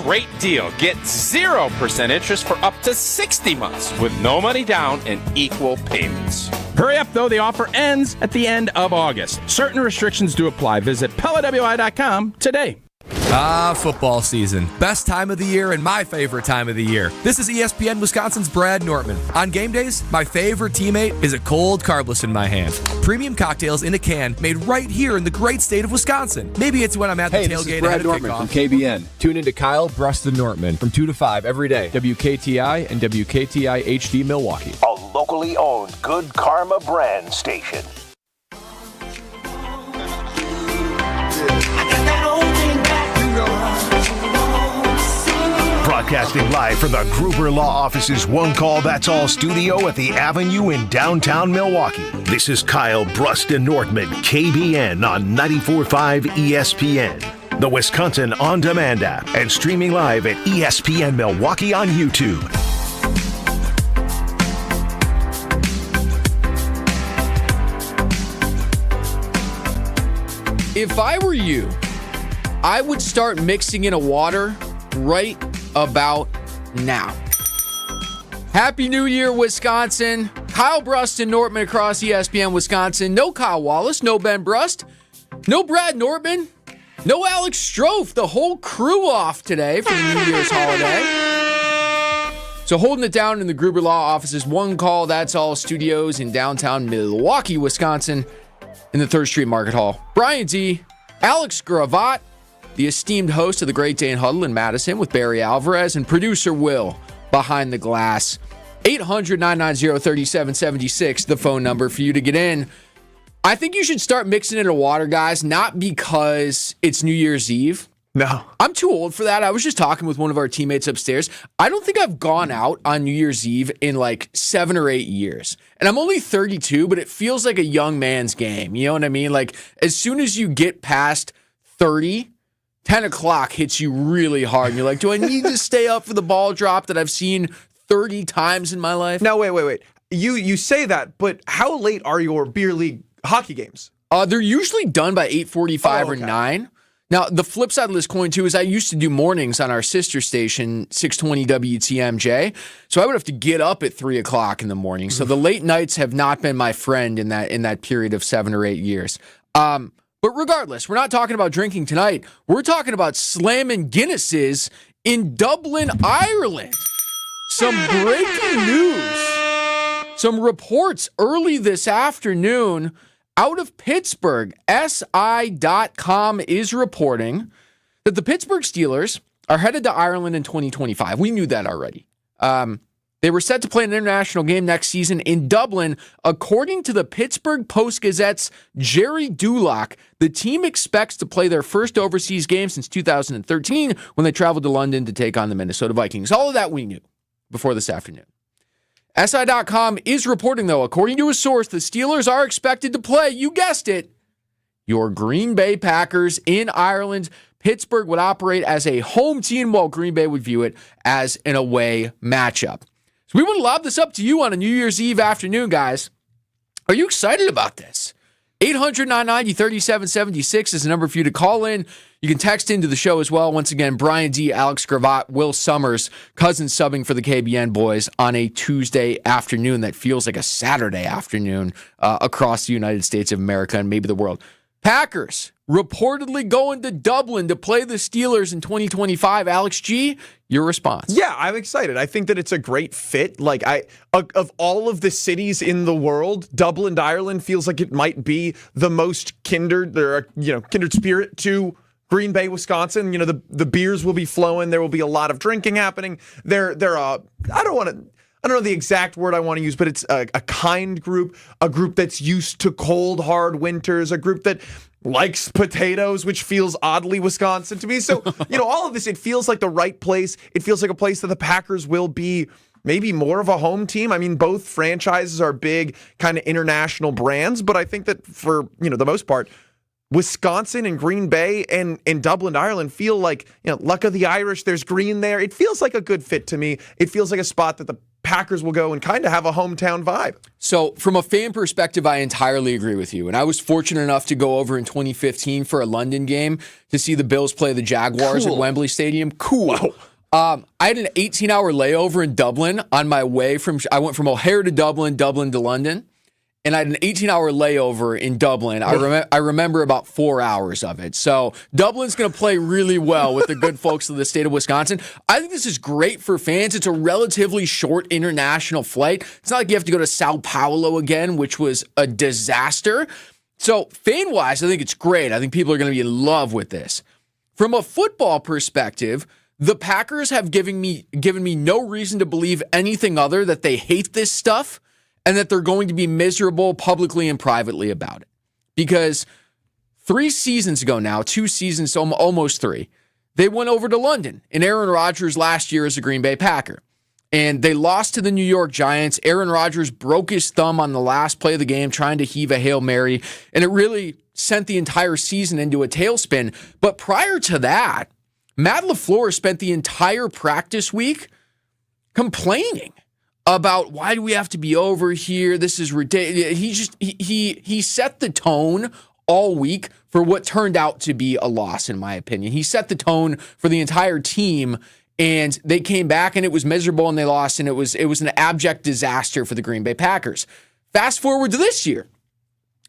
great deal. Get 0% interest for up to 60 months with no money down and equal payments. Hurry up, though. The offer ends at the end of August. Certain restrictions do apply. Visit PellaWI.com today. Football season. Best time of the year and my favorite time of the year. This is ESPN Wisconsin's Brad Nortman. On game days, my favorite teammate is a cold carbless in my hand. Premium cocktails in a can made right here in the great state of Wisconsin. Maybe it's when I'm at the tailgate. This is Brad Nortman from KBN. Tune in to Kyle Bruston Nortman from 2 to 5 every day. WKTI and WKTI HD Milwaukee. A locally owned Good Karma brand station. Broadcasting live from the Gruber Law Office's One Call That's All studio at the Avenue in downtown Milwaukee. This is Kyle Bruston Nortman, KBN on 94.5 ESPN, the Wisconsin On Demand app, and streaming live at ESPN Milwaukee on YouTube. If I were you, I would start mixing in a water right about now. Happy New Year, Wisconsin. Kyle Bruston Nortman across ESPN Wisconsin. No Kyle Wallace, no Ben Brust, no Brad Nortman, no Alex Strofe. The whole crew off today for the New Year's holiday. So holding it down in the Gruber Law Office's One Call That's All studios in downtown Milwaukee, Wisconsin, in the 3rd Street Market Hall. Bryan D, Alex Gravatt, the esteemed host of the Great Dane Huddle in Madison with Barry Alvarez, and producer Will behind the glass. 800-990-3776, the phone number for you to get in. I think you should start mixing in a water, guys, not because it's New Year's Eve. No. I'm too old for that. I was just talking with one of our teammates upstairs. I don't think I've gone out on New Year's Eve in like 7 or 8 years. And I'm only 32, but it feels like a young man's game. You know what I mean? Like, as soon as you get past 30, 10 o'clock hits you really hard. And you're like, do I need to stay up for the ball drop that I've seen 30 times in my life? Now, wait. You say that, but how late are your beer league hockey games? They're usually done by 8:45 or 9. Now, the flip side of this coin, too, is I used to do mornings on our sister station, 620 WTMJ. So I would have to get up at 3 o'clock in the morning. So the late nights have not been my friend in that period of 7 or 8 years. But regardless, we're not talking about drinking tonight. We're talking about slamming Guinnesses in Dublin, Ireland. Some breaking news. Some reports early this afternoon out of Pittsburgh. SI.com is reporting that the Pittsburgh Steelers are headed to Ireland in 2025. We knew that already. They were set to play an international game next season in Dublin. According to the Pittsburgh Post-Gazette's Jerry Dulac, the team expects to play their first overseas game since 2013 when they traveled to London to take on the Minnesota Vikings. All of that we knew before this afternoon. SI.com is reporting, though, according to a source, the Steelers are expected to play, you guessed it, your Green Bay Packers in Ireland. Pittsburgh would operate as a home team while Green Bay would view it as an away matchup. So we want to lob this up to you on a New Year's Eve afternoon, guys. Are you excited about this? 800-990-3776 is the number for you to call in. You can text into the show as well. Once again, Bryan D., Alex Gravatt, Will Summers, cousins subbing for the KBN boys on a Tuesday afternoon that feels like a Saturday afternoon across the United States of America and maybe the world. Packers reportedly going to Dublin to play the Steelers in 2025. Alex G., your response? Yeah, I'm excited. I think that it's a great fit. Like, of all of the cities in the world, Dublin, Ireland feels like it might be the most kindred spirit to Green Bay, Wisconsin. You know, the beers will be flowing. There will be a lot of drinking happening. I don't know the exact word I want to use, but it's a kind group, a group that's used to cold, hard winters, a group that likes potatoes, which feels oddly Wisconsin to me. So, all of this, it feels like the right place. It feels like a place that the Packers will be maybe more of a home team. I mean, both franchises are big kind of international brands, but I think that for, the most part, Wisconsin and Green Bay and Dublin, Ireland feel like, luck of the Irish, there's green there. It feels like a good fit to me. It feels like a spot that the Packers will go and kind of have a hometown vibe. So from a fan perspective, I entirely agree with you. And I was fortunate enough to go over in 2015 for a London game to see the Bills play the Jaguars at Wembley Stadium. Cool. I had an 18-hour layover in Dublin on my way I went from O'Hare to Dublin, Dublin to London. And I had an 18-hour layover in Dublin. I remember about 4 hours of it. So Dublin's going to play really well with the good folks of the state of Wisconsin. I think this is great for fans. It's a relatively short international flight. It's not like you have to go to Sao Paulo again, which was a disaster. So fan-wise, I think it's great. I think people are going to be in love with this. From a football perspective, the Packers have given me no reason to believe anything other that they hate this stuff and that they're going to be miserable publicly and privately about it. Because 3 seasons ago now, 2 seasons, almost 3, they went over to London in Aaron Rodgers last year as a Green Bay Packer. And they lost to the New York Giants. Aaron Rodgers broke his thumb on the last play of the game trying to heave a Hail Mary, and it really sent the entire season into a tailspin. But prior to that, Matt LaFleur spent the entire practice week complaining about why do we have to be over here? This is ridiculous. He set the tone all week for what turned out to be a loss, in my opinion. He set the tone for the entire team, and they came back and it was miserable and they lost, and it was an abject disaster for the Green Bay Packers. Fast forward to this year,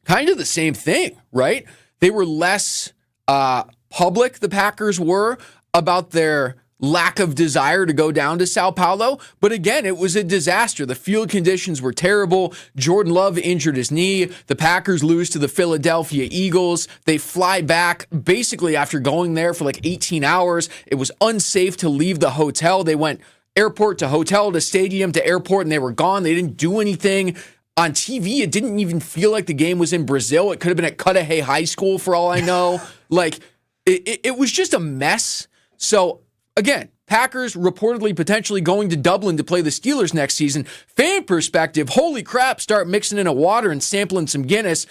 kind of the same thing, right? They were less public, the Packers were, about their lack of desire to go down to Sao Paulo. But again, it was a disaster. The field conditions were terrible. Jordan Love injured his knee. The Packers lose to the Philadelphia Eagles. They fly back basically after going there for like 18 hours. It was unsafe to leave the hotel. They went airport to hotel to stadium to airport, and they were gone. They didn't do anything. On TV, it didn't even feel like the game was in Brazil. It could have been at Cudahy High School for all I know. Like, it was just a mess. So, again, Packers reportedly potentially going to Dublin to play the Steelers next season. Fan perspective, holy crap, start mixing in a water and sampling some Guinness.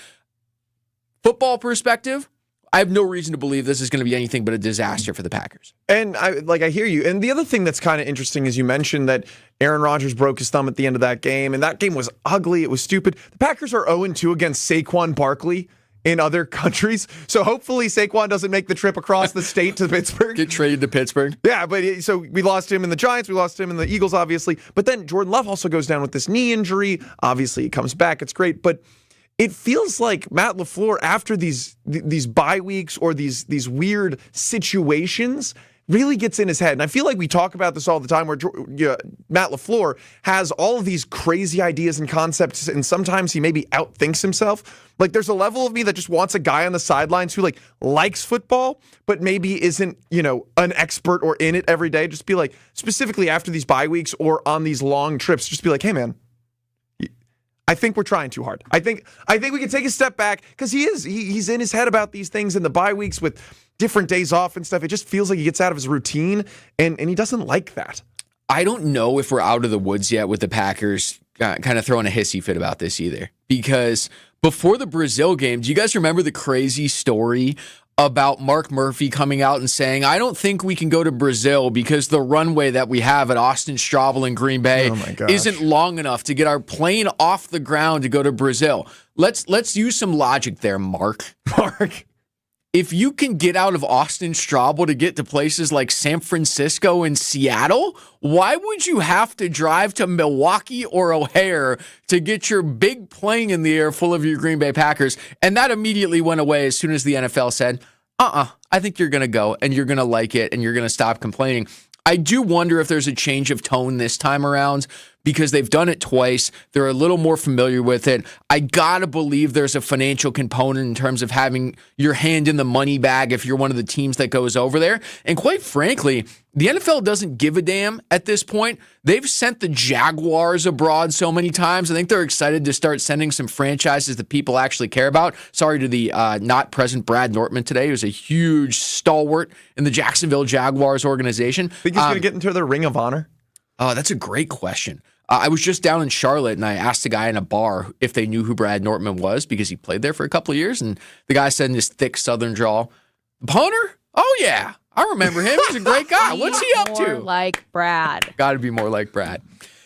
Football perspective, I have no reason to believe this is going to be anything but a disaster for the Packers. And I hear you. And the other thing that's kind of interesting is you mentioned that Aaron Rodgers broke his thumb at the end of that game, and that game was ugly. It was stupid. The Packers are 0-2 against Saquon Barkley in other countries. So hopefully Saquon doesn't make the trip across the state to Pittsburgh. Get traded to Pittsburgh. Yeah, but so we lost him in the Giants. We lost him in the Eagles, obviously. But then Jordan Love also goes down with this knee injury. Obviously, he comes back. It's great. But it feels like Matt LaFleur, after these bye weeks or these weird situations, really gets in his head. And I feel like we talk about this all the time where Matt LaFleur has all of these crazy ideas and concepts, and sometimes he maybe outthinks himself. Like, there's a level of me that just wants a guy on the sidelines who likes football, but maybe isn't, an expert or in it every day. Just be like, specifically after these bye weeks or on these long trips, just be like, hey, man, I think we're trying too hard. I think we can take a step back, because he's in his head about these things in the bye weeks with different days off and stuff. It just feels like he gets out of his routine, and he doesn't like that. I don't know if we're out of the woods yet with the Packers kind of throwing a hissy fit about this either, because before the Brazil game, do you guys remember the crazy story about Mark Murphy coming out and saying, I don't think we can go to Brazil because the runway that we have at Austin Straubel in Green Bay isn't long enough to get our plane off the ground to go to Brazil. Let's use some logic there, Mark. If you can get out of Austin Straubel to get to places like San Francisco and Seattle, why would you have to drive to Milwaukee or O'Hare to get your big plane in the air full of your Green Bay Packers? And that immediately went away as soon as the NFL said, I think you're going to go and you're going to like it and you're going to stop complaining. I do wonder if there's a change of tone this time around, because they've done it twice. They're a little more familiar with it. I gotta believe there's a financial component in terms of having your hand in the money bag if you're one of the teams that goes over there. And quite frankly, the NFL doesn't give a damn at this point. They've sent the Jaguars abroad so many times. I think they're excited to start sending some franchises that people actually care about. Sorry to the not present Brad Nortman today, who's a huge stalwart in the Jacksonville Jaguars organization. Think he's going to get into the Ring of Honor? Oh, that's a great question. I was just down in Charlotte, and I asked a guy in a bar if they knew who Brad Nortman was, because he played there for a couple of years, and the guy said in his thick Southern drawl, punter? Oh, yeah. I remember him. He's a great guy. What's he up to? More like Brad. Got to be more like Brad.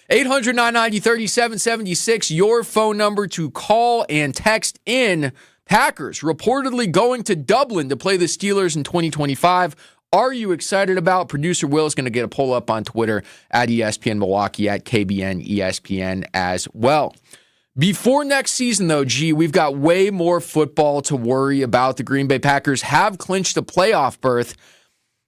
800-990-3776, your phone number to call and text in. Packers reportedly going to Dublin to play the Steelers in 2025. Are you excited about? Producer Will is going to get a poll up on Twitter at ESPN Milwaukee, at KBN ESPN as well. Before next season, though, we've got way more football to worry about. The Green Bay Packers have clinched a playoff berth.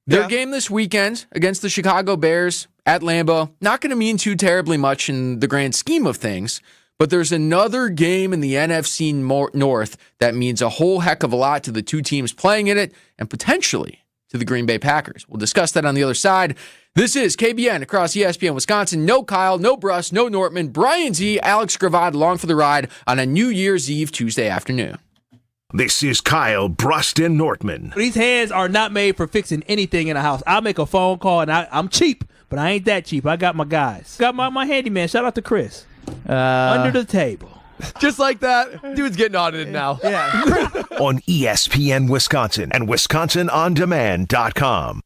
Their game this weekend against the Chicago Bears at Lambeau, not going to mean too terribly much in the grand scheme of things, but there's another game in the NFC North that means a whole heck of a lot to the two teams playing in it and potentially to the Green Bay Packers. We'll discuss that on the other side. This is KBN across ESPN Wisconsin. No Kyle, no Bruss, no Nortman. Bryan Z, Alex Gravatt along for the ride on a New Year's Eve Tuesday afternoon. This is Kyle, Brust, and Nortman. These hands are not made for fixing anything in a house. I'll make a phone call, and I'm cheap, but I ain't that cheap. I got my guys. Got my handyman. Shout out to Chris. Under the table. Just like that, dude's getting audited now. Yeah. On ESPN Wisconsin and WisconsinOnDemand.com.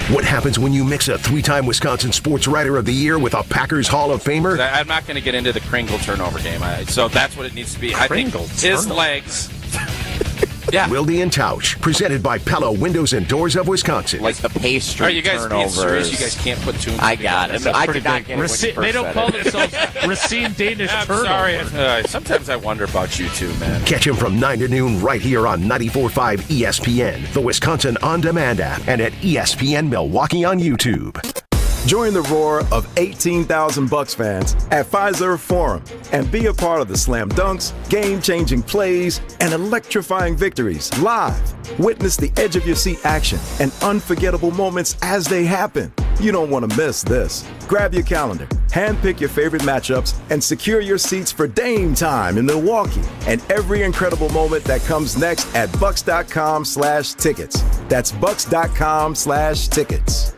What happens when you mix a three-time Wisconsin Sports Writer of the Year with a Packers Hall of Famer? I'm not going to get into the Kringle turnover game, so that's what it needs to be. I think his legs. Yeah. Wilde and Tausch, presented by Pella Windows and Doors of Wisconsin. Like the pastry Are you guys being turnovers. serious? You guys can't put two. I got it. I did not get it. They don't call themselves Racine Danish turnovers. Sorry. Sometimes I wonder about you two, man. Catch him from 9 to noon right here on 94.5 ESPN, the Wisconsin On Demand app, and at ESPN Milwaukee on YouTube. Join the roar of 18,000 Bucks fans at Fiserv Forum and be a part of the slam dunks, game-changing plays, and electrifying victories live. Witness the edge-of-your-seat action and unforgettable moments as they happen. You don't want to miss this. Grab your calendar, handpick your favorite matchups, and secure your seats for Dame time in Milwaukee and every incredible moment that comes next at Bucks.com/tickets. That's Bucks.com/tickets.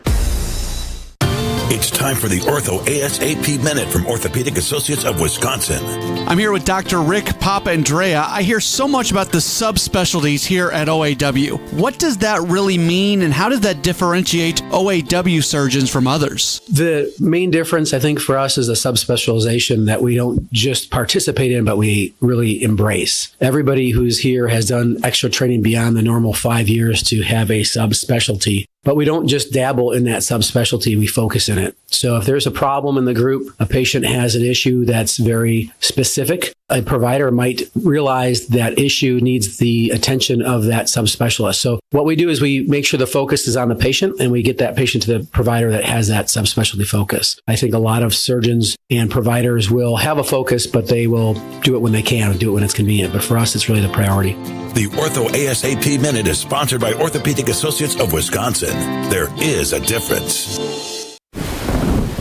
It's time for the Ortho ASAP Minute from Orthopedic Associates of Wisconsin. I'm here with Dr. Rick Papandrea. I hear so much about the subspecialties here at OAW. What does that really mean, and how does that differentiate OAW surgeons from others? The main difference, I think, for us is a subspecialization that we don't just participate in, but we really embrace. Everybody who's here has done extra training beyond the normal 5 years to have a subspecialty. But we don't just dabble in that subspecialty, we focus in it. So if there's a problem in the group, a patient has an issue that's very specific, a provider might realize that issue needs the attention of that subspecialist. So what we do is we make sure the focus is on the patient and we get that patient to the provider that has that subspecialty focus. I think a lot of surgeons and providers will have a focus, but they will do it when they can and do it when it's convenient. But for us, it's really the priority. The Ortho ASAP Minute is sponsored by Orthopedic Associates of Wisconsin. There is a difference.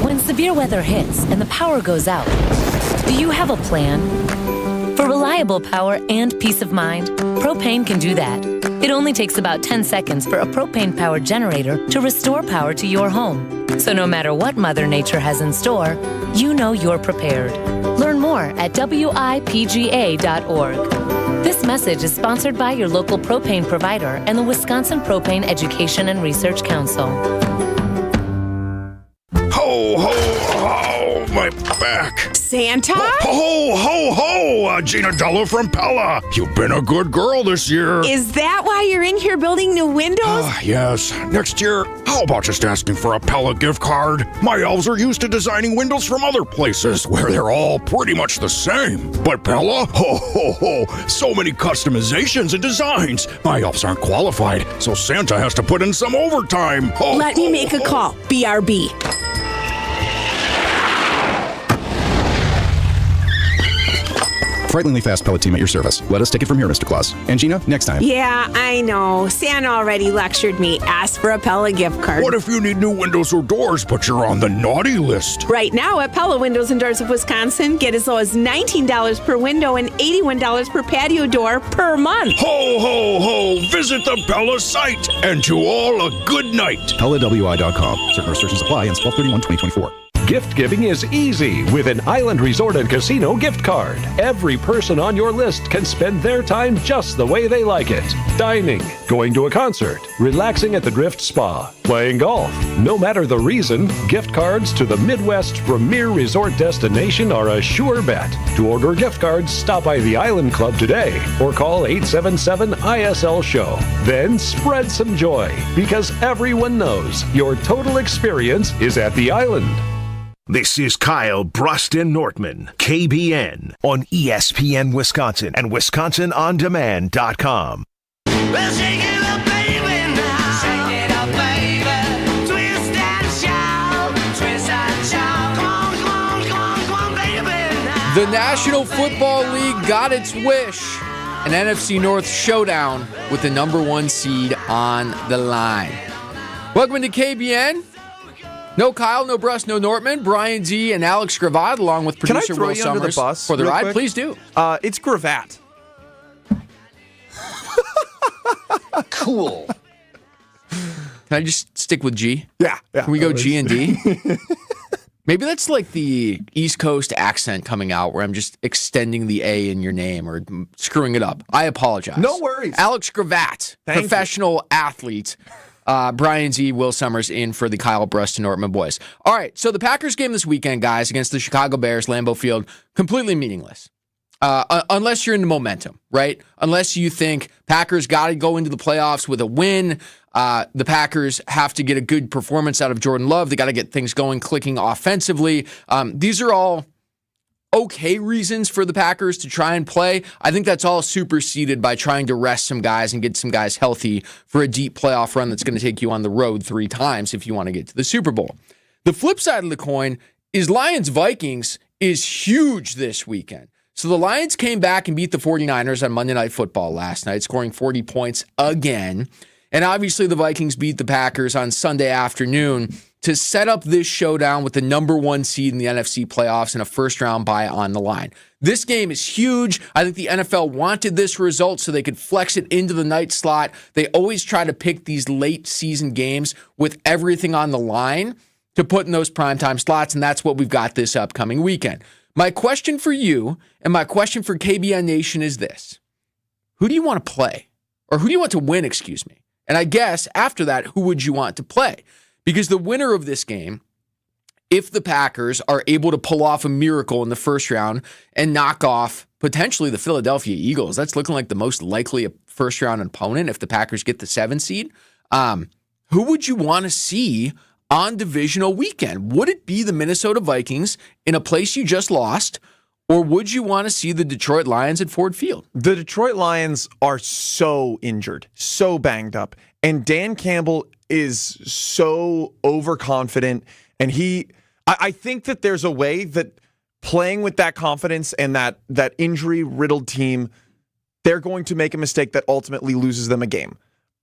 When severe weather hits and the power goes out, do you have a plan? For reliable power and peace of mind, propane can do that. It only takes about 10 seconds for a propane-powered generator to restore power to your home. So no matter what Mother Nature has in store, you know you're prepared. Learn more at WIPGA.org. This message is sponsored by your local propane provider and the Wisconsin Propane Education and Research Council. Ho, ho, ho, my back. Santa? Ho, ho, ho, Gina Della from Pella. You've been a good girl this year. Is that why you're in here building new windows? Yes. Next year, how about just asking for a Pella gift card? My elves are used to designing windows from other places where they're all pretty much the same. But Pella? Ho, ho, ho. So many customizations and designs. My elves aren't qualified, so Santa has to put in some overtime. Ho, Let me make a call. BRB. Frighteningly fast pellet team at your service. Let us take it from here, Mr. Claus. And Gina, next time. Yeah, I know. Santa already lectured me. Ask for a Pella gift card. What if you need new windows or doors, but you're on the naughty list? Right now at Pella Windows and Doors of Wisconsin, get as low as $19 per window and $81 per patio door per month. Ho, ho, ho. Visit the Pella site. And to all, a good night. PellaWI.com. Certain restrictions apply. Ends 12/31/2024. Gift giving is easy with an Island Resort and Casino gift card. Every person on your list can spend their time just the way they like it. Dining, going to a concert, relaxing at the Drift Spa, playing golf. No matter the reason, gift cards to the Midwest's premier resort destination are a sure bet. To order gift cards, stop by the Island Club today or call 877-ISL-SHOW. Then spread some joy because everyone knows your total experience is at the Island. This is Kyle Bruston Nortman, KBN, on ESPN Wisconsin and WisconsinOnDemand.com. Well, shake it up, baby, now. Shake it up, baby. Twist and shout. Twist and shout. Come on, come on, come on, come on, baby, now. The National Football League got its wish. An NFC North showdown with the number 1 seed on the line. Welcome to KBN. No Kyle, no Bruss, no Nortman. Bryan Z and Alex Gravatt, along with producer Will Summers. Can I throw you under the bus for the ride? quick? Please do. It's Gravatt. Cool. Can I just stick with G? Yeah. Can we go G and D? Maybe that's like the East Coast accent coming out where I'm just extending the A in your name or screwing it up. I apologize. No worries. Alex Gravatt, professional athlete. Bryan Z, Will Summers in for the Kyle Bruston Nortman boys. All right, so the Packers game this weekend, guys, against the Chicago Bears, Lambeau Field, completely meaningless. Unless you're into momentum, right? Unless you think Packers got to go into the playoffs with a win. The Packers have to get a good performance out of Jordan Love. They got to get things going, clicking offensively. These are all okay reasons for the Packers to try and play. I think that's all superseded by trying to rest some guys and get some guys healthy for a deep playoff run that's going to take you on the road 3 times if you want to get to the Super Bowl. The flip side of the coin is Lions-Vikings is huge this weekend. So the Lions came back and beat the 49ers on Monday Night Football last night, scoring 40 points again. And obviously the Vikings beat the Packers on Sunday afternoon to set up this showdown with the number 1 seed in the NFC playoffs and a first-round bye on the line. This game is huge. I think the NFL wanted this result so they could flex it into the night slot. They always try to pick these late-season games with everything on the line to put in those primetime slots, and that's what we've got this upcoming weekend. My question for you and my question for KBN Nation is this. Who do you want to play? Or who do you want to win, excuse me? And I guess after that, who would you want to play? Because the winner of this game, if the Packers are able to pull off a miracle in the first round and knock off potentially the Philadelphia Eagles, that's looking like the most likely first-round opponent if the Packers get the 7 seed. Who would you want to see on divisional weekend? Would it be the Minnesota Vikings in a place you just lost, or would you want to see the Detroit Lions at Ford Field? The Detroit Lions are so injured, so banged up, and Dan Campbell is so overconfident, and I think that there's a way that playing with that confidence and that injury-riddled team, they're going to make a mistake that ultimately loses them a game.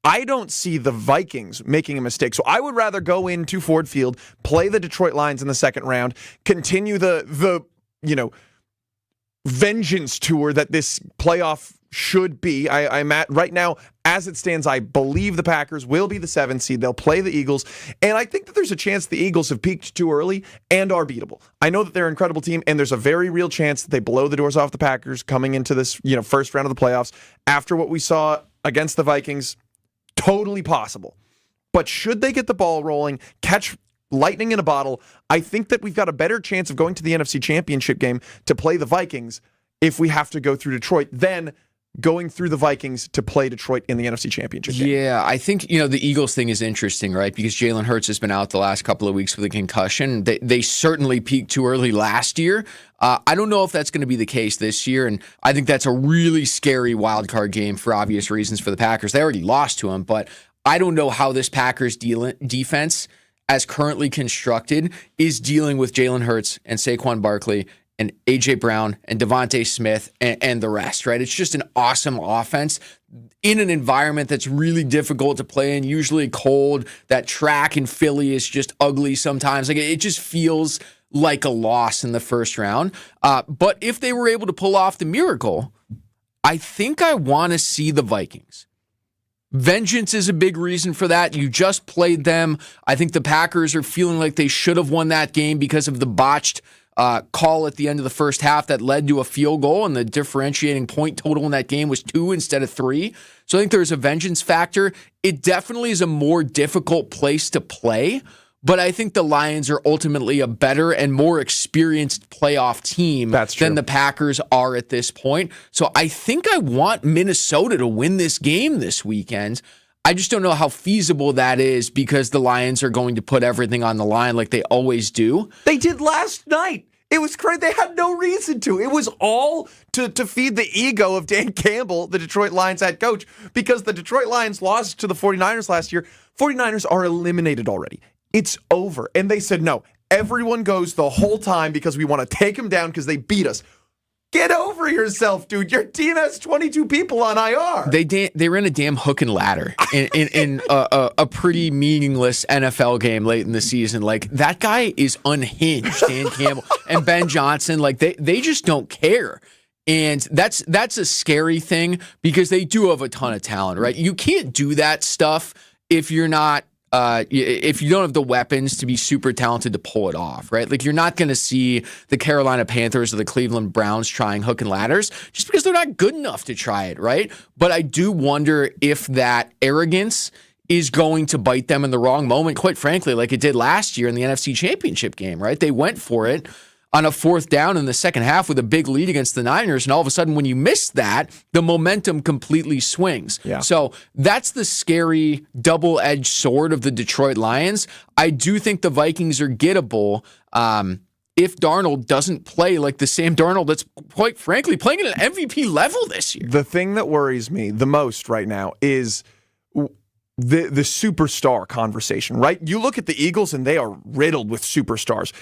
I don't see the Vikings making a mistake. So I would rather go into Ford Field, play the Detroit Lions in the second round, continue the vengeance tour that this playoff should be. I'm at right now, as it stands, I believe the Packers will be the 7th seed. They'll play the Eagles. And I think that there's a chance the Eagles have peaked too early and are beatable. I know that they're an incredible team, and there's a very real chance that they blow the doors off the Packers coming into this, first round of the playoffs. After what we saw against the Vikings, totally possible. But should they get the ball rolling, catch lightning in a bottle, I think that we've got a better chance of going to the NFC Championship game to play the Vikings if we have to go through Detroit than going through the Vikings to play Detroit in the NFC Championship game. Yeah, I think, the Eagles thing is interesting, right? Because Jalen Hurts has been out the last couple of weeks with a concussion. They certainly peaked too early last year. I don't know if that's going to be the case this year, and I think that's a really scary wild card game for obvious reasons for the Packers. They already lost to them, but I don't know how this Packers defense, as currently constructed, is dealing with Jalen Hurts and Saquon Barkley and A.J. Brown and Devontae Smith and the rest, right? It's just an awesome offense in an environment that's really difficult to play in, usually cold. That track in Philly is just ugly sometimes. Like, it just feels like a loss in the first round. But if they were able to pull off the miracle, I think I want to see the Vikings. Vengeance is a big reason for that. You just played them. I think the Packers are feeling like they should have won that game because of the botched call at the end of the first half that led to a field goal, and the differentiating point total in that game was 2 instead of 3. So I think there's a vengeance factor. It definitely is a more difficult place to play, but I think the Lions are ultimately a better and more experienced playoff team than the Packers are at this point. So I think I want Minnesota to win this game this weekend. I just don't know how feasible that is because the Lions are going to put everything on the line like they always do. They did last night. It was crazy. They had no reason to. It was all to feed the ego of Dan Campbell, the Detroit Lions head coach, because the Detroit Lions lost to the 49ers last year. 49ers are eliminated already. It's over. And they said, no, everyone goes the whole time because we want to take them down because they beat us. Get over yourself, dude. Your team has 22 people on IR. They ran a damn hook and ladder in a pretty meaningless NFL game late in the season. Like, that guy is unhinged, Dan Campbell. And Ben Johnson, like, they just don't care. And that's a scary thing because they do have a ton of talent, right? You can't do that stuff if you're not if you don't have the weapons to be super talented to pull it off, right? Like, you're not going to see the Carolina Panthers or the Cleveland Browns trying hook and ladders just because they're not good enough to try it, right? But I do wonder if that arrogance is going to bite them in the wrong moment, quite frankly, like it did last year in the NFC Championship game, right? They went for it on a 4th down in the second half with a big lead against the Niners, and all of a sudden when you miss that, the momentum completely swings. Yeah. So that's the scary double-edged sword of the Detroit Lions. I do think the Vikings are gettable if Darnold doesn't play like the Sam Darnold that's, quite frankly, playing at an MVP level this year. The thing that worries me the most right now is the superstar conversation, right? You look at the Eagles and they are riddled with superstars.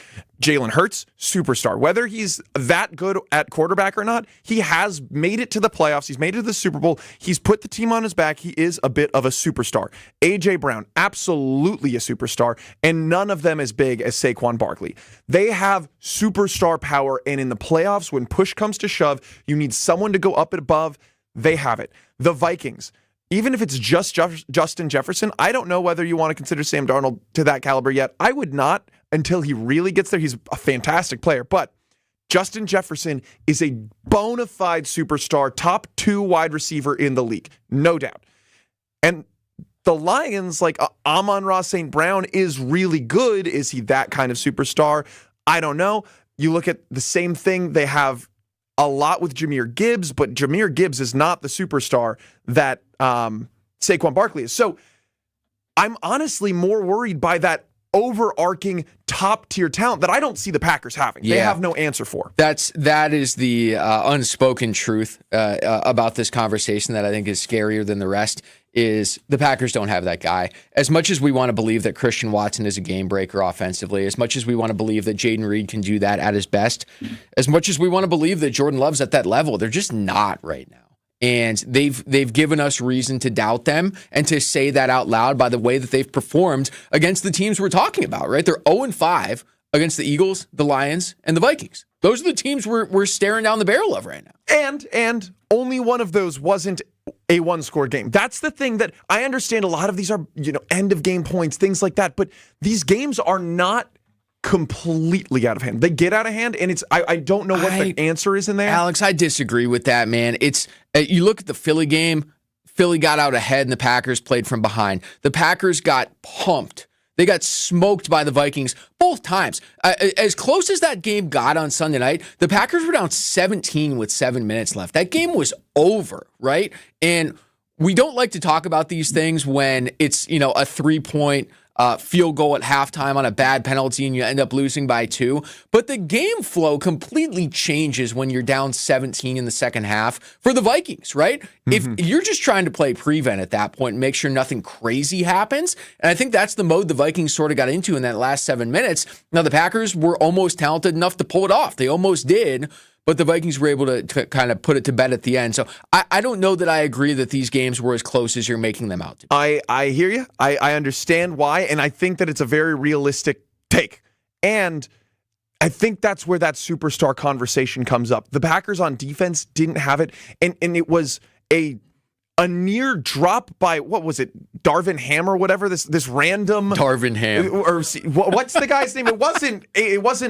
Jalen Hurts, superstar. Whether he's that good at quarterback or not, he has made it to the playoffs. He's made it to the Super Bowl. He's put the team on his back. He is a bit of a superstar. A.J. Brown, absolutely a superstar, and none of them as big as Saquon Barkley. They have superstar power, and in the playoffs, when push comes to shove, you need someone to go up and above. They have it. The Vikings, even if it's just Justin Jefferson, I don't know whether you want to consider Sam Darnold to that caliber yet. I would not until he really gets there. He's a fantastic player, but Justin Jefferson is a bona fide superstar, top 2 wide receiver in the league, no doubt. And the Lions, like Amon-Ra St. Brown, is really good. Is he that kind of superstar? I don't know. You look at the same thing. They have a lot with Jahmyr Gibbs, but Jahmyr Gibbs is not the superstar that Saquon Barkley is. So I'm honestly more worried by that overarching top-tier talent that I don't see the Packers having. They have no answer for. That is the unspoken truth about this conversation that I think is scarier than the rest, is the Packers don't have that guy. As much as we want to believe that Christian Watson is a game breaker offensively, as much as we want to believe that Jaden Reed can do that at his best, as much as we want to believe that Jordan Love's at that level, they're just not right now. And they've given us reason to doubt them and to say that out loud by the way that they've performed against the teams we're talking about, right? They're 0-5 against the Eagles, the Lions, and the Vikings. Those are the teams we're staring down the barrel of right now. And only one of those wasn't a one-score game. That's the thing that I understand. A lot of these are, end of game points, things like that. But these games are not completely out of hand. They get out of hand, and I don't know what the answer is in there. Alex, I disagree with that, man. It's you look at the Philly game. Philly got out ahead, and the Packers played from behind. The Packers got pumped. They got smoked by the Vikings both times. As close as that game got on Sunday night, the Packers were down 17 with 7 minutes left. That game was over, right? And we don't like to talk about these things when it's, a 3-point field goal at halftime on a bad penalty and you end up losing by 2. But the game flow completely changes when you're down 17 in the second half for the Vikings, right? Mm-hmm. If you're just trying to play prevent at that point and make sure nothing crazy happens, and I think that's the mode the Vikings sort of got into in that last 7 minutes. Now, the Packers were almost talented enough to pull it off. They almost did. But the Vikings were able to kind of put it to bed at the end. So I don't know that I agree that these games were as close as you're making them out to be. I hear you. I understand why, and I think that it's a very realistic take. And I think that's where that superstar conversation comes up. The Packers on defense didn't have it, and it was a a near drop by, what was it, Darvin Ham or whatever, this random Darvin Ham. Or what's the guy's name? It wasn't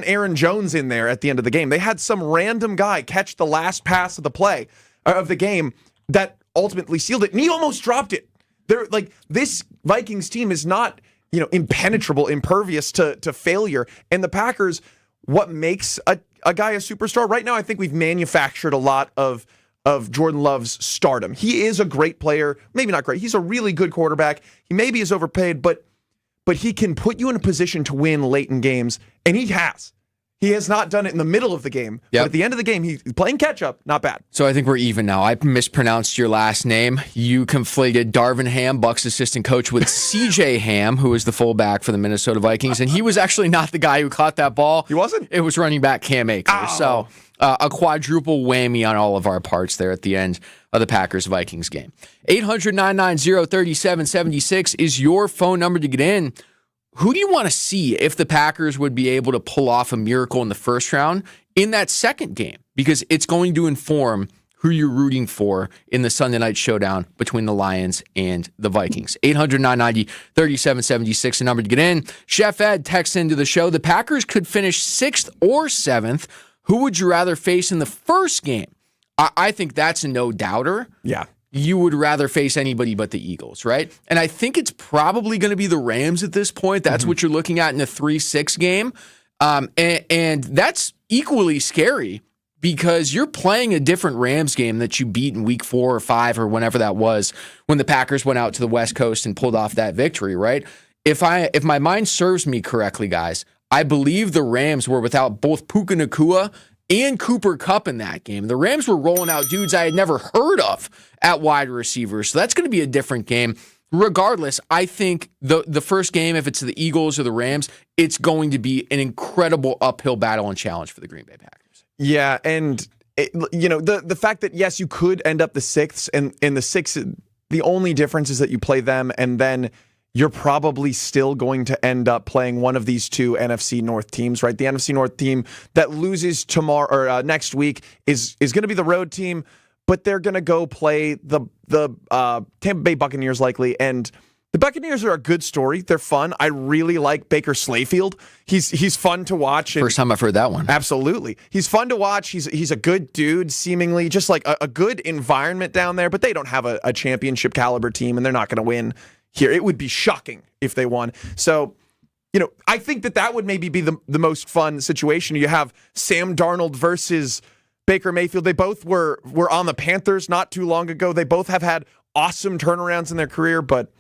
Aaron Jones in there at the end of the game. They had some random guy catch the last pass of the game that ultimately sealed it, and he almost dropped it. They're like, this Vikings team is not, impenetrable, impervious to failure. And the Packers, what makes a guy a superstar right now, I think we've manufactured a lot of Jordan Love's stardom. He is a great player, maybe not great. He's a really good quarterback. He maybe is overpaid, but he can put you in a position to win late in games, and he has. He has not done it in the middle of the game. Yep. But at the end of the game, he's playing catch-up. Not bad. So I think we're even now. I mispronounced your last name. You conflated Darvin Ham, Buck's assistant coach, with C.J. Ham, who is the fullback for the Minnesota Vikings. And he was actually not the guy who caught that ball. He wasn't? It was running back Cam Akers. Oh. So a quadruple whammy on all of our parts there at the end of the Packers-Vikings game. 800-990-3776 is your phone number to get in. Who do you want to see if the Packers would be able to pull off a miracle in the first round in that second game? Because it's going to inform who you're rooting for in the Sunday night showdown between the Lions and the Vikings. 800-990-3776, the number to get in. Chef Ed texts into the show. The Packers could finish 6th or 7th. Who would you rather face in the first game? I think that's a no-doubter. Yeah. You would rather face anybody but the Eagles, right? And I think it's probably going to be the Rams at this point. That's what you're looking at in a 3-6 game. And that's equally scary because you're playing a different Rams game that you beat in week 4 or 5 or whenever that was when the Packers went out to the West Coast and pulled off that victory, right? If my mind serves me correctly, guys, I believe the Rams were without both Puka Nacua and Cooper Kupp in that game. The Rams were rolling out dudes I had never heard of at wide receivers. So that's going to be a different game. Regardless, I think the first game, if it's the Eagles or the Rams, it's going to be an incredible uphill battle and challenge for the Green Bay Packers. Yeah, and the fact that, yes, you could end up the 6th, and in the 6th, the only difference is that you play them, and then you're probably still going to end up playing one of these two NFC North teams, right? The NFC North team that loses tomorrow or next week is going to be the road team, but they're going to go play the Tampa Bay Buccaneers likely. And the Buccaneers are a good story. They're fun. I really like Baker Slayfield. He's fun to watch. First time I've heard that one. Absolutely. He's fun to watch. He's a good dude, seemingly. Just like a good environment down there, but they don't have a championship caliber team, and they're not going to win here. It would be shocking if they won. So, I think that would maybe be the most fun situation. You have Sam Darnold versus Baker Mayfield. They both were on the Panthers not too long ago. They both have had awesome turnarounds in their career, but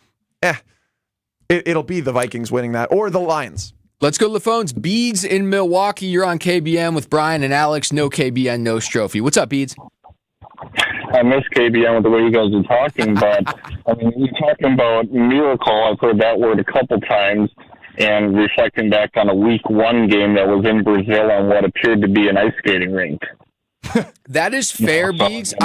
it'll be the Vikings winning that or the Lions. Let's go to the phones. Beads in Milwaukee. You're on KBN with Bryan and Alex. No KBN, no Strophy. What's up, Beads? I miss KBN with the way you guys are talking, but you're talking about miracle. I've heard that word a couple times, and reflecting back on a week 1 game that was in Brazil on what appeared to be an ice skating rink. That is fair, Beads.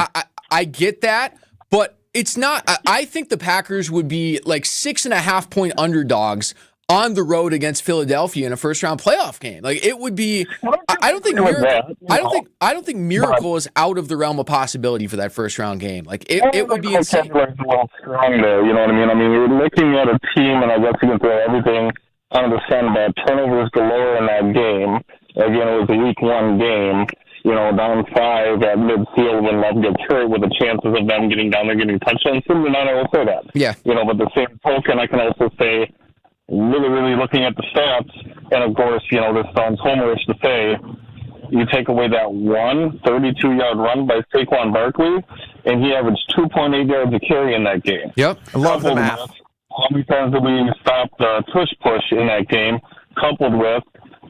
I get that, but it's not. I think the Packers would be like 6.5-point underdogs on the road against Philadelphia in a first-round playoff game. Like it would be. I don't think miracle is out of the realm of possibility for that first-round game. Like it would be insane. A little strong there, you know what I mean? You're looking at a team, and I guess you can throw everything under the sun, but turnovers galore in that game. Again, it was a week 1 game. Down 5 at midfield when Love gets hurt, with the chances of them getting down there getting touchdowns. Simply not, I will say that. Yeah. But the same token, I can also say, really looking at the stats, and of course, this sounds homerish to say, you take away that 32-yard run by Saquon Barkley, and he averaged 2.8 yards a carry in that game. Yep. I love the math. How many times did we stop the push in that game, coupled with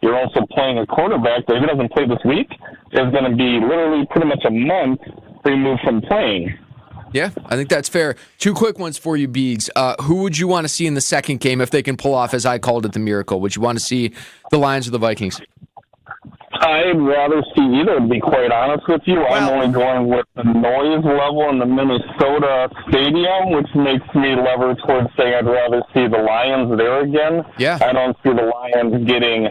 you're also playing a quarterback that, if he doesn't play this week, is going to be literally pretty much a month removed from playing. Yeah, I think that's fair. 2 quick ones for you, Beads. Who would you want to see in the second game if they can pull off, as I called it, the miracle? Would you want to see the Lions or the Vikings? I'd rather see either, to be quite honest with you. I'm only going with the noise level in the Minnesota stadium, which makes me lever towards saying I'd rather see the Lions there again. Yeah. I don't see the Lions getting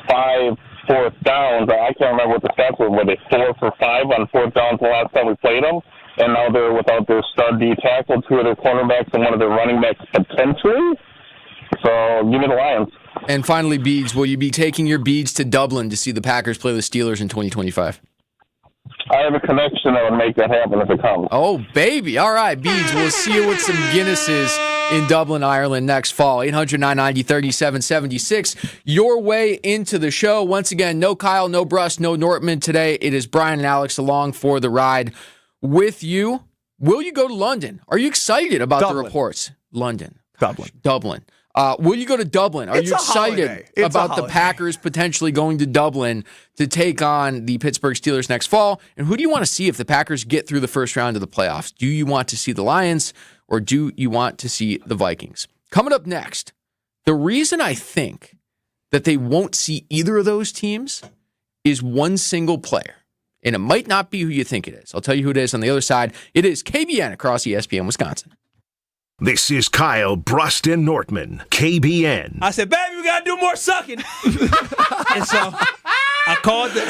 5 fourth downs. I can't remember what the stats were. Were they 4 for 5 on fourth downs the last time we played them? And now they're without their stud D tackle, 2 of their cornerbacks, and 1 of their running backs potentially. So give me the Lions. And finally, Beads, will you be taking your Beads to Dublin to see the Packers play the Steelers in 2025? I have a connection that would make that happen if it comes. Oh, baby. All right, Beads, we'll see you with some Guinnesses in Dublin, Ireland next fall. 800-990-3776. Your way into the show. Once again, no Kyle, no Brust, no Nortman today. It is Bryan and Alex along for the ride with you. Will you go to London? Are you excited about the reports? London. Dublin. Will you go to Dublin? Are you excited about the Packers potentially going to Dublin to take on the Pittsburgh Steelers next fall? And who do you want to see if the Packers get through the first round of the playoffs? Do you want to see the Lions or do you want to see the Vikings? Coming up next, the reason I think that they won't see either of those teams is one single player. And it might not be who you think it is. I'll tell you who it is on the other side. It is KBN across ESPN Wisconsin. This is Kyle Brust and Nortman, KBN. I said, baby, we got to do more sucking. And so I called the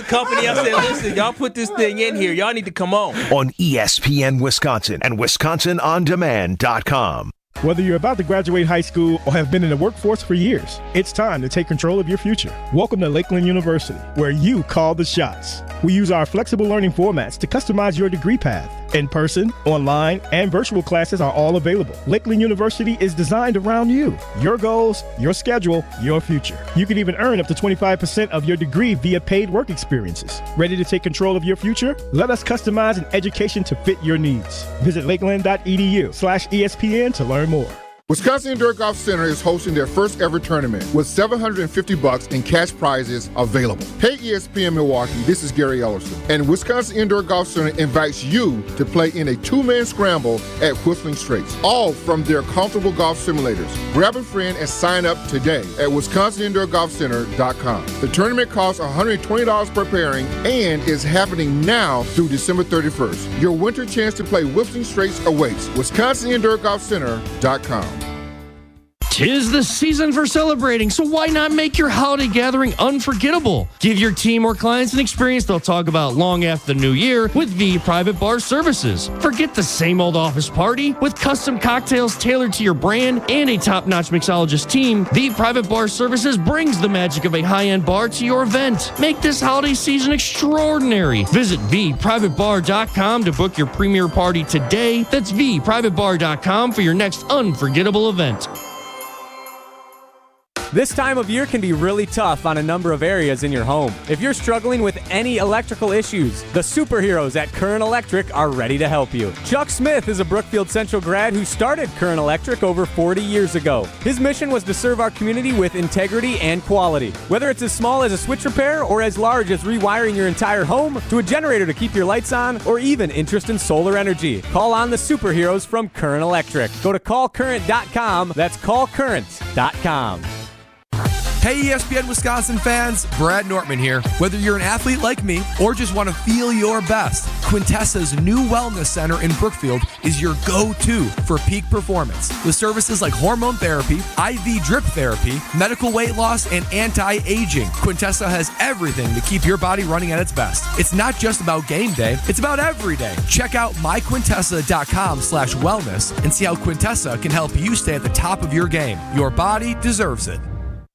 company. I said, listen, y'all put this thing in here. Y'all need to come on ESPN Wisconsin and WisconsinOnDemand.com. Whether you're about to graduate high school or have been in the workforce for years, it's time to take control of your future. Welcome to Lakeland University, where you call the shots. We use our flexible learning formats to customize your degree path. In-person, online, and virtual classes are all available. Lakeland University is designed around you, your goals, your schedule, your future. You can even earn up to 25% of your degree via paid work experiences. Ready to take control of your future? Let us customize an education to fit your needs. Visit lakeland.edu/ESPN to learn more. Wisconsin Indoor Golf Center is hosting their first ever tournament with $750 in cash prizes available. Hey ESPN Milwaukee, this is Gary Ellerson, and Wisconsin Indoor Golf Center invites you to play in a 2-man scramble at Whistling Straits, all from their comfortable golf simulators. Grab a friend and sign up today at WisconsinIndoorGolfCenter.com. The tournament costs $120 per pairing and is happening now through December 31st. Your winter chance to play Whistling Straits awaits. WisconsinIndoorGolfCenter.com. 'Tis the season for celebrating, so why not make your holiday gathering unforgettable? Give your team or clients an experience they'll talk about long after the new year with V Private Bar Services. Forget the same old office party. With custom cocktails tailored to your brand and a top-notch mixologist team, V Private Bar Services brings the magic of a high-end bar to your event. Make this holiday season extraordinary. Visit VPrivateBar.com to book your premier party today. That's VPrivateBar.com for your next unforgettable event. This time of year can be really tough on a number of areas in your home. If you're struggling with any electrical issues, the superheroes at Current Electric are ready to help you. Chuck Smith is a Brookfield Central grad who started Current Electric over 40 years ago. His mission was to serve our community with integrity and quality. Whether it's as small as a switch repair or as large as rewiring your entire home to a generator to keep your lights on or even interest in solar energy, call on the superheroes from Current Electric. Go to callcurrent.com. That's callcurrent.com. Hey ESPN Wisconsin fans, Brad Nortman here. Whether you're an athlete like me or just want to feel your best, Quintessa's new wellness center in Brookfield is your go-to for peak performance. With services like hormone therapy, IV drip therapy, medical weight loss, and anti-aging, Quintessa has everything to keep your body running at its best. It's not just about game day, it's about every day. Check out myquintessa.com/wellness and see how Quintessa can help you stay at the top of your game. Your body deserves it.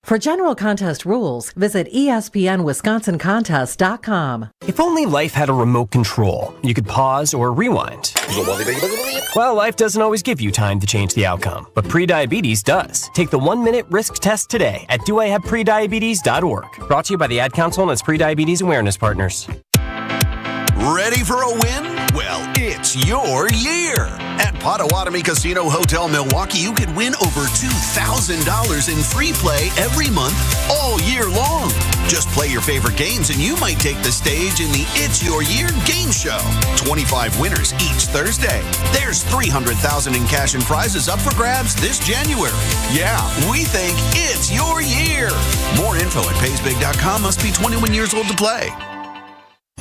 For general contest rules, visit ESPNWisconsinContest.com. If only life had a remote control, you could pause or rewind. Well, life doesn't always give you time to change the outcome, but prediabetes does. Take the 1-minute risk test today at doihaveprediabetes.org. Brought to you by the Ad Council and its Prediabetes Awareness Partners. Ready for a win? Well, it's your year. At Potawatomi Casino Hotel Milwaukee, you could win over $2,000 in free play every month all year long. Just play your favorite games and you might take the stage in the It's Your Year game show. 25 winners each Thursday. There's $300,000 in cash and prizes up for grabs this January. Yeah, we think it's your year. More info at paysbig.com. Must be 21 years old to play.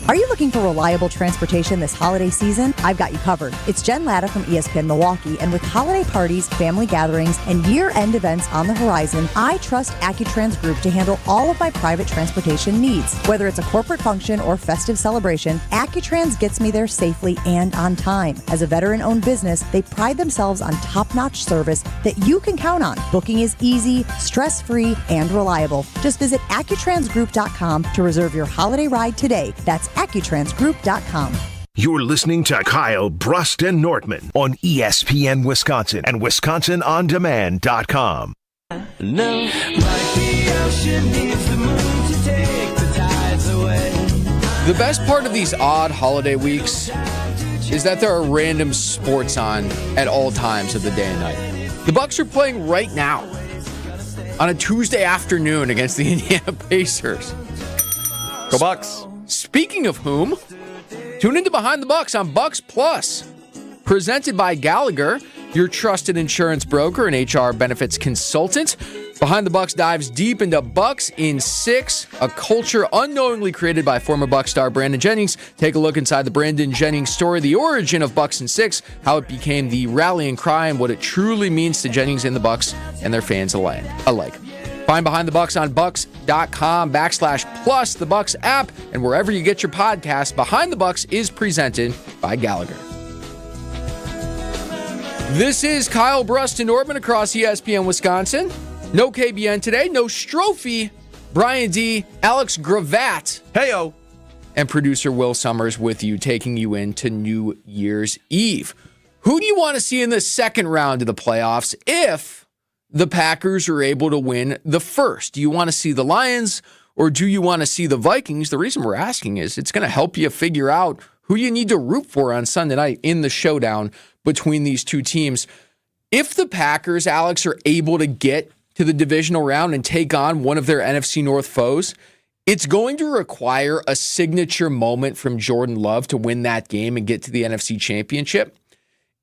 Are you looking for reliable transportation this holiday season? I've got you covered. It's Jen Latta from ESPN Milwaukee, and with holiday parties, family gatherings, and year-end events on the horizon, I trust AccuTrans Group to handle all of my private transportation needs. Whether it's a corporate function or festive celebration, AccuTrans gets me there safely and on time. As a veteran-owned business, they pride themselves on top-notch service that you can count on. Booking is easy, stress-free, and reliable. Just visit AccuTransGroup.com to reserve your holiday ride today. That's AccuTransGroup.com. You're listening to Kyle, Brust, and Nortman on ESPN Wisconsin and WisconsinOnDemand.com. No, like the ocean needs the moon to take the tides away. The best part of these odd holiday weeks is that there are random sports on at all times of the day and night. The Bucks are playing right now on a Tuesday afternoon against the Indiana Pacers. Go Bucks. Speaking of whom, tune into Behind the Bucks on Bucks Plus, presented by Gallagher, your trusted insurance broker and HR benefits consultant. Behind the Bucks dives deep into Bucks in 6, a culture unknowingly created by former Bucks star Brandon Jennings. Take a look inside the Brandon Jennings story, the origin of Bucks in 6, how it became the rallying cry, and what it truly means to Jennings and the Bucks and their fans alike. Find Behind the Bucks on bucks.com/plus, the Bucks app, and wherever you get your podcast. Behind the Bucks is presented by Gallagher. This is Kyle Brust and Nortman across ESPN Wisconsin. No KBN today, no Strophy, Bryan D, Alex Gravatt. Heyo. And producer Will Summers with you, taking you into New Year's Eve. Who do you want to see in the second round of the playoffs if the Packers are able to win the first? Do you want to see the Lions or do you want to see the Vikings? The reason we're asking is it's going to help you figure out who you need to root for on Sunday night in the showdown between these two teams. If the Packers, Alex, are able to get to the divisional round and take on one of their NFC North foes, it's going to require a signature moment from Jordan Love to win that game and get to the NFC Championship.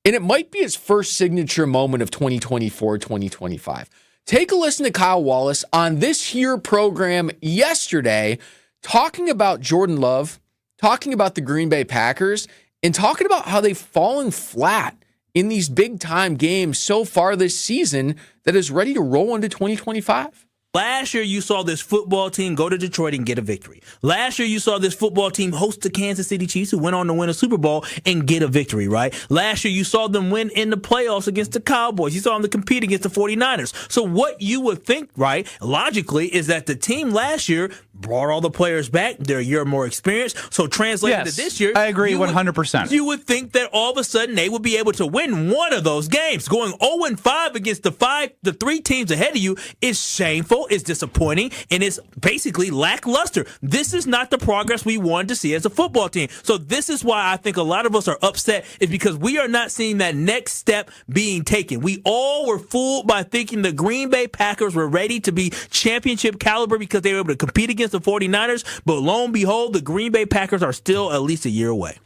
And it might be his first signature moment of 2024-2025. Take a listen to Kyle Wallace on this here program yesterday, talking about Jordan Love, talking about the Green Bay Packers, and talking about how they've fallen flat in these big-time games so far this season that is ready to roll into 2025. Last year, you saw this football team go to Detroit and get a victory. Last year, you saw this football team host the Kansas City Chiefs, who went on to win a Super Bowl and get a victory, right? Last year, you saw them win in the playoffs against the Cowboys. You saw them compete against the 49ers. So what you would think, right, logically, is that the team last year brought all the players back. They're a year more experienced. So translating to this year, I agree 100%. You would think that all of a sudden they would be able to win one of those games. Going 0-5 against the 3 teams ahead of you is shameful, it's disappointing, and it's basically lackluster. This is not the progress we wanted to see as a football team. So this is why I think a lot of us are upset, is because we are not seeing that next step being taken. We all were fooled by thinking the Green Bay Packers were ready to be championship caliber because they were able to compete against the 49ers, but lo and behold, the Green Bay Packers are still at least a year away.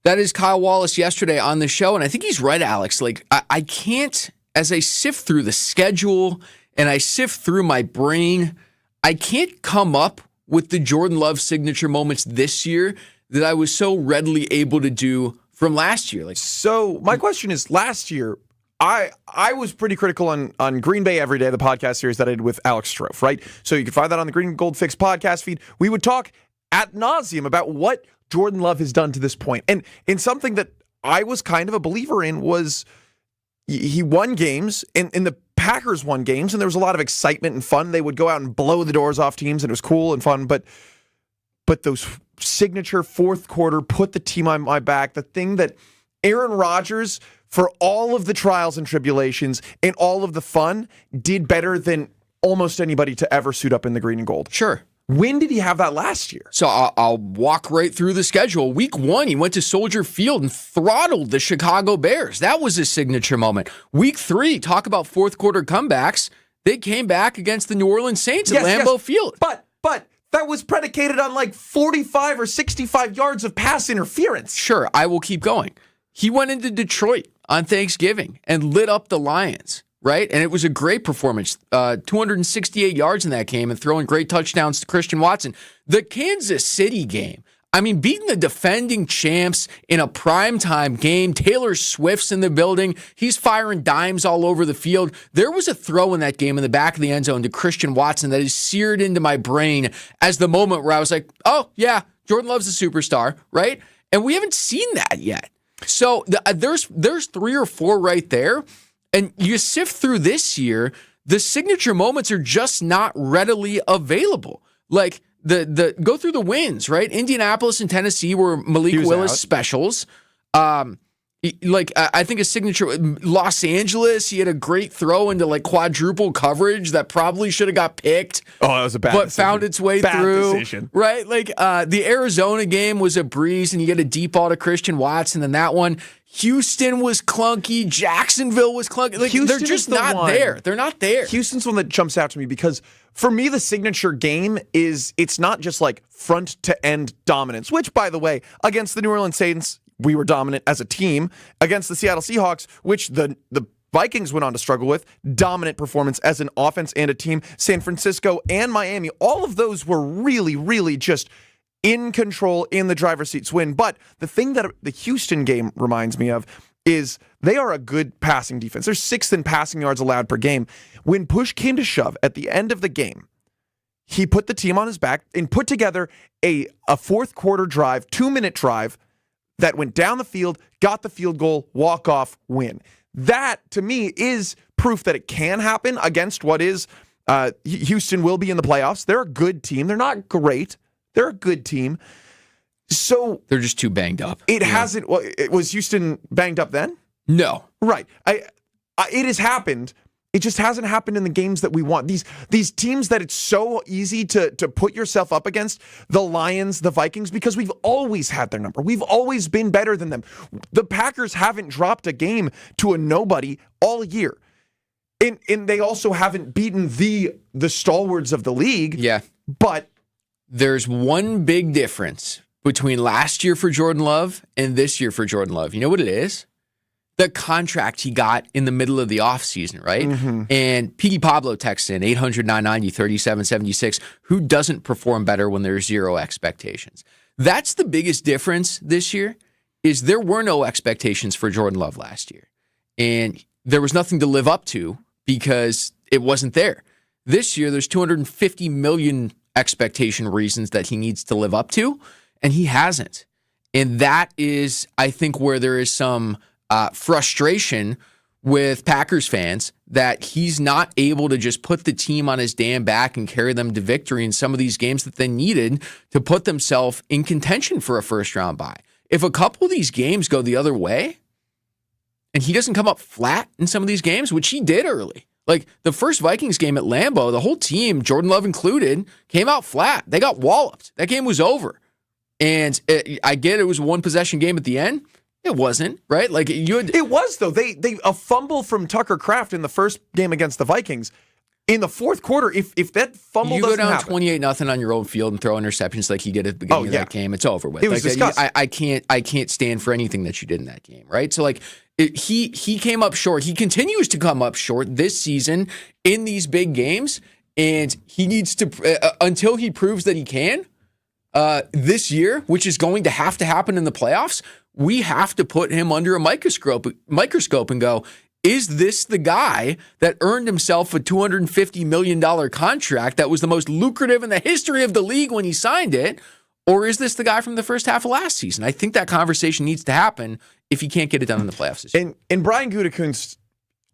That is Kyle Wallace yesterday on the show, and I think he's right, Alex. Like, I can't, as I sift through the schedule and I sift through my brain, I can't come up with the Jordan Love signature moments this year that I was so readily able to do from last year. So my question is, last year, I was pretty critical on Green Bay Every Day, the podcast series that I did with Alex Strofe, right? So you can find that on the Green Gold Fix podcast feed. We would talk ad nauseum about what Jordan Love has done to this point. And in something that I was kind of a believer in was he won games, and the Packers won games, and there was a lot of excitement and fun. They would go out and blow the doors off teams, and it was cool and fun. But those signature fourth quarter, put the team on my back, the thing that Aaron Rodgers, for all of the trials and tribulations and all of the fun, did better than almost anybody to ever suit up in the green and gold. Sure. When did he have that last year? So I'll walk right through the schedule. Week 1, he went to Soldier Field and throttled the Chicago Bears. That was his signature moment. Week 3, talk about fourth quarter comebacks. They came back against the New Orleans Saints at Lambeau Field. But that was predicated on like 45 or 65 yards of pass interference. Sure, I will keep going. He went into Detroit on Thanksgiving and lit up the Lions, right? And it was a great performance. 268 yards in that game and throwing great touchdowns to Christian Watson. The Kansas City game, I mean, beating the defending champs in a primetime game. Taylor Swift's in the building. He's firing dimes all over the field. There was a throw in that game in the back of the end zone to Christian Watson that is seared into my brain as the moment where I was like, oh, yeah, Jordan Love's a superstar, right? And we haven't seen that yet. So there's 3 or 4 right there. And you sift through this year, the signature moments are just not readily available. Like, the go through the wins, right? Indianapolis and Tennessee were Malik Willis specials. I think a signature. Los Angeles, he had a great throw into like quadruple coverage that probably should have got picked. Oh, that was a bad but decision. Found its way through. Decision. Right? Like the Arizona game was a breeze, and you get a deep ball to Christian Watson. And that one, Houston was clunky. Jacksonville was clunky. Like Houston they're just is the not one. there. They're not there. Houston's one that jumps out to me because for me, the signature game is it's not just like front to end dominance, which, by the way, against the New Orleans Saints, we were dominant as a team. Against the Seattle Seahawks, which the Vikings went on to struggle with, dominant performance as an offense and a team. San Francisco and Miami, all of those were really, really just in control, in the driver's seat win. But the thing that the Houston game reminds me of is they are a good passing defense. They're 6th in passing yards allowed per game. When push came to shove at the end of the game, he put the team on his back and put together a fourth quarter drive, 2-minute drive that went down the field, got the field goal, walk-off, win. That, to me, is proof that it can happen against what is Houston will be in the playoffs. They're a good team. They're not great. They're a good team. So they're just too banged up. It hasn't. Well, was Houston banged up then? No. Right. It has happened. It just hasn't happened in the games that we want. These teams that it's so easy to put yourself up against, the Lions, the Vikings, because we've always had their number. We've always been better than them. The Packers haven't dropped a game to a nobody all year. And they also haven't beaten the stalwarts of the league. Yeah. But there's one big difference between last year for Jordan Love and this year for Jordan Love. You know what it is? The contract he got in the middle of the offseason, right? Mm-hmm. And Petey Pablo texts in 800-990-3776. Who doesn't perform better when there's zero expectations? That's the biggest difference this year, is there were no expectations for Jordan Love last year. And there was nothing to live up to because it wasn't there. This year, there's 250 million expectation reasons that he needs to live up to, and he hasn't. And that is, I think, where there is some frustration with Packers fans that he's not able to just put the team on his damn back and carry them to victory in some of these games that they needed to put themselves in contention for a first-round bye. If a couple of these games go the other way, and he doesn't come up flat in some of these games, which he did early. Like the first Vikings game at Lambeau, the whole team, Jordan Love included, came out flat. They got walloped. That game was over. And I get it was a one-possession game at the end. It wasn't, right? Like it was, though. They a fumble from Tucker Kraft in the first game against the Vikings. In the fourth quarter, if that fumble doesn't happen, you go down 28-0 on your own field and throw interceptions like he did at the beginning of that game, it's over with. It was disgusting. I can't stand for anything that you did in that game, right? So like he came up short. He continues to come up short this season in these big games, and he needs to until he proves that he can this year, which is going to happen in the playoffs. We have to put him under a microscope and go, is this the guy that earned himself a $250 million contract that was the most lucrative in the history of the league when he signed it? Or is this the guy from the first half of last season? I think that conversation needs to happen if he can't get it done in the playoffs this year. And Brian Gutekunst,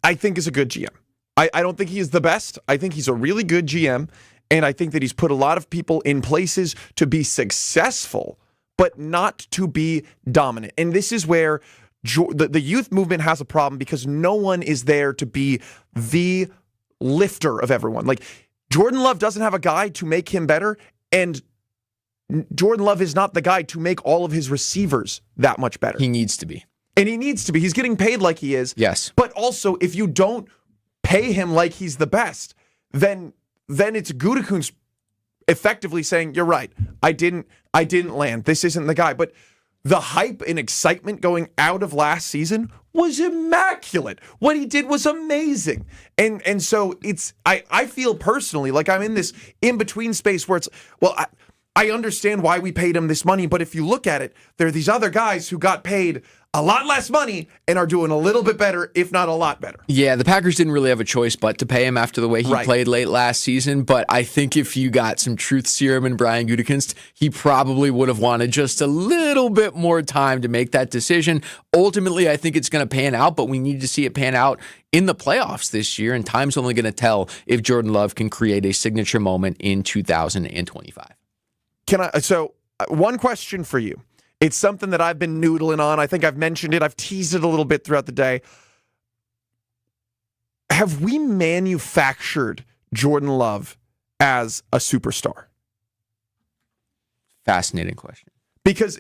I think, is a good GM. I don't think he's the best. I think he's a really good GM. And I think that he's put a lot of people in places to be successful, but not to be dominant. And this is where the youth movement has a problem because no one is there to be the lifter of everyone. Like Jordan Love doesn't have a guy to make him better, and Jordan Love is not the guy to make all of his receivers that much better. He needs to be. And he needs to be. He's getting paid like he is. Yes. But also, if you don't pay him like he's the best, then it's Gutekunst effectively saying, you're right, I didn't land. This isn't the guy. But the hype and excitement going out of last season was immaculate. What he did was amazing. And so I feel personally like I'm in this in-between space where it's, well, I understand why we paid him this money, but if you look at it, there are these other guys who got paid a lot less money and are doing a little bit better, if not a lot better. Yeah, the Packers didn't really have a choice but to pay him after the way he played late last season, but I think if you got some truth serum in Brian Gutekunst, he probably would have wanted just a little bit more time to make that decision. Ultimately, I think it's going to pan out, but we need to see it pan out in the playoffs this year, and time's only going to tell if Jordan Love can create a signature moment in 2025. So one question for you. It's something that I've been noodling on. I think I've mentioned it. I've teased it a little bit throughout the day. Have we manufactured Jordan Love as a superstar? Fascinating question. Because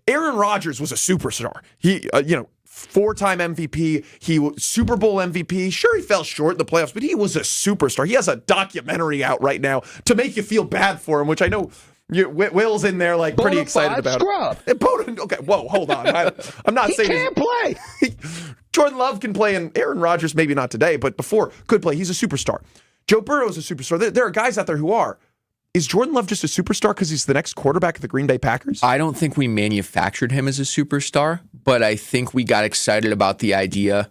Aaron Rodgers was a superstar. He, 4-time MVP. He was Super Bowl MVP. Sure, he fell short in the playoffs, but he was a superstar. He has a documentary out right now to make you feel bad for him, which I know Will's in there like pretty excited about. Okay, whoa, hold on. I'm not saying he can't play. Jordan Love can play, and Aaron Rodgers maybe not today, but before could play. He's a superstar. Joe Burrow is a superstar. There are guys out there who are. Is Jordan Love just a superstar because he's the next quarterback of the Green Bay Packers? I don't think we manufactured him as a superstar, but I think we got excited about the idea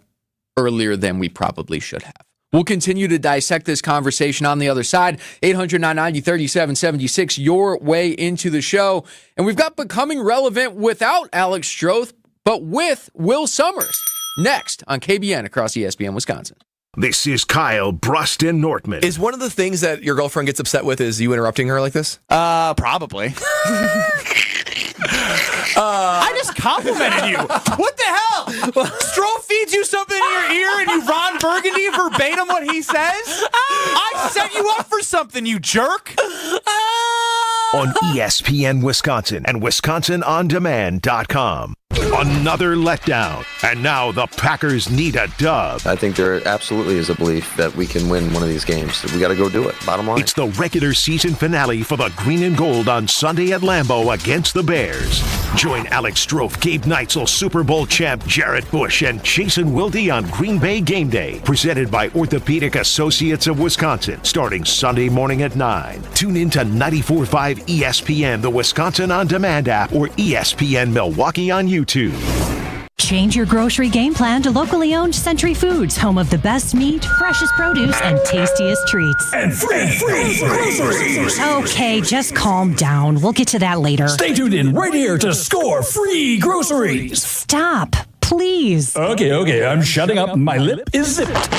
earlier than we probably should have. We'll continue to dissect this conversation on the other side. 800-990-3776, your way into the show. And we've got Becoming Relevant without Alex Stroth, but with Will Summers. Next on KBN across ESPN Wisconsin. This is Kyle, Brust, and Nortman. Is one of the things that your girlfriend gets upset with is you interrupting her like this? Probably. I just complimented you. What the hell? Stroh feeds you something in your ear and you Ron Burgundy verbatim what he says? I set you up for something, you jerk. On ESPN Wisconsin and WisconsinOnDemand.com. Another letdown, and now the Packers need a dub. I think there absolutely is a belief that we can win one of these games. We got to go do it, bottom line. It's the regular season finale for the Green and Gold on Sunday at Lambeau against the Bears. Join Alex Strofe, Gabe Neitzel, Super Bowl champ Jarrett Bush, and Jason Wilde on Green Bay Game Day, presented by Orthopedic Associates of Wisconsin, starting Sunday morning at 9. Tune in to 94.5 ESPN, the Wisconsin On Demand app, or ESPN Milwaukee on YouTube. Change your grocery game plan to locally owned Century Foods, home of the best meat, freshest produce, and tastiest treats. And free groceries. Okay, just calm down. We'll get to that later. Stay tuned in right here to score free groceries. Stop, please. Okay, I'm shutting up. My lip is zipped.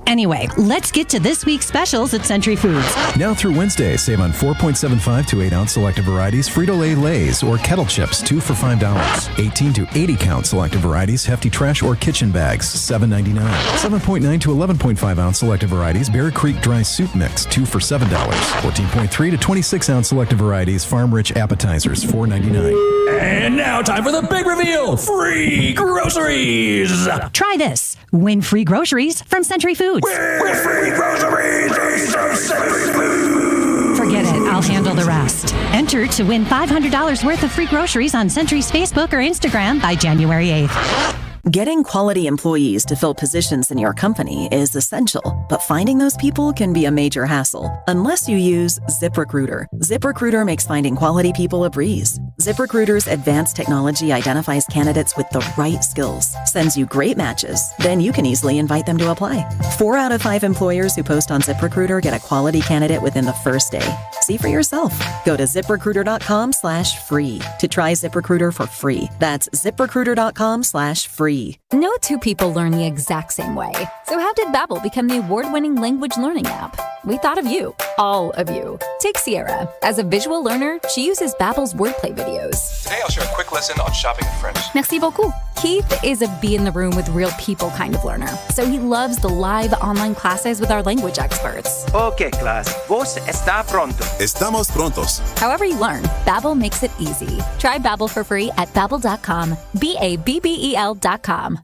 Anyway, let's get to this week's specials at Century Foods. Now through Wednesday, save on 4.75 to 8-ounce selective varieties Frito-Lay Lay's or Kettle Chips, 2 for $5. 18 to 80 count selective varieties Hefty Trash or Kitchen Bags, $7.99. 7.9 to 11.5 ounce selective varieties Bear Creek Dry Soup Mix, 2 for $7. 14.3 to 26 ounce selective varieties Farm Rich Appetizers, $4.99. And now time for the big reveal, free groceries. Try this. Win free groceries from Century Foods. Win free groceries from Century Foods. Forget it. I'll handle the rest. Enter to win $500 worth of free groceries on Century's Facebook or Instagram by January 8th. Getting quality employees to fill positions in your company is essential, but finding those people can be a major hassle unless you use ZipRecruiter. ZipRecruiter makes finding quality people a breeze. ZipRecruiter's advanced technology identifies candidates with the right skills, sends you great matches, then you can easily invite them to apply. 4 out of 5 employers who post on ZipRecruiter get a quality candidate within the first day. See for yourself. Go to ZipRecruiter.com/free to try ZipRecruiter for free. That's ZipRecruiter.com/free. No two people learn the exact same way. So how did Babbel become the award-winning language learning app? We thought of you, all of you. Take Sierra. As a visual learner, she uses Babbel's wordplay videos. Today I'll share a quick lesson on shopping in French. Merci beaucoup. Keith is a be in the room with real people kind of learner, so he loves the live online classes with our language experts. Okay, class. Vos está pronto. Estamos prontos. However you learn, Babbel makes it easy. Try Babbel for free at Babbel.com. BABBEL.com.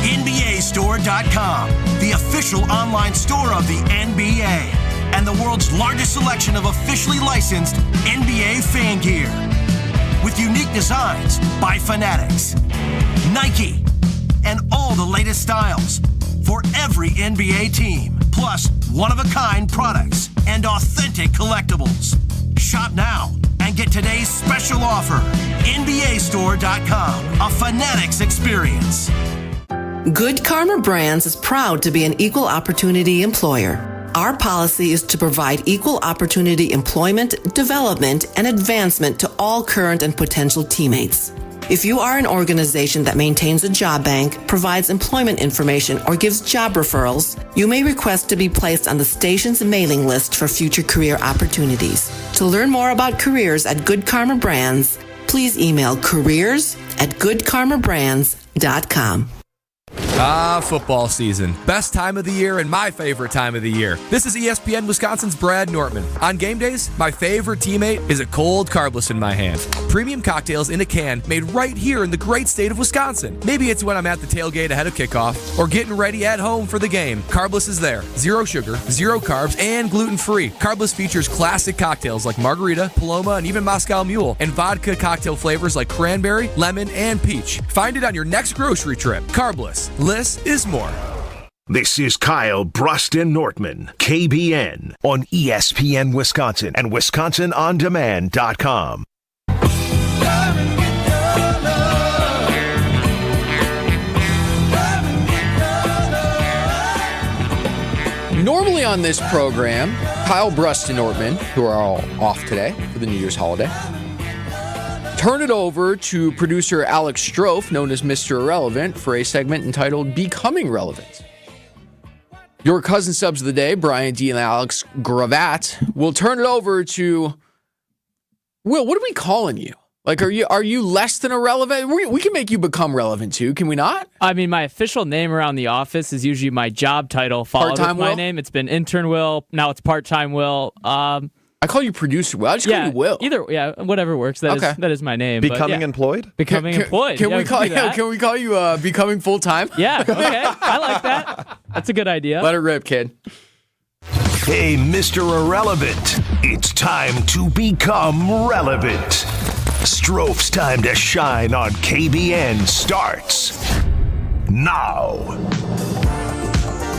NBAstore.com, the official online store of the NBA, and the world's largest selection of officially licensed NBA fan gear. With unique designs by Fanatics, Nike, and all the latest styles for every NBA team, plus one-of-a-kind products and authentic collectibles. Shop now today's special offer. NBAstore.com, a Fanatics experience. Good Karma Brands is proud to be an equal opportunity employer. Our policy is to provide equal opportunity employment, development, and advancement to all current and potential teammates. If you are an organization that maintains a job bank, provides employment information, or gives job referrals, you may request to be placed on the station's mailing list for future career opportunities. To learn more about careers at Good Karma Brands, please email careers@goodkarmabrands.com. Football season. Best time of the year and my favorite time of the year. This is ESPN Wisconsin's Brad Nortman. On game days, my favorite teammate is a cold carbless in my hand. Premium cocktails in a can made right here in the great state of Wisconsin. Maybe it's when I'm at the tailgate ahead of kickoff or getting ready at home for the game. Carbless is there. 0 sugar, 0 carbs, and gluten-free. Carbless features classic cocktails like margarita, Paloma, and even Moscow Mule, and vodka cocktail flavors like cranberry, lemon, and peach. Find it on your next grocery trip. Carbless. Less is more. This is Kyle Bruston Nortman, KBN, on ESPN Wisconsin and WisconsinOnDemand.com. Normally on this program, Kyle Bruston Nortman, who are all off today for the New Year's holiday, turn it over to producer Alex Strofe, known as Mr. Irrelevant, for a segment entitled Becoming Relevant. Your cousin subs of the day, Bryan D. and Alex Gravatt, will turn it over to Will. What are we calling you? Like, are you less than irrelevant? We can make you become relevant too, can we not? I mean, my official name around the office is usually my job title followed with my name. It's been intern Will. Now it's part-time Will. I call you producer Will. I just call you Will. Either, whatever works. That is my name. Becoming employed? Becoming employed. Can we call you becoming full-time? Yeah, okay. I like that. That's a good idea. Let it rip, kid. Hey, Mr. Irrelevant, it's time to become relevant. Strofe's time to shine on KBN starts now.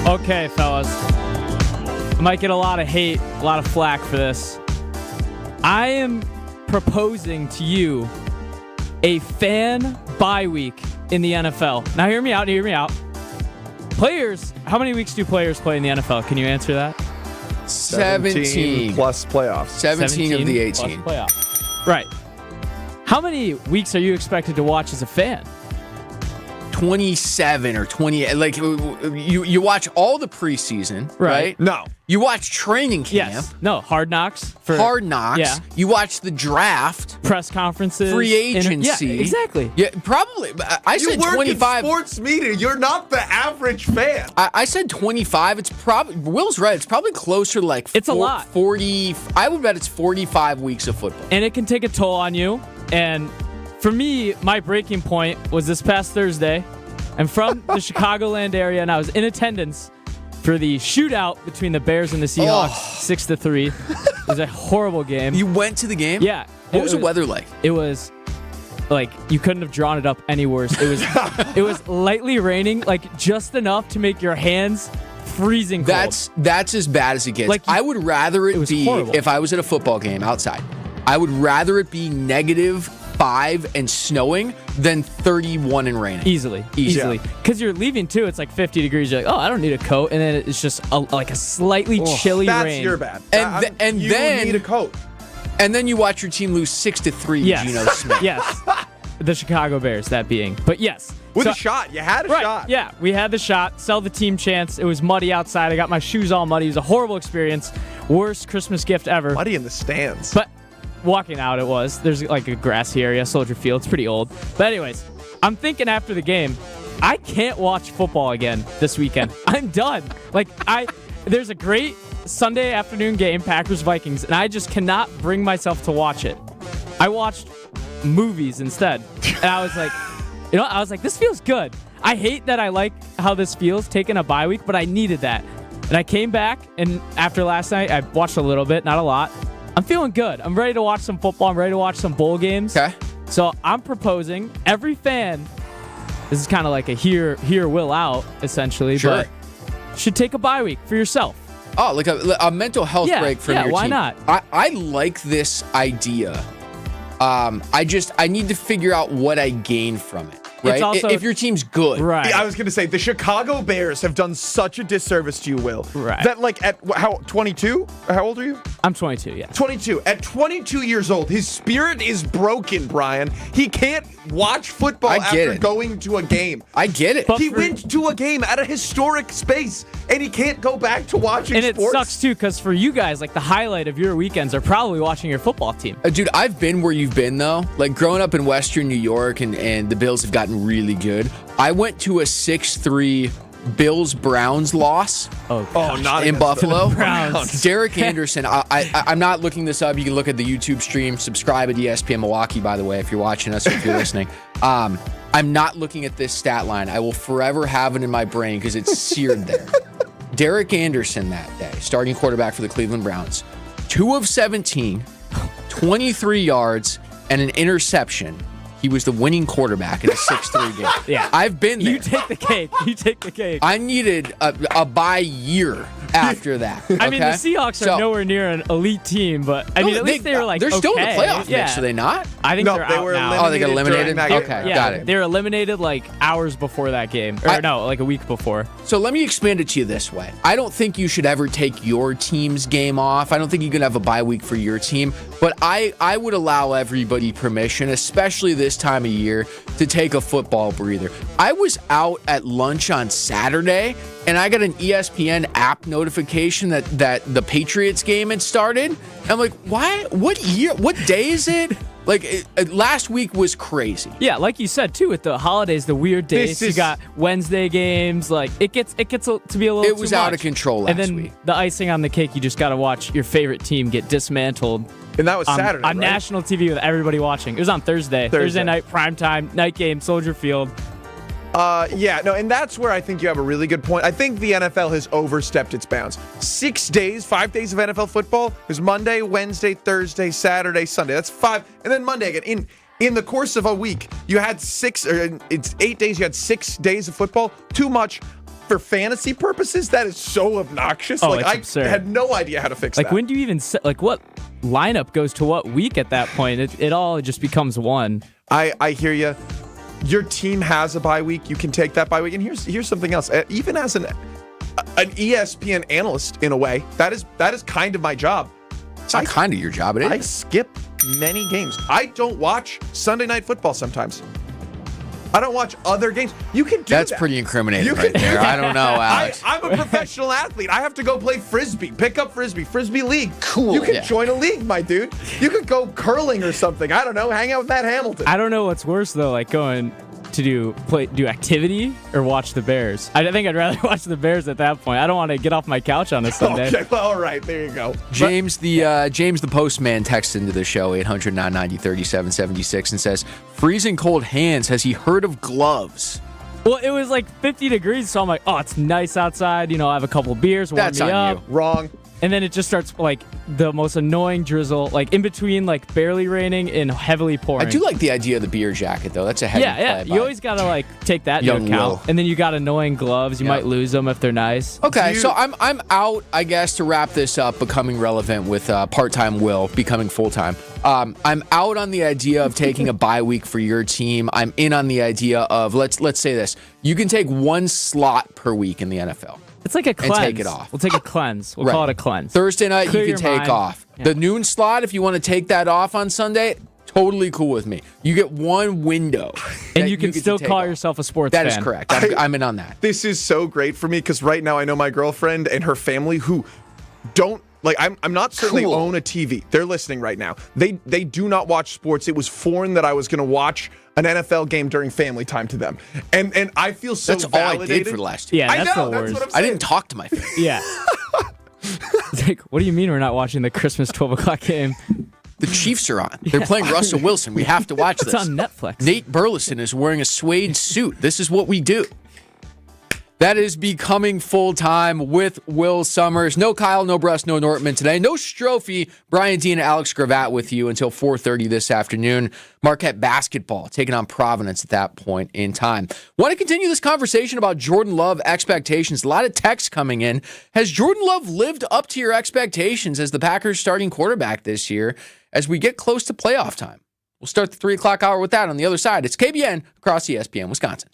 Okay, fellas. I might get a lot of hate, a lot of flack for this. I am proposing to you a fan bye week in the NFL. Now hear me out. Players, how many weeks do players play in the NFL? Can you answer that? 17 plus playoffs. 17 of the 18. Plus playoffs. Right. How many weeks are you expected to watch as a fan? 27 or 20. Like, you watch all the preseason, right? No. You watch training camp. Yes. No, Hard Knocks. Hard Knocks. Yeah. You watch the draft. Press conferences. Free agency. Yeah, exactly. Yeah, probably. I said 25. In sports media. You're not the average fan. I said 25. It's probably, Will's right. It's probably closer to like it's a lot. 40. I would bet it's 45 weeks of football. And it can take a toll on you. And for me, my breaking point was this past Thursday. I'm from the Chicagoland area, and I was in attendance for the shootout between the Bears and the Seahawks, 6-3. It was a horrible game. You went to the game? Yeah. What was the weather like? It was like you couldn't have drawn it up any worse. It was lightly raining, like just enough to make your hands freezing cold. That's as bad as it gets. Like, I would rather it be, horrible. if I was at a football game outside, I would rather it be -5 and snowing than 31 and raining. Easily. Because you're leaving, too. It's like 50 degrees. You're like, oh, I don't need a coat. And then it's just like a slightly chilly rain. That's your bad. And you then need a coat. And then you watch your team lose 6-3 to Geno Smith. Yes. The Chicago Bears, that being. But yes. With a shot. You had a shot. Yeah, we had the shot. Sell the team chance. It was muddy outside. I got my shoes all muddy. It was a horrible experience. Worst Christmas gift ever. Muddy in the stands. But walking out, it was. There's like a grassy area, Soldier Field. It's pretty old. But anyways, I'm thinking after the game, I can't watch football again this weekend. I'm done. There's a great Sunday afternoon game, Packers-Vikings, and I just cannot bring myself to watch it. I watched movies instead. And I was like, this feels good. I hate that I like how this feels, taking a bye week, but I needed that. And I came back, and after last night, I watched a little bit, not a lot. I'm feeling good. I'm ready to watch some football. I'm ready to watch some bowl games. Okay. So I'm proposing every fan, this is kind of like a here, will out, essentially, sure, but should take a bye week for yourself. Oh, like a mental health break from your team. Yeah, why not? I like this idea I need to figure out what I gain from it. Right? Also, if your team's good. Right. I was going to say, the Chicago Bears have done such a disservice to you, Will. Right. That, like, at 22? How old are you? I'm 22, yeah. 22. At 22 years old, his spirit is broken, Brian. He can't watch football after going to a game. I get it. He went to a game at a historic space, and he can't go back to watching sports. And it sucks, too, because for you guys, like, the highlight of your weekends are probably watching your football team. Dude, I've been where you've been, though. Like, growing up in Western New York, and the Bills have gotten really good. I went to a 6-3 Bills-Browns loss not in Buffalo. Browns. Derek Anderson, I'm not looking this up. You can look at the YouTube stream. Subscribe at ESPN Milwaukee, by the way, if you're watching us or if you're listening. I'm not looking at this stat line. I will forever have it in my brain because it's seared there. Derek Anderson that day, starting quarterback for the Cleveland Browns, 2 of 17, 23 yards, and an interception. He was the winning quarterback in a 6-3 game. Yeah. I've been there. You take the cake. You take the cake. I needed a bye year after that. I mean, the Seahawks are nowhere near an elite team, but I mean, at least they were like, they're still in the okay. playoff mix, are they not? I think they're out now. Oh, they got eliminated? Okay, yeah, got it. They were eliminated like hours before that game. Or like a week before. So let me expand it to you this way. I don't think you should ever take your team's game off. I don't think you can have a bye week for your team. But I would allow everybody permission, especially this time of year, to take a football breather. I was out at lunch on Saturday, and I got an ESPN app notification that the Patriots game had started. I'm like, why? What year? What day is it? Like, last week was crazy. Yeah, like you said, too, with the holidays, the weird days, you got Wednesday games. Like, it gets to be a little It was too out much. of control last And then week. the icing on the cake, you just got to watch your favorite team get dismantled. And that was Saturday, on right? national TV with everybody watching. It was on Thursday night, primetime, night game, Soldier Field. And that's where I think you have a really good point. I think the NFL has overstepped its bounds. 6 days, 5 days of NFL football. There's Monday, Wednesday, Thursday, Saturday, Sunday. That's 5, and then Monday again. In the course of a week, you had 8 days. You had 6 days of football. Too much for fantasy purposes. That is so obnoxious. Oh, like it's absurd. I had no idea how to fix like that. when do you even what lineup goes to what week at that point? It all just becomes one. I hear you. Your team has a bye week. You can take that bye week. And here's something else. Even as an ESPN analyst, in a way, that is kind of my job. It's not kind of your job. It is. I skip many games. I don't watch Sunday Night Football sometimes. I don't watch other games. You can do That's that. pretty incriminating right there. I don't know, Alex. I'm a professional athlete. I have to go play Frisbee. Pick up Frisbee League. Cool. You can join a league, my dude. You could go curling or something. I don't know. Hang out with Matt Hamilton. I don't know what's worse though, like going to do activity or watch the Bears. I think I'd rather watch the Bears at that point. I don't want to get off my couch on a Sunday. Okay, well, all right, there you go. James the postman texts into the show 800-990-3776 and says, freezing cold hands. Has he heard of gloves? Well, it was like 50 degrees, so I'm like, oh, it's nice outside. You know, I have a couple beers, warm That's me on up. you. Wrong. And then it just starts like the most annoying drizzle, like in between like barely raining and heavily pouring. I do like the idea of the beer jacket though. That's a heavy play. You always gotta like take that into Young account. Will. And then you got annoying gloves. You might lose them if they're nice. Okay, so I'm out, I guess, to wrap this up, becoming relevant with part-time Will becoming full-time. I'm out on the idea of taking a bye week for your team. I'm in on the idea of, let's say this. You can take one slot per week in the NFL. It's like a cleanse. And take it off. We'll take a cleanse. We'll call it a cleanse. Thursday night, Clear you can your take mind. off. Yeah. The noon slot, if you want to take that off on Sunday, totally cool with me. You get one window. And you can still call yourself a sports fan. That is correct. I'm in on that. This is so great for me because right now I know my girlfriend and her family who don't, like, I'm not certain they own a TV. They're listening right now. They do not watch sports. It was foreign that I was going to watch an NFL game during family time to them. And I feel so That's validated. all I did for the last 2 Yeah, years. that's I know, the that's worst. what I'm I saying. didn't talk to my family. Yeah. It's like, what do you mean we're not watching the Christmas 12 o'clock game? The Chiefs are on. They're playing Russell Wilson. We have to watch this. It's on Netflix. Nate Burleson is wearing a suede suit. This is what we do. That is becoming full-time with Will Summers. No Kyle, no Bruss, no Nortman today. No Strophy. Bryan Dean and Alex Gravatt with you until 4:30 this afternoon. Marquette basketball taking on Providence at that point in time. Want to continue this conversation about Jordan Love expectations. A lot of texts coming in. Has Jordan Love lived up to your expectations as the Packers starting quarterback this year as we get close to playoff time? We'll start the 3 o'clock hour with that. On the other side, it's KBN across ESPN Wisconsin.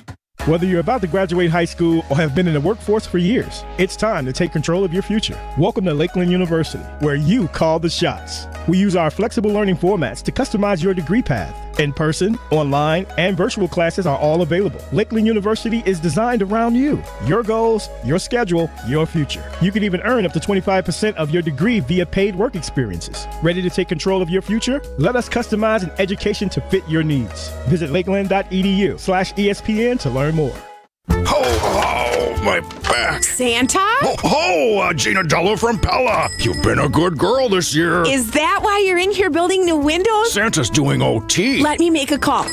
Whether you're about to graduate high school or have been in the workforce for years, it's time to take control of your future. Welcome to Lakeland University, where you call the shots. We use our flexible learning formats to customize your degree path. In person, online, and virtual classes are all available. Lakeland University is designed around you, your goals, your schedule, your future. You can even earn up to 25% of your degree via paid work experiences. Ready to take control of your future? Let us customize an education to fit your needs. Visit lakeland.edu/ESPN to learn more. Ho, my back. Santa? Ho, Gina Dello from Pella. You've been a good girl this year. Is that why you're in here building new windows? Santa's doing OT. Let me make a call.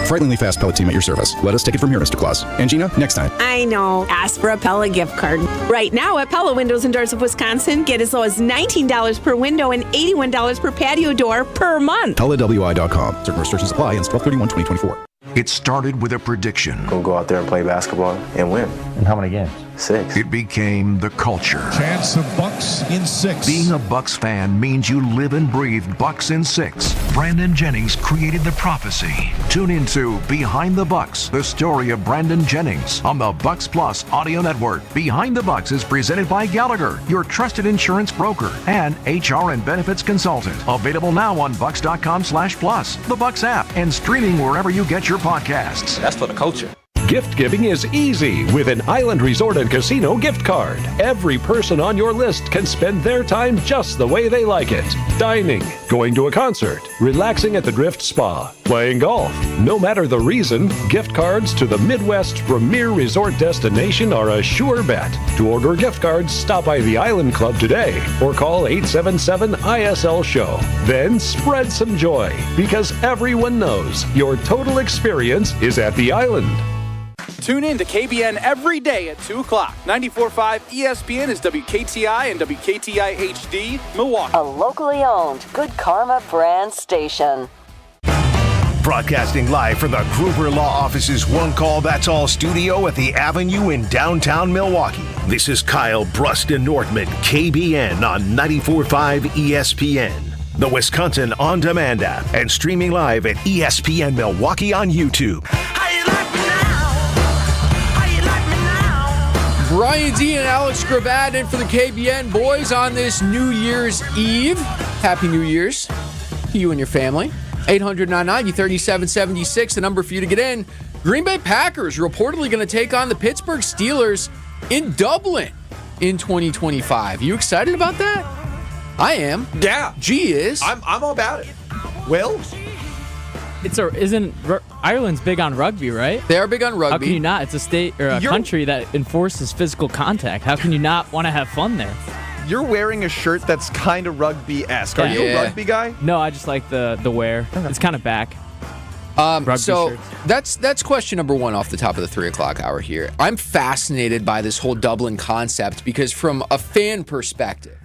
Frighteningly fast Pella team at your service. Let us take it from here, Mr. Claus. And Gina, next time. I know. Ask for a Pella gift card. Right now at Pella Windows and Doors of Wisconsin, get as low as $19 per window and $81 per patio door per month. PellaWI.com. Certain restrictions apply. Ends 12/31/2024. It started with a prediction. We'll go out there and play basketball and win. And how many games? 6. It became the culture. Chance of Bucks in 6. Being a Bucks fan means you live and breathe Bucks in 6. Brandon Jennings created the prophecy. Tune into Behind the Bucks, the story of Brandon Jennings on the Bucks Plus audio network. Behind the Bucks is presented by Gallagher, your trusted insurance broker and HR and benefits consultant. Available now on bucks.com/plus, the Bucks app, and streaming wherever you get your podcasts. That's for the culture. Gift giving is easy with an Island Resort and Casino gift card. Every person on your list can spend their time just the way they like it. Dining, going to a concert, relaxing at the Drift Spa, playing golf. No matter the reason, gift cards to the Midwest's premier resort destination are a sure bet. To order gift cards, stop by the Island Club today or call 877-ISL-SHOW. Then spread some joy because everyone knows your total experience is at the Island. Tune in to KBN every day at 2 o'clock. 94.5 ESPN is WKTI and WKTI HD, Milwaukee. A locally owned Good Karma brand station. Broadcasting live from the Gruber Law Office's One Call That's All studio at the Avenue in downtown Milwaukee. This is Kyle Bruston Nordman, KBN on 94.5 ESPN. The Wisconsin On Demand app and streaming live at ESPN Milwaukee on YouTube. Bryan D and Alex Gravatt in for the KBN boys on this New Year's Eve. Happy New Year's to you and your family. 800-990-3776, the number for you to get in. Green Bay Packers reportedly going to take on the Pittsburgh Steelers in Dublin in 2025. You excited about that? I am. Yeah. G is. I'm all about it. Will? Isn't Ireland's big on rugby, right? They are big on rugby. How can you not? It's a state or a country that enforces physical contact. How can you not want to have fun there? You're wearing a shirt that's kind of rugby-esque. Are you a rugby guy? No, I just like the wear. It's kind of back. So that's question number one off the top of the 3 o'clock hour here. I'm fascinated by this whole Dublin concept because from a fan perspective,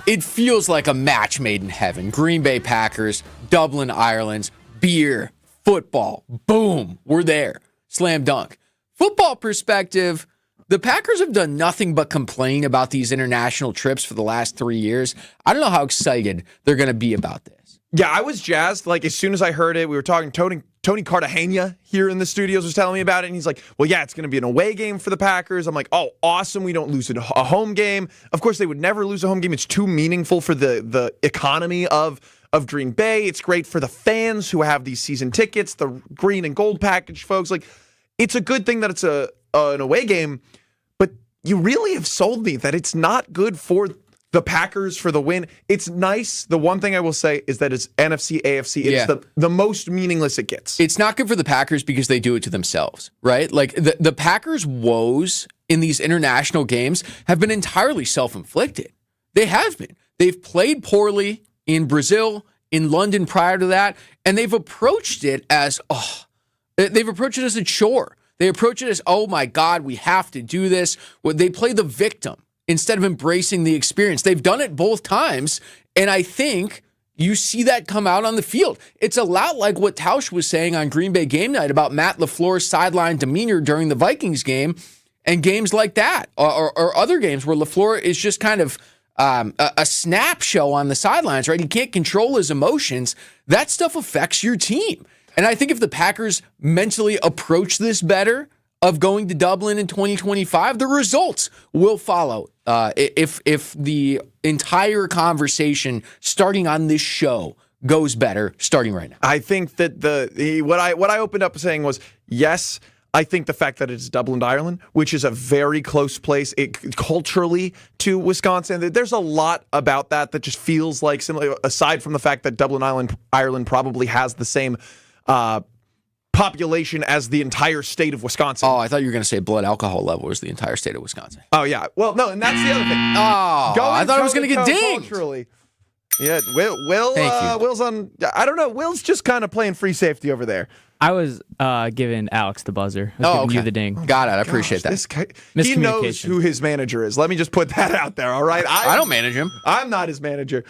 it feels like a match made in heaven. Green Bay Packers, Dublin, Ireland, beer, football, boom, we're there. Slam dunk. Football perspective, the Packers have done nothing but complain about these international trips for the last 3 years. I don't know how excited they're going to be about this. Yeah, I was jazzed. Like, as soon as I heard it, we were talking, Tony Cartagena here in the studios was telling me about it, and he's like, well, yeah, it's going to be an away game for the Packers. I'm like, oh, awesome. We don't lose a home game. Of course, they would never lose a home game. It's too meaningful for the economy of Green Bay. It's great for the fans who have these season tickets, the green and gold package folks. Like, it's a good thing that it's an away game, but you really have sold me that it's not good for the Packers for the win. It's nice. The one thing I will say is that it's NFC, AFC. It's the most meaningless it gets. It's not good for the Packers because they do it to themselves, right? Like, the Packers' woes in these international games have been entirely self-inflicted. They have been. They've played poorly in Brazil, in London prior to that, and they've approached it as, they've approached it as a chore. They approach it as, oh my God, we have to do this. Well, they play the victim instead of embracing the experience. They've done it both times, and I think you see that come out on the field. It's a lot like what Tausch was saying on Green Bay game night about Matt LaFleur's sideline demeanor during the Vikings game and games like that, or other games where LaFleur is just kind of a snap show on the sidelines, right? He can't control his emotions. That stuff affects your team. And I think if the Packers mentally approach this better of going to Dublin in 2025, the results will follow. If the entire conversation starting on this show goes better starting right now. I think that what I opened up saying was, yes, I think the fact that it's Dublin, Ireland, which is a very close place culturally to Wisconsin, there's a lot about that just feels like, similar, aside from the fact that Dublin, Ireland probably has the same population as the entire state of Wisconsin. Oh, I thought you were going to say blood alcohol level is the entire state of Wisconsin. Oh, yeah. Well, no, and that's the other thing. Oh, I thought I was going to get dinged. Culturally. Yeah, Will's on. I don't know. Will's just kind of playing free safety over there. I was giving Alex the buzzer. I was giving you the ding. Got it. I appreciate that. This guy, he knows who his manager is. Let me just put that out there. All right. I don't manage him. I'm not his manager.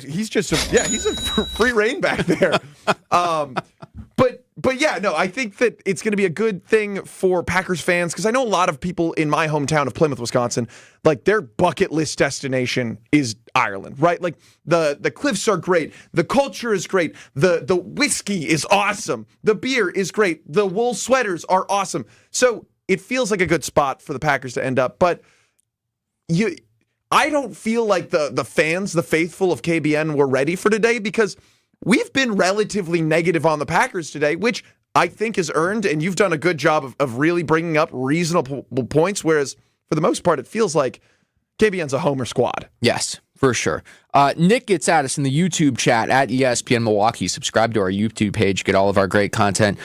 He's just he's a free reign back there. But yeah, no, I think that it's going to be a good thing for Packers fans because I know a lot of people in my hometown of Plymouth, Wisconsin, like their bucket list destination is Ireland, right? Like the cliffs are great, the culture is great, the whiskey is awesome, the beer is great, the wool sweaters are awesome. So it feels like a good spot for the Packers to end up. But I don't feel like the fans, the faithful of KBN, were ready for today because we've been relatively negative on the Packers today, which I think is earned, and you've done a good job of really bringing up reasonable points, whereas for the most part, it feels like KBN's a homer squad. Yes, for sure. Nick gets at us in the YouTube chat at ESPN Milwaukee. Subscribe to our YouTube page. Get all of our great content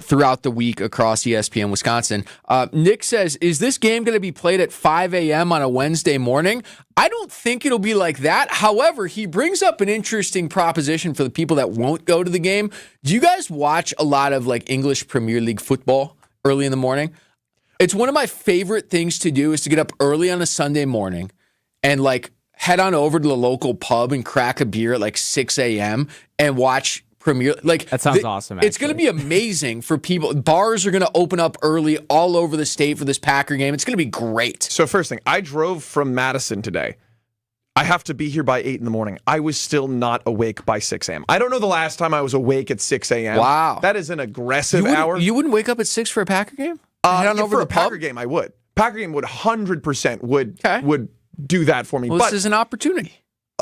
throughout the week across ESPN Wisconsin. Nick says, is this game going to be played at 5 a.m. on a Wednesday morning? I don't think it'll be like that. However, he brings up an interesting proposition for the people that won't go to the game. Do you guys watch a lot of like English Premier League football early in the morning? It's one of my favorite things to do is to get up early on a Sunday morning and like head on over to the local pub and crack a beer at like 6 a.m. and watch Premier. Like that sounds awesome. Actually. It's going to be amazing for people. Bars are going to open up early all over the state for this Packer game. It's going to be great. So first thing, I drove from Madison today. I have to be here by 8 in the morning. I was still not awake by 6 a.m. I don't know the last time I was awake at 6 a.m. Wow. That is an aggressive hour. You wouldn't wake up at 6 for a Packer game? Head on over for to a Packer game, I would. Packer game would 100% would do that for me. Well, but this is an opportunity.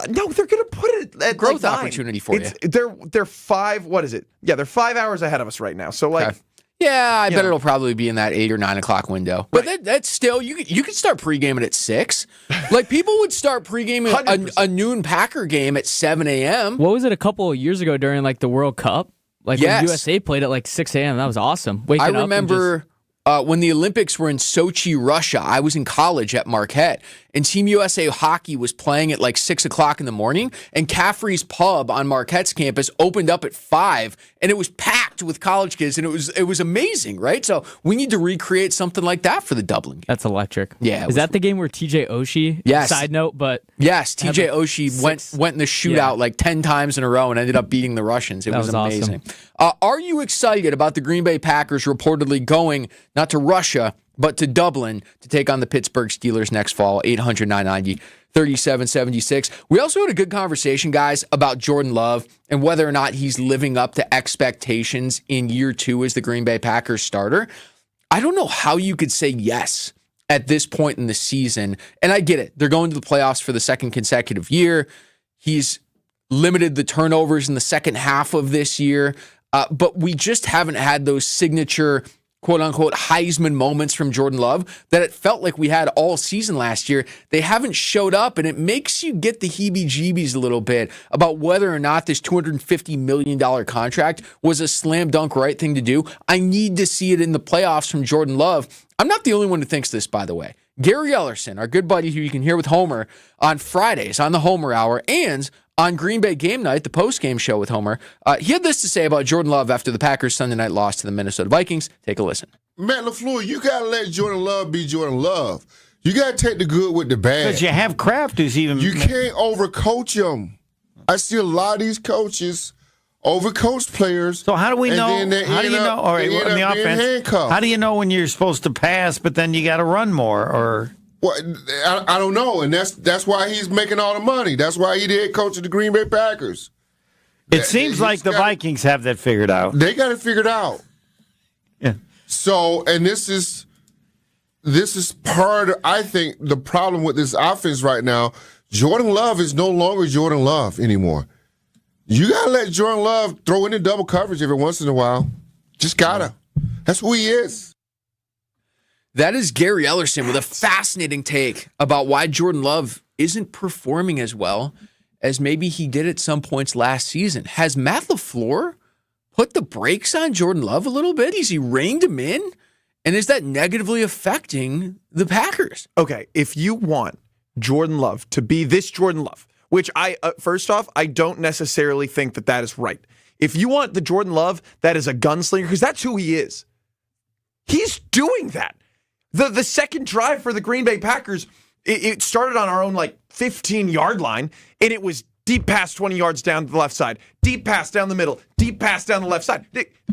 No, they're going to put it at growth like 9. opportunity for you. They're 5. What is it? Yeah, they're 5 hours ahead of us right now. So like, yeah, I bet it'll probably be in that 8 or 9 o'clock window. But that's still you could start pregaming at 6. Like people would start pregaming a noon Packer game at 7 a.m. What was it a couple of years ago during like the World Cup? Like when USA played at like 6 a.m. That was awesome. I remember when the Olympics were in Sochi, Russia. I was in college at Marquette, and Team USA hockey was playing at like 6 o'clock in the morning, and Caffrey's Pub on Marquette's campus opened up at 5, and it was packed with college kids, and it was amazing, right? So we need to recreate something like that for the Dublin game. That's electric. Yeah. Is that the game where TJ Oshie? Yes. Side note, but yes, TJ Oshie went in the shootout like 10 times in a row and ended up beating the Russians. It was amazing. Awesome. Are you excited about the Green Bay Packers reportedly going not to Russia, but to Dublin to take on the Pittsburgh Steelers next fall? 800-990-3776. We also had a good conversation, guys, about Jordan Love and whether or not he's living up to expectations in year 2 as the Green Bay Packers starter. I don't know how you could say yes at this point in the season. And I get it. They're going to the playoffs for the second consecutive year. He's limited the turnovers in the second half of this year. But we just haven't had those signature, quote-unquote, Heisman moments from Jordan Love that it felt like we had all season last year. They haven't showed up, and it makes you get the heebie-jeebies a little bit about whether or not this $250 million contract was a slam dunk right thing to do. I need to see it in the playoffs from Jordan Love. I'm not the only one who thinks this, by the way. Gary Ellerson, our good buddy who you can hear with Homer on Fridays on the Homer Hour and on Green Bay Game Night, the post-game show with Homer, he had this to say about Jordan Love after the Packers' Sunday night loss to the Minnesota Vikings. Take a listen. Matt LaFleur, you got to let Jordan Love be Jordan Love. You got to take the good with the bad. But you have Kraft who's even... You can't overcoach him. I see a lot of these coaches overcoach players. So how do we know? How do you know? All right, in the offense, how do you know when you're supposed to pass, but then you got to run more? Or Well, I don't know, and that's why he's making all the money. That's why he the head coach of the Green Bay Packers. It seems like the Vikings have that figured out. They got it figured out. Yeah. So, and this is part of, I think, the problem with this offense right now. Jordan Love is no longer Jordan Love anymore. You got to let Jordan Love throw in the double coverage every once in a while. Just got to. That's who he is. That is Gary Ellerson with a fascinating take about why Jordan Love isn't performing as well as maybe he did at some points last season. Has Matt LaFleur put the brakes on Jordan Love a little bit? Has he reined him in? And is that negatively affecting the Packers? Okay, if you want Jordan Love to be this Jordan Love, which first off, I don't necessarily think that is right. If you want the Jordan Love that is a gunslinger, because that's who he is, he's doing that. The second drive for the Green Bay Packers, it started on our own 15-yard line, and it was deep pass 20 yards down the left side, deep pass down the middle, deep pass down the left side.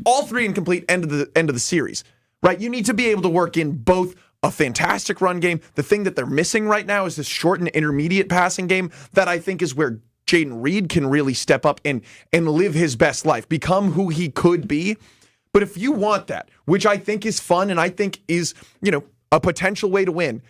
All three incomplete end of the series, right? You need to be able to work in both a fantastic run game. The thing that they're missing right now is this short and intermediate passing game that I think is where Jaden Reed can really step up and live his best life, become who he could be. But if you want that, which I think is fun and I think is, a potential way to win,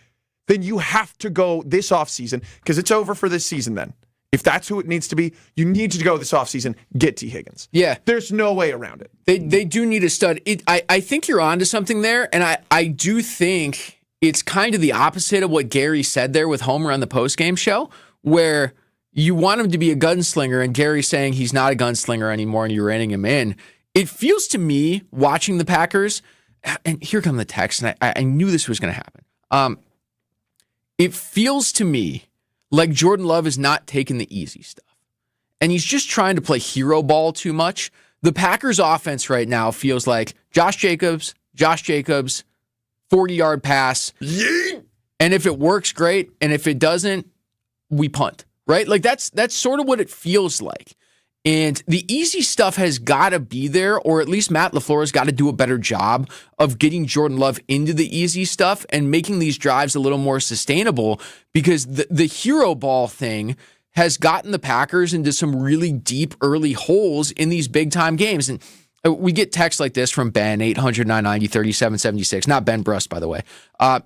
then you have to go this offseason, because it's over for this season then. If that's who it needs to be, you need to go this offseason, get T. Higgins. Yeah. There's no way around it. They do need a stud. I think you're onto something there, and I do think it's kind of the opposite of what Gary said there with Homer on the postgame show, where you want him to be a gunslinger, and Gary's saying he's not a gunslinger anymore, and you're reining him in. It feels to me, watching the Packers, and here come the texts, and I knew this was going to happen. It feels to me like Jordan Love is not taking the easy stuff, and he's just trying to play hero ball too much. The Packers' offense right now feels like Josh Jacobs, 40-yard pass, and if it works, great, and if it doesn't, we punt, right? Like that's sort of what it feels like. And the easy stuff has got to be there, or at least Matt LaFleur has got to do a better job of getting Jordan Love into the easy stuff and making these drives a little more sustainable, because the hero ball thing has gotten the Packers into some really deep early holes in these big-time games. And we get texts like this from Ben, 800-990-3776. Not Ben Brust, by the way.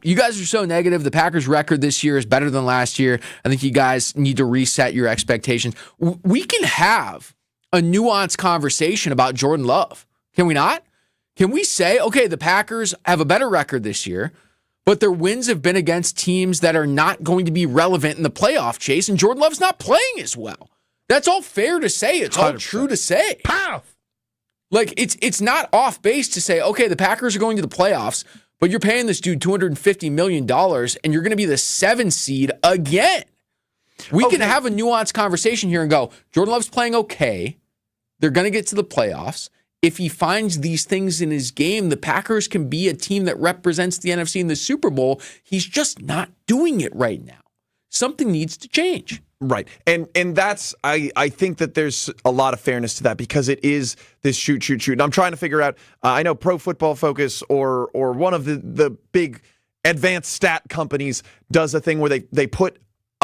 You guys are so negative. The Packers' record this year is better than last year. I think you guys need to reset your expectations. We can have a nuanced conversation about Jordan Love. Can we not? Can we say, okay, the Packers have a better record this year, but their wins have been against teams that are not going to be relevant in the playoff chase, and Jordan Love's not playing as well. That's all fair to say. It's all 100%. True to say. Pow! Like, it's not off base to say, okay, the Packers are going to the playoffs, but you're paying this dude $250 million, and you're going to be the 7 seed again. We can have a nuanced conversation here and go, Jordan Love's playing okay. They're going to get to the playoffs. If he finds these things in his game, the Packers can be a team that represents the NFC in the Super Bowl. He's just not doing it right now. Something needs to change. Right. And that's, I think that there's a lot of fairness to that, because it is this shoot. And I'm trying to figure out, I know Pro Football Focus or one of the big advanced stat companies does a thing where they put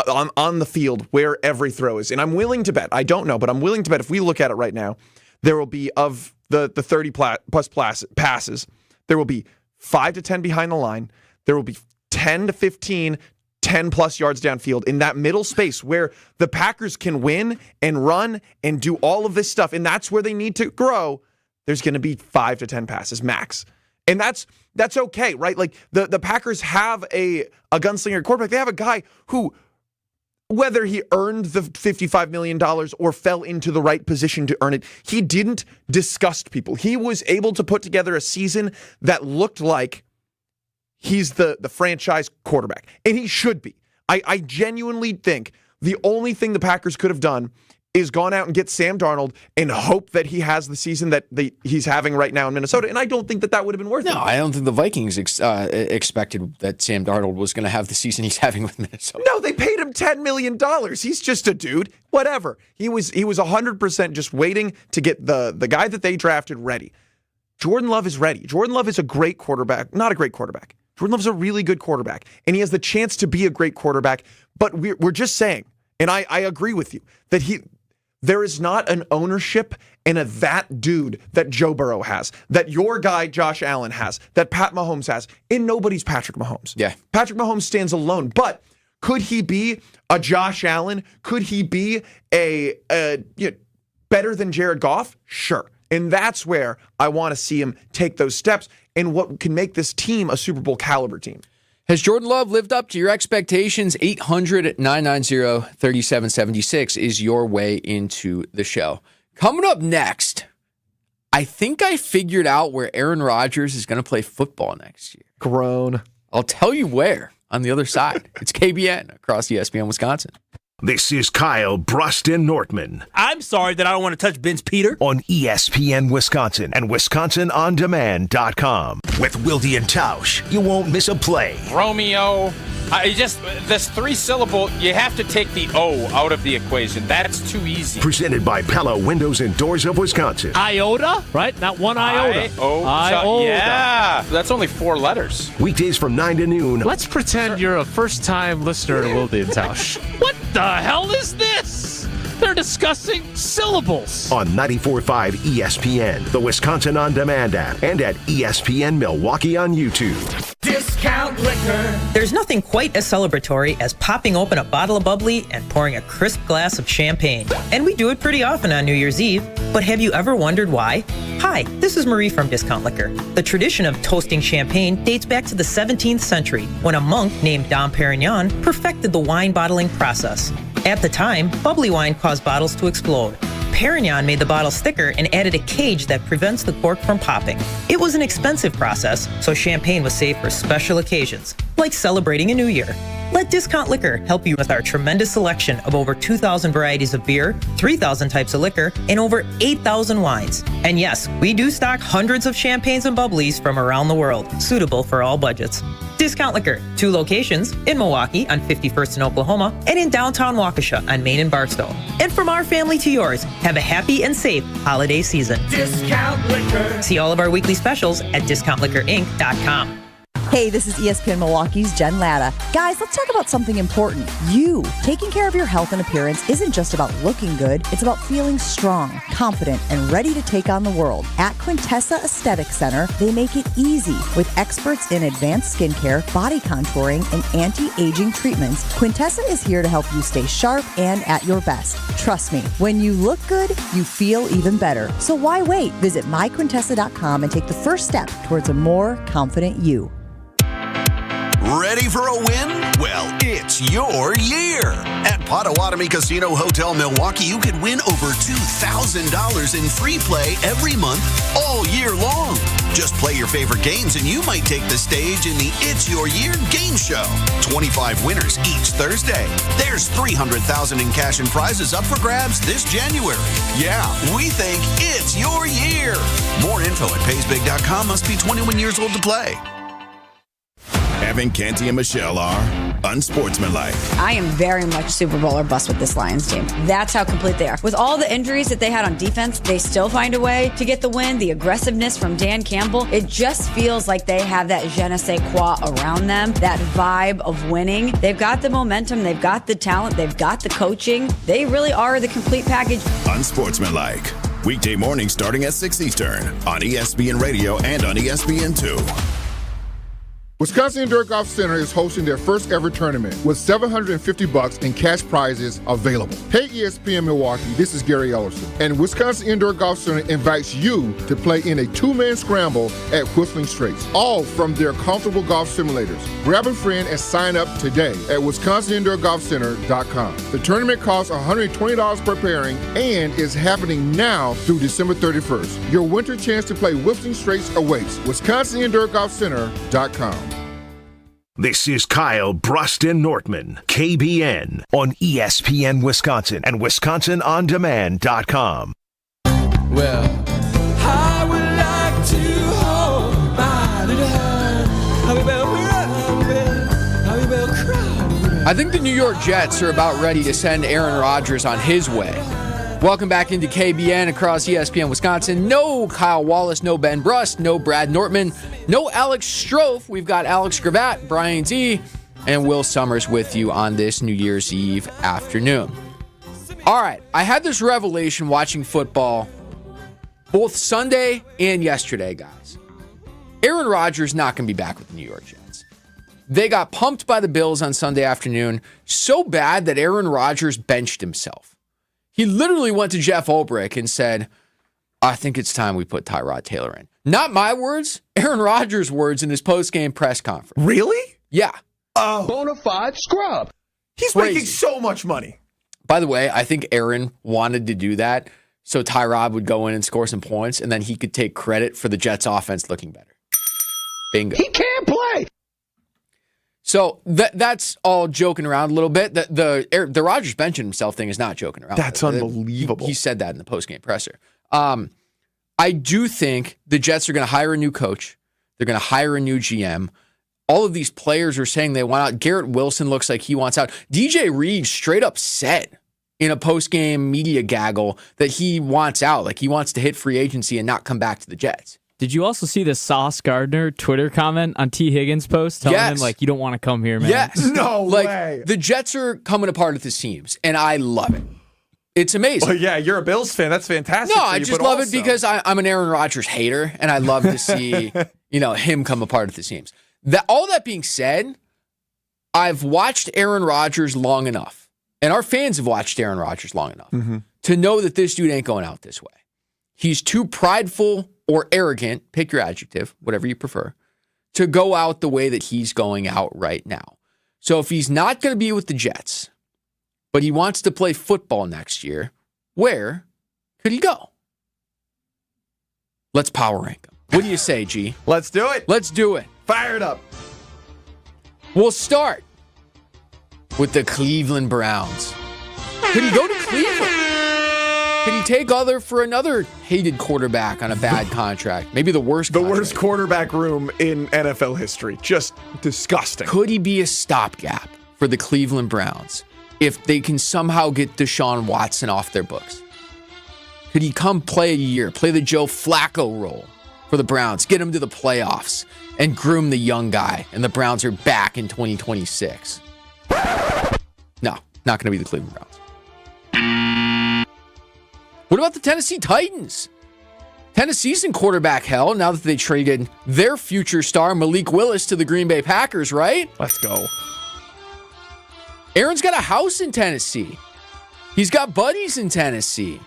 on the field where every throw is. And I'm willing to bet, I don't know, but I'm willing to bet if we look at it right now, there will be, of the 30 plus passes, there will be 5 to 10 behind the line. There will be 10 to 15 10-plus yards downfield in that middle space where the Packers can win and run and do all of this stuff, and that's where they need to grow. There's going to be 5 to 10 passes max. And that's okay, right? Like, the Packers have a gunslinger quarterback. They have a guy who, whether he earned the $55 million or fell into the right position to earn it, he didn't disgust people. He was able to put together a season that looked like he's the franchise quarterback, and he should be. I genuinely think the only thing the Packers could have done is gone out and get Sam Darnold and hope that he has the season that he's having right now in Minnesota, and I don't think that would have been worth it. No, I don't think the Vikings expected that Sam Darnold was going to have the season he's having with Minnesota. No, they paid him $10 million. He's just a dude. Whatever. He was 100% just waiting to get the guy that they drafted ready. Jordan Love is ready. Jordan Love is a great quarterback. Not a great quarterback. Jordan Love's a really good quarterback, and he has the chance to be a great quarterback, but we're just saying, and I agree with you, that there is not an ownership and that dude that Joe Burrow has, that your guy Josh Allen has, that Pat Mahomes has, and nobody's Patrick Mahomes. Yeah. Patrick Mahomes stands alone, but could he be a Josh Allen? Could he be a better than Jared Goff? Sure. And that's where I want to see him take those steps and what can make this team a Super Bowl caliber team. Has Jordan Love lived up to your expectations? 800-990-3776 is your way into the show. Coming up next, I think I figured out where Aaron Rodgers is going to play football next year. Grown. I'll tell you where on the other side. It's KBN across ESPN Wisconsin. This is Kyle Bruston Nortman. I'm sorry that I don't want to touch Vince Peter. On ESPN Wisconsin and WisconsinOnDemand.com. With Wilde and Tausch, you won't miss a play. Romeo. This 3-syllable, you have to take the O out of the equation. That's too easy. Presented by Pella Windows and Doors of Wisconsin. Iota, right? Not one iota. Iota. Yeah, that's only 4 letters. Weekdays from 9 to noon. Let's pretend you're a first-time listener to Wilde and Tausch. What the hell is this? They're discussing syllables. On 94.5 ESPN, the Wisconsin On Demand app, and at ESPN Milwaukee on YouTube. Discount Liquor. There's nothing quite as celebratory as popping open a bottle of bubbly and pouring a crisp glass of champagne. And we do it pretty often on New Year's Eve. But have you ever wondered why? Hi, this is Marie from Discount Liquor. The tradition of toasting champagne dates back to the 17th century when a monk named Dom Perignon perfected the wine bottling process. At the time, bubbly wine caused bottles to explode. Perignon made the bottles thicker and added a cage that prevents the cork from popping. It was an expensive process, so champagne was saved for special occasions, like celebrating a new year. Let Discount Liquor help you with our tremendous selection of over 2,000 varieties of beer, 3,000 types of liquor, and over 8,000 wines. And yes, we do stock hundreds of champagnes and bubblies from around the world, suitable for all budgets. Discount Liquor, 2 locations, in Milwaukee on 51st in Oklahoma, and in downtown Waukesha on Main and Barstow. And from our family to yours, have a happy and safe holiday season. Discount Liquor. See all of our weekly specials at discountliquorinc.com. Hey, this is ESPN Milwaukee's Jen Latta. Guys, let's talk about something important. You. Taking care of your health and appearance isn't just about looking good. It's about feeling strong, confident, and ready to take on the world. At Quintessa Aesthetic Center, they make it easy. With experts in advanced skincare, body contouring, and anti-aging treatments, Quintessa is here to help you stay sharp and at your best. Trust me, when you look good, you feel even better. So why wait? Visit myquintessa.com and take the first step towards a more confident you. Ready for a win? Well, it's your year. At Potawatomi Casino Hotel Milwaukee, you can win over $2,000 in free play every month all year long. Just play your favorite games and you might take the stage in the It's Your Year game show. 25 winners each Thursday. There's $300,000 in cash and prizes up for grabs this January. Yeah, we think it's your year. More info at paysbig.com. Must be 21 years old to play. Evan, Canty, and Michelle are unsportsmanlike. I am very much Super Bowl or bust with this Lions team. That's how complete they are. With all the injuries that they had on defense, they still find a way to get the win. The aggressiveness from Dan Campbell, it just feels like they have that je ne sais quoi around them, that vibe of winning. They've got the momentum, they've got the talent, they've got the coaching. They really are the complete package. Unsportsmanlike. Weekday mornings starting at 6 Eastern on ESPN Radio and on ESPN2. Wisconsin Indoor Golf Center is hosting their first ever tournament with $750 in cash prizes available. Hey ESPN Milwaukee, this is Gary Ellerson, and Wisconsin Indoor Golf Center invites you to play in a 2-man scramble at Whistling Straits, all from their comfortable golf simulators. Grab a friend and sign up today at wisconsinindoorgolfcenter.com. The tournament costs $120 per pairing and is happening now through December 31st. Your winter chance to play Whistling Straits awaits. wisconsinindoorgolfcenter.com. This is Kyle Bruston Nortman, KBN, on ESPN Wisconsin and WisconsinOnDemand.com. Well, I would like to hold my little hand. I think the New York Jets are about ready to send Aaron Rodgers on his way. Welcome back into KBN across ESPN Wisconsin. No Kyle Wallace, no Ben Brust, no Brad Nortman, no Alex Strofe. We've got Alex Gravatt, Bryan Z, and Will Summers with you on this New Year's Eve afternoon. All right, I had this revelation watching football both Sunday and yesterday, guys. Aaron Rodgers not going to be back with the New York Jets. They got pumped by the Bills on Sunday afternoon so bad that Aaron Rodgers benched himself. He literally went to Jeff Ulbrich and said, I think it's time we put Tyrod Taylor in. Not my words, Aaron Rodgers' words in his post-game press conference. Really? Yeah. Bona fide scrub. He's making so much money. By the way, I think Aaron wanted to do that so Tyrod would go in and score some points, and then he could take credit for the Jets' offense looking better. Bingo. He can't play. So that's all joking around a little bit. The Rodgers benching himself thing is not joking around. That's unbelievable. He said that in the postgame presser. I do think the Jets are going to hire a new coach. They're going to hire a new GM. All of these players are saying they want out. Garrett Wilson looks like he wants out. DJ Reed straight up said in a postgame media gaggle that he wants out. Like he wants to hit free agency and not come back to the Jets. Did you also see the Sauce Gardner Twitter comment on T. Higgins' post telling him, like, you don't want to come here, man? Yes. No way. The Jets are coming apart at the seams, and I love it. It's amazing. Well, yeah, you're a Bills fan. That's fantastic. No, I just love it because I'm an Aaron Rodgers hater, and I love to see him come apart at the seams. All that being said, I've watched Aaron Rodgers long enough, and our fans have watched Aaron Rodgers long enough to know that this dude ain't going out this way. He's too prideful or arrogant, pick your adjective, whatever you prefer, to go out the way that he's going out right now. So if he's not going to be with the Jets, but he wants to play football next year, where could he go? Let's power rank him. What do you say, G? Let's do it. Let's do it. Fire it up. We'll start with the Cleveland Browns. Could he go to Cleveland? Can he take other for another hated quarterback on a bad contract? Maybe the worst contract. The worst quarterback room in NFL history. Just disgusting. Could he be a stopgap for the Cleveland Browns if they can somehow get Deshaun Watson off their books? Could he come play a year, play the Joe Flacco role for the Browns, get him to the playoffs, and groom the young guy, and the Browns are back in 2026? No, not going to be the Cleveland Browns. What about the Tennessee Titans? Tennessee's in quarterback hell now that they traded their future star, Malik Willis, to the Green Bay Packers, right? Let's go. Aaron's got a house in Tennessee. He's got buddies in Tennessee.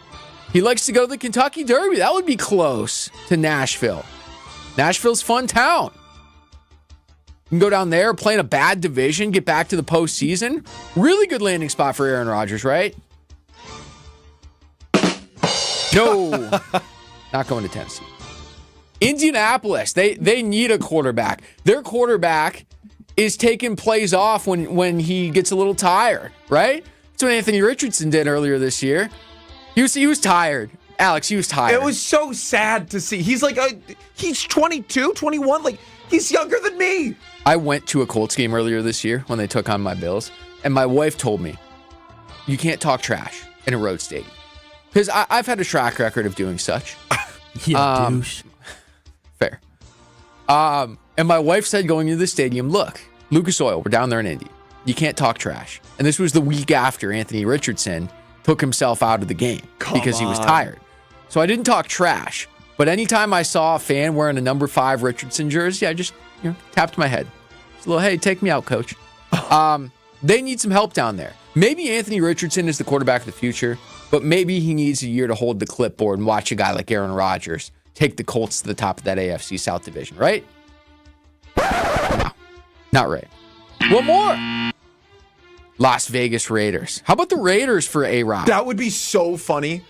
He likes to go to the Kentucky Derby. That would be close to Nashville. Nashville's a fun town. You can go down there, play in a bad division, get back to the postseason. Really good landing spot for Aaron Rodgers, right? No, not going to Tennessee. Indianapolis, they need a quarterback. Their quarterback is taking plays off when he gets a little tired, right? That's what Anthony Richardson did earlier this year. He was tired. Alex, he was tired. It was so sad to see. He's like, he's 22, 21. Like, he's younger than me. I went to a Colts game earlier this year when they took on my Bills, and my wife told me, you can't talk trash in a road stadium. Because I've had a track record of doing such. Yeah, douche. Fair. And my wife said going into the stadium, look, Lucas Oil, we're down there in Indy. You can't talk trash. And this was the week after Anthony Richardson took himself out of the game because he was tired. So I didn't talk trash. But anytime I saw a fan wearing a number 5 Richardson jersey, I just tapped my head. Just a little, hey, take me out, coach. They need some help down there. Maybe Anthony Richardson is the quarterback of the future, but maybe he needs a year to hold the clipboard and watch a guy like Aaron Rodgers take the Colts to the top of that AFC South division, right? No, not right. One more. Las Vegas Raiders. How about the Raiders for A-Rod? That would be so funny.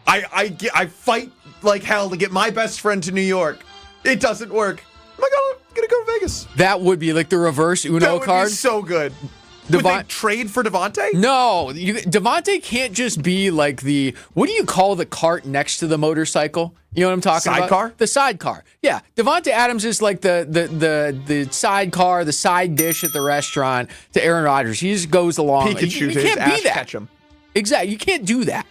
I fight like hell to get my best friend to New York. It doesn't work. I'm gonna go to Vegas. That would be like the reverse Uno that would card. Be so good. Would they trade for Devontae? No, Devontae can't just be like the, what do you call the cart next to the motorcycle? You know what I'm talking about? Sidecar? The sidecar. Yeah, Devontae Adams is like the sidecar, the side dish at the restaurant to Aaron Rodgers. He just goes along. Pikachu you can't Ash be that. Ketchum. Exactly. You can't do that.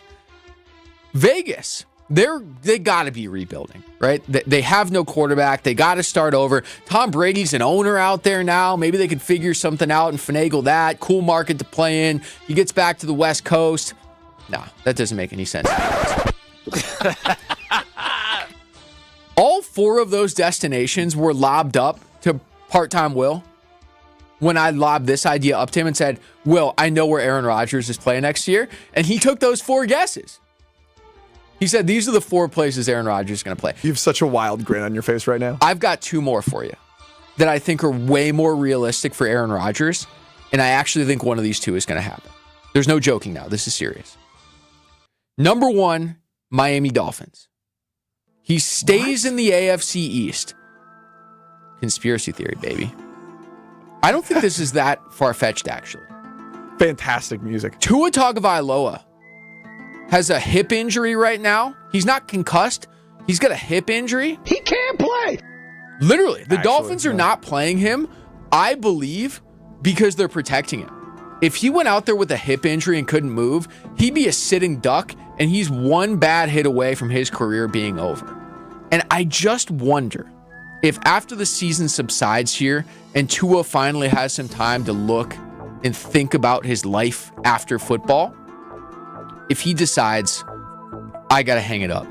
Vegas, they got to be rebuilding, right? They have no quarterback. They got to start over. Tom Brady's an owner out there now. Maybe they could figure something out and finagle that. Cool market to play in. He gets back to the West Coast. No, that doesn't make any sense. All 4 of those destinations were lobbed up to part-time Will when I lobbed this idea up to him and said, Will, I know where Aaron Rodgers is playing next year. And he took those 4 guesses. He said, these are the 4 places Aaron Rodgers is going to play. You have such a wild grin on your face right now. I've got 2 more for you that I think are way more realistic for Aaron Rodgers. And I actually think one of these 2 is going to happen. There's no joking now. This is serious. Number 1, Miami Dolphins. He stays in the AFC East. Conspiracy theory, baby. I don't think this is that far-fetched, actually. Fantastic music. Tua Tagovailoa has a hip injury right now. He's not concussed. He's got a hip injury. He can't play. Literally, the Dolphins are not playing him, I believe, because they're protecting him. If he went out there with a hip injury and couldn't move, he'd be a sitting duck, and he's one bad hit away from his career being over. And I just wonder if after the season subsides here and Tua finally has some time to look and think about his life after football, if he decides, I got to hang it up.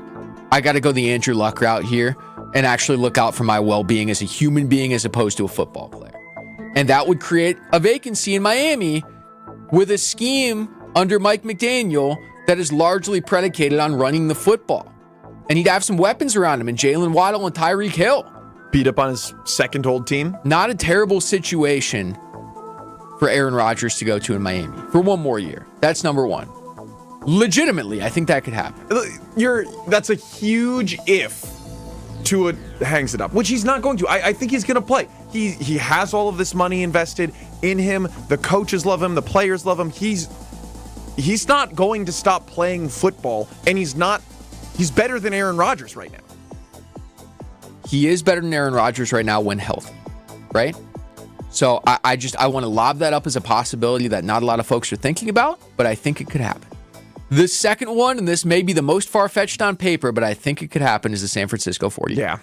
I got to go the Andrew Luck route here and actually look out for my well-being as a human being as opposed to a football player. And that would create a vacancy in Miami with a scheme under Mike McDaniel that is largely predicated on running the football. And he'd have some weapons around him in Jalen Waddle and Tyreek Hill. Beat up on his second-old team. Not a terrible situation for Aaron Rodgers to go to in Miami for one more year. That's number 1. Legitimately, I think that could happen. That's a huge if Tua hangs it up, which he's not going to. I think he's going to play. He has all of this money invested in him. The coaches love him. The players love him. He's not going to stop playing football, and he's better than Aaron Rodgers right now. He is better than Aaron Rodgers right now when healthy, right? So I want to lob that up as a possibility that not a lot of folks are thinking about, but I think it could happen. The second one, and this may be the most far-fetched on paper, but I think it could happen, is the San Francisco 49ers. Yeah.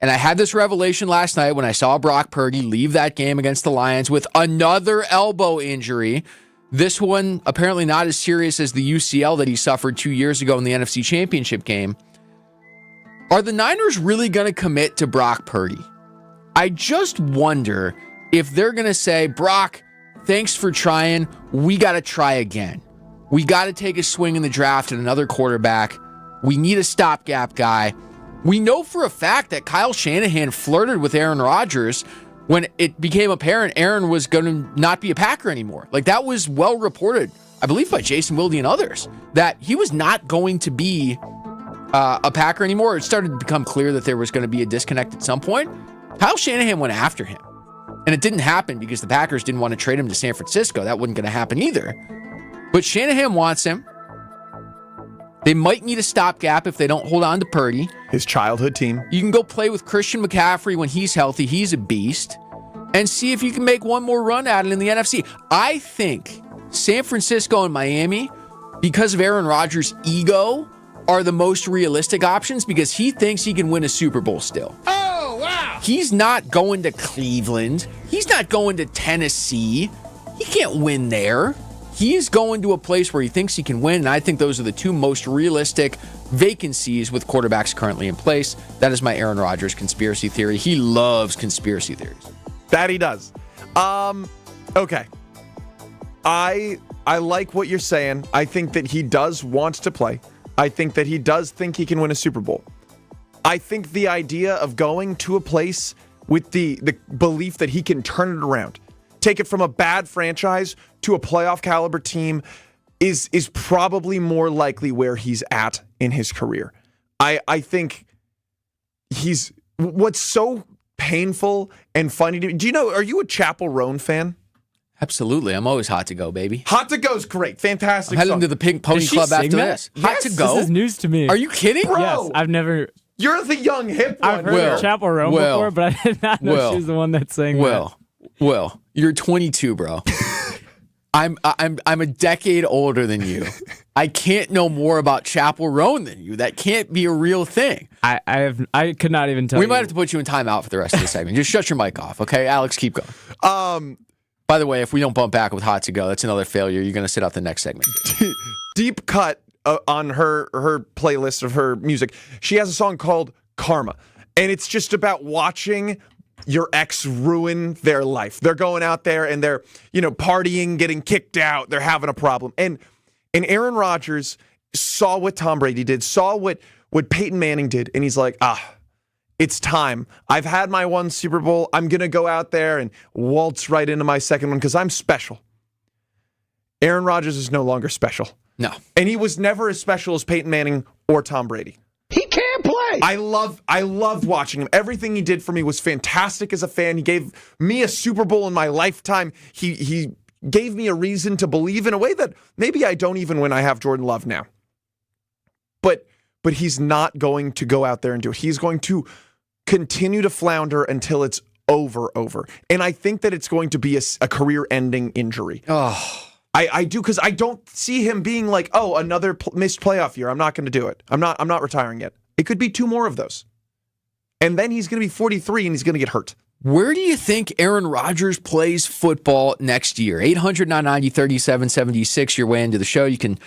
And I had this revelation last night when I saw Brock Purdy leave that game against the Lions with another elbow injury. This one apparently not as serious as the UCL that he suffered 2 years ago in the NFC Championship game. Are the Niners really going to commit to Brock Purdy? I just wonder if they're going to say, Brock, thanks for trying. We got to try again. We got to take a swing in the draft at another quarterback. We need a stopgap guy. We know for a fact that Kyle Shanahan flirted with Aaron Rodgers when it became apparent Aaron was going to not be a Packer anymore. Like, that was well reported, I believe, by Jason Wilde and others, that he was not going to be a Packer anymore. It started to become clear that there was going to be a disconnect at some point. Kyle Shanahan went after him, and it didn't happen because the Packers didn't want to trade him to San Francisco. That wasn't going to happen either. But Shanahan wants him. They might need a stopgap if they don't hold on to Purdy. His childhood team. You can go play with Christian McCaffrey when he's healthy. He's a beast. And see if you can make one more run at it in the NFC. I think San Francisco and Miami, because of Aaron Rodgers' ego, are the most realistic options because he thinks he can win a Super Bowl still. Oh, wow. He's not going to Cleveland. He's not going to Tennessee. He can't win there. He's going to a place where he thinks he can win, and I think those are the 2 most realistic vacancies with quarterbacks currently in place. That is my Aaron Rodgers conspiracy theory. He loves conspiracy theories. That he does. Okay. I like what you're saying. I think that he does want to play. I think that he does think he can win a Super Bowl. I think the idea of going to a place with the belief that he can turn it around, take it from a bad franchise to a playoff caliber team is probably more likely where he's at in his career. I think what's so painful and funny to me. Do you know, are you a Chapel Roan fan? Absolutely. I'm always hot to go, baby. Hot to Go's great. Fantastic. I'm heading to the Pink Pony Club after this. Yes. Hot to Go? This is news to me. Are you kidding? Bro, yes, I've never... You're the young hip one. I've heard of Chapel Roan before, but I did not know she was the one that sang that. Will, you're 22, bro. I'm a decade older than you. I can't know more about Chapel Roan than you. That can't be a real thing. I could not even tell We you. might have to put you in timeout for the rest of the segment. Just shut your mic off, okay? Alex, keep going. By the way, if we don't bump back with Hot to Go, that's another failure. You're going to sit out the next segment. Deep cut on her playlist of her music. She has a song called Karma, and it's just about watching your ex ruin their life. They're going out there and they're, partying, getting kicked out. They're having a problem. And Aaron Rodgers saw what Tom Brady did, saw what Peyton Manning did, and he's like, it's time. I've had my one Super Bowl. I'm going to go out there and waltz right into my second one because I'm special. Aaron Rodgers is no longer special. No. And he was never as special as Peyton Manning or Tom Brady. He can't play. I loved watching him. Everything he did for me was fantastic as a fan. He gave me a Super Bowl in my lifetime. He gave me a reason to believe in a way that maybe I don't even when I have Jordan Love now. But he's not going to go out there and do it. He's going to continue to flounder until it's over. And I think that it's going to be a career-ending injury. Oh. I do, because I don't see him being like, another missed playoff year. I'm not going to do it. I'm not retiring yet. It could be 2 more of those. And then he's going to be 43 and he's going to get hurt. Where do you think Aaron Rodgers plays football next year? 800-990-3776, your way into the show. You can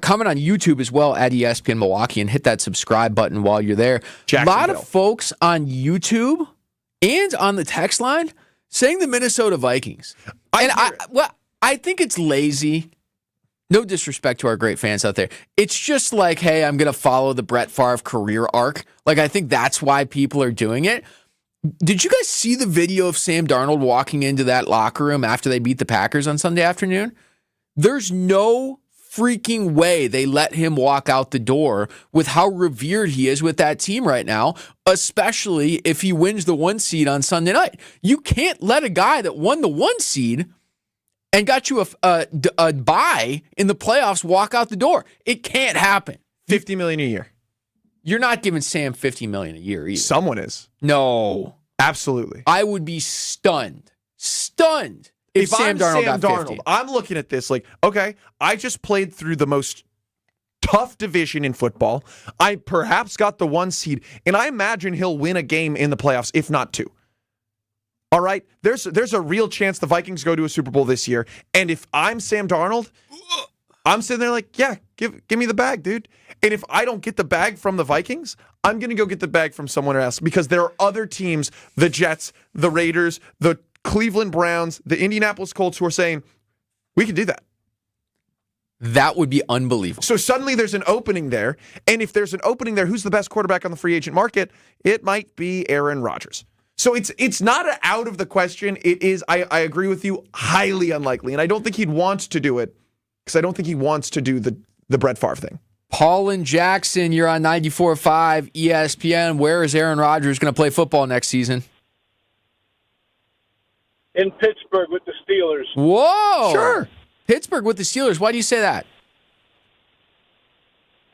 comment on YouTube as well at ESPN Milwaukee and hit that subscribe button while you're there. A lot of folks on YouTube and on the text line saying the Minnesota Vikings. I think it's lazy. No disrespect to our great fans out there. It's just like, hey, I'm going to follow the Brett Favre career arc. Like, I think that's why people are doing it. Did you guys see the video of Sam Darnold walking into that locker room after they beat the Packers on Sunday afternoon? There's no freaking way they let him walk out the door with how revered he is with that team right now, especially if he wins the 1 seed on Sunday night. You can't let a guy that won the 1 seed and got you a bye in the playoffs walk out the door. It can't happen. $50 million a year. You're not giving Sam $50 million a year either. Someone is. No. Absolutely. I would be stunned if Sam Darnold got 50. I'm looking at this like, okay, I just played through the most tough division in football. I perhaps got the 1 seed, and I imagine he'll win a game in the playoffs, if not 2. All right, there's a real chance the Vikings go to a Super Bowl this year, and if I'm Sam Darnold, I'm sitting there like, yeah, give me the bag, dude. And if I don't get the bag from the Vikings, I'm going to go get the bag from someone else because there are other teams, the Jets, the Raiders, the Cleveland Browns, the Indianapolis Colts, who are saying, we can do that. That would be unbelievable. So suddenly there's an opening there, and if there's an opening there, who's the best quarterback on the free agent market? It might be Aaron Rodgers. So it's not out of the question. It is, I agree with you, highly unlikely. And I don't think he'd want to do it because I don't think he wants to do the Brett Favre thing. Paul and Jackson, you're on 94.5 ESPN. Where is Aaron Rodgers going to play football next season? In Pittsburgh with the Steelers. Whoa. Sure. Pittsburgh with the Steelers. Why do you say that?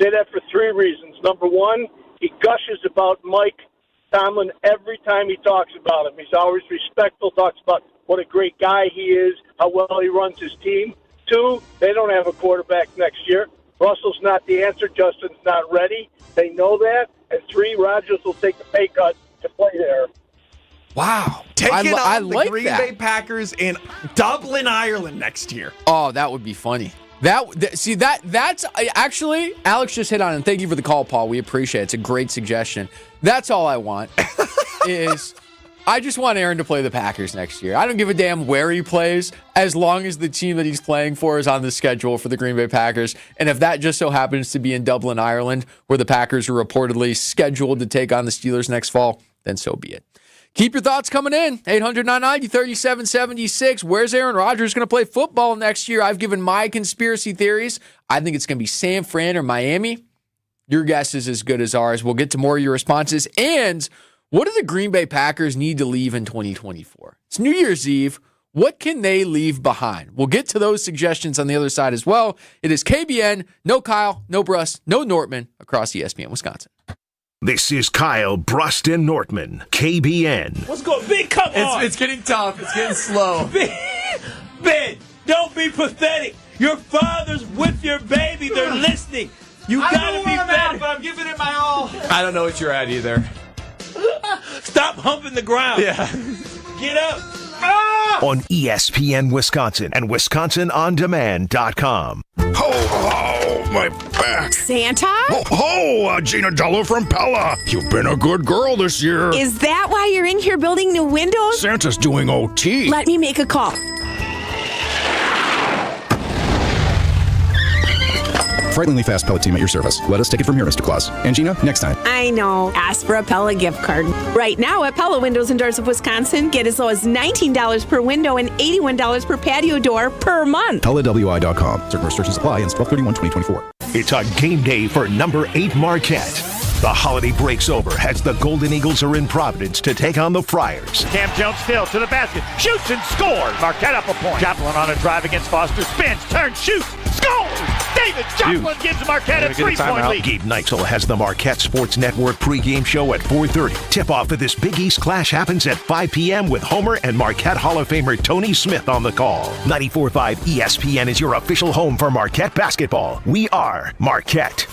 Say that for 3 reasons. Number 1, he gushes about Mike Tomlin every time he talks about him. He's always respectful, talks about what a great guy he is, how well he runs his team. 2, they don't have a quarterback next year. Russell's not the answer. Justin's not ready. They know that. And 3, Rodgers will take the pay cut to play there. Wow. Taking on the like Green that. Bay Packers in Dublin, Ireland next year. Oh, that would be funny. That's actually, Alex just hit on it. And thank you for the call, Paul. We appreciate it. It's a great suggestion. That's all I want is I just want Aaron to play the Packers next year. I don't give a damn where he plays as long as the team that he's playing for is on the schedule for the Green Bay Packers. And if that just so happens to be in Dublin, Ireland, where the Packers are reportedly scheduled to take on the Steelers next fall, then so be it. Keep your thoughts coming in. 800-990-3776. Where's Aaron Rodgers going to play football next year? I've given my conspiracy theories. I think it's going to be San Fran or Miami. Your guess is as good as ours. We'll get to more of your responses. And what do the Green Bay Packers need to leave in 2024? It's New Year's Eve. What can they leave behind? We'll get to those suggestions on the other side as well. It is KBN, no Kyle, no Bruss, no Nortman across ESPN Wisconsin. This is Kyle, Brust, and Nortman, KBN. What's going? Big, come on. It's getting tough. It's getting slow. Big. Don't be pathetic. Your father's with your baby. They're listening. You gotta be better. But I'm giving it my all. I don't know what you're at either. Stop humping the ground. Yeah. Get up. On ESPN Wisconsin and WisconsinOnDemand.com. Ho, ho, my back. Santa? Ho, ho, Gina Dello from Pella. You've been a good girl this year. Is that why you're in here building new windows? Santa's doing OT. Let me make a call. Frighteningly fast pellet team at your service. Let us take it from here, Mr. Claus. And Gina, next time. I know. Ask for a Pella gift card. Right now at Pella Windows and Doors of Wisconsin, get as low as $19 per window and $81 per patio door per month. PellaWI.com. Certain restrictions apply. Ends 12/31/2024. It's a game day for number 8 Marquette. The holiday breaks over as the Golden Eagles are in Providence to take on the Friars. Cam Jones still to the basket. Shoots and scores. Marquette up a point. Joplin on a drive against Foster. Spins, turns, shoots, scores. David Joplin gives Marquette a 3-point lead. Gabe Neitzel has the Marquette Sports Network pregame show at 4:30. Tip-off of this Big East Clash happens at 5 p.m. with Homer and Marquette Hall of Famer Tony Smith on the call. 94.5 ESPN is your official home for Marquette basketball. We are Marquette.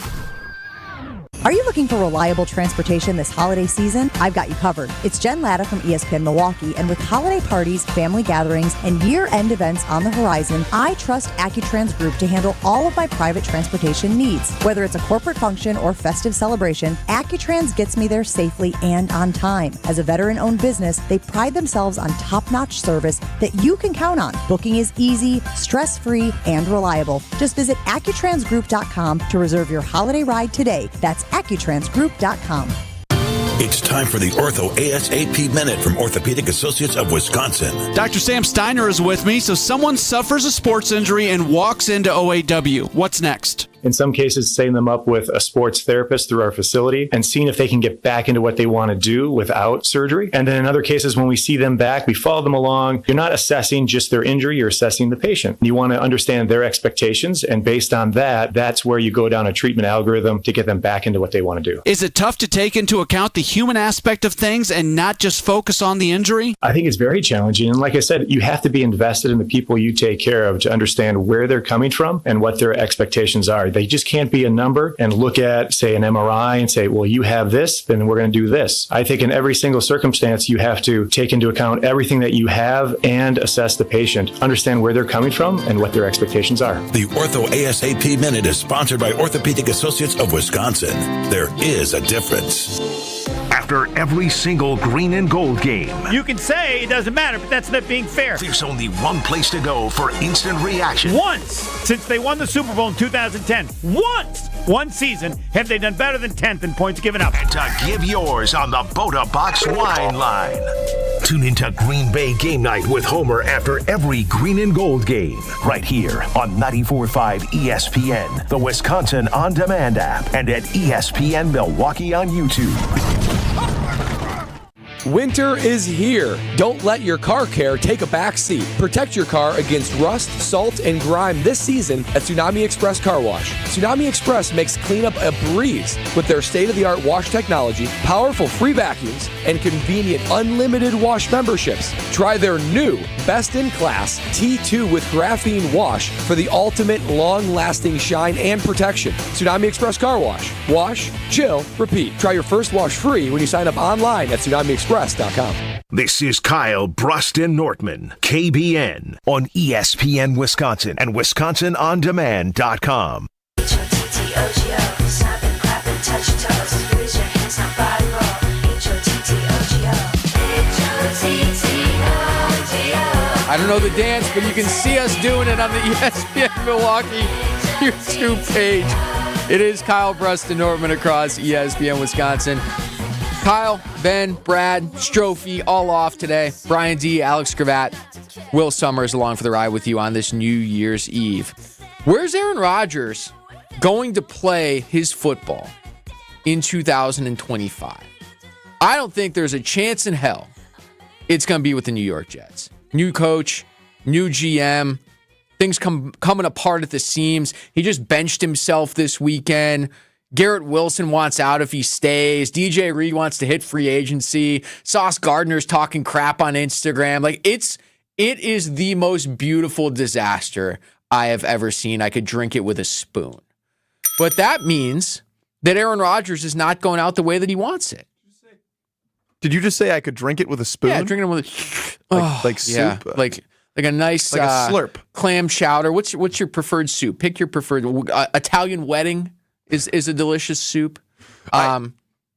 Are you looking for reliable transportation this holiday season? I've got you covered. It's Jen Latta from ESPN Milwaukee, and with holiday parties, family gatherings, and year-end events on the horizon, I trust AccuTrans Group to handle all of my private transportation needs. Whether it's a corporate function or festive celebration, AccuTrans gets me there safely and on time. As a veteran-owned business, they pride themselves on top-notch service that you can count on. Booking is easy, stress-free, and reliable. Just visit AccuTransGroup.com to reserve your holiday ride today. That's AccuTransGroup.com. It's time for the Ortho ASAP Minute from Orthopedic Associates of Wisconsin. Dr. Sam Steiner is with me. So someone suffers a sports injury and walks into OAW. What's next? In some cases, setting them up with a sports therapist through our facility and seeing if they can get back into what they want to do without surgery. And then in other cases, when we see them back, we follow them along. You're not assessing just their injury, you're assessing the patient. You want to understand their expectations. And based on that, that's where you go down a treatment algorithm to get them back into what they want to do. Is it tough to take into account the human aspect of things and not just focus on the injury? I think it's very challenging. And like I said, you have to be invested in the people you take care of to understand where they're coming from and what their expectations are. They just can't be a number and look at, say, an MRI and say, well, you have this, then we're going to do this. I think in every single circumstance, you have to take into account everything that you have and assess the patient, understand where they're coming from and what their expectations are. The Ortho ASAP Minute is sponsored by Orthopedic Associates of Wisconsin. There is a difference. After every single green and gold game, You can say it doesn't matter, but that's not being fair. there's only one place to go for instant reaction. Once, since they won the Super Bowl in 2010, one season, have they done better than 10th in points given up. And to give yours on the Boda Box Wine Line. Tune into Green Bay Game Night with Homer after every green and gold game. Right here on 94.5 ESPN, the Wisconsin On Demand app, and at ESPN Milwaukee on YouTube. Winter is here. Don't let your car care take a backseat. Protect your car against rust, salt, and grime this season at Tsunami Express Car Wash. Tsunami Express makes cleanup a breeze with their state-of-the-art wash technology, powerful free vacuums, and convenient unlimited wash memberships. Try their new best-in-class T2 with graphene wash for the ultimate long-lasting shine and protection. Tsunami Express Car Wash. Wash, chill, repeat. Try your first wash free when you sign up online at TsunamiExpress.com. This is Kyle Bruston Nortman, KBN, on ESPN Wisconsin and WisconsinOnDemand.com. I don't know the dance, but you can see us doing it on the ESPN Milwaukee YouTube page. It is Kyle Bruston Nortman across ESPN Wisconsin. Kyle, Ben, Brad, Strophe, all off today. Bryan D, Alex Gravatt, Will Summers along for the ride with you on this New Year's Eve. Where's Aaron Rodgers going to play his football in 2025? I don't think there's a chance in hell it's going to be with the New York Jets. New coach, new GM, things coming apart at the seams. He just benched himself this weekend. Garrett Wilson wants out if he stays. DJ Reed wants to hit free agency. Sauce Gardner's talking crap on Instagram. Like, it's It is the most beautiful disaster I have ever seen. I could drink it with a spoon. But that means that Aaron Rodgers is not going out the way that he wants it. Did you just say I could drink it with a spoon? Yeah, drinking it with like soup? Yeah, like a nice like a slurp. Clam chowder. What's your preferred soup? Pick your preferred. Italian wedding is a delicious soup.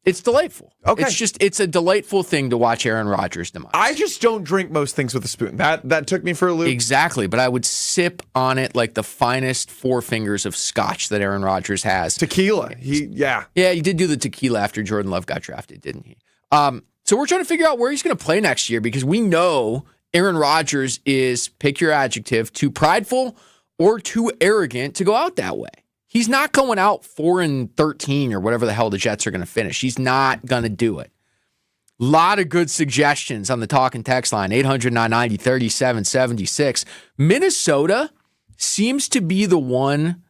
It's delightful. Okay. It's a delightful thing to watch Aaron Rodgers demise. I just don't drink most things with a spoon. That took me for a loop. Exactly, but I would sip on it like the finest 4 fingers of scotch that Aaron Rodgers has. Tequila. Yeah, he did do the tequila after Jordan Love got drafted, didn't he? So we're trying to figure out where he's going to play next year because we know Aaron Rodgers is, pick your adjective, too prideful or too arrogant to go out that way. He's not going out 4-13 or whatever the hell the Jets are going to finish. He's not going to do it. A lot of good suggestions on the talk and text line, 800-990-3776. Minnesota seems to be the one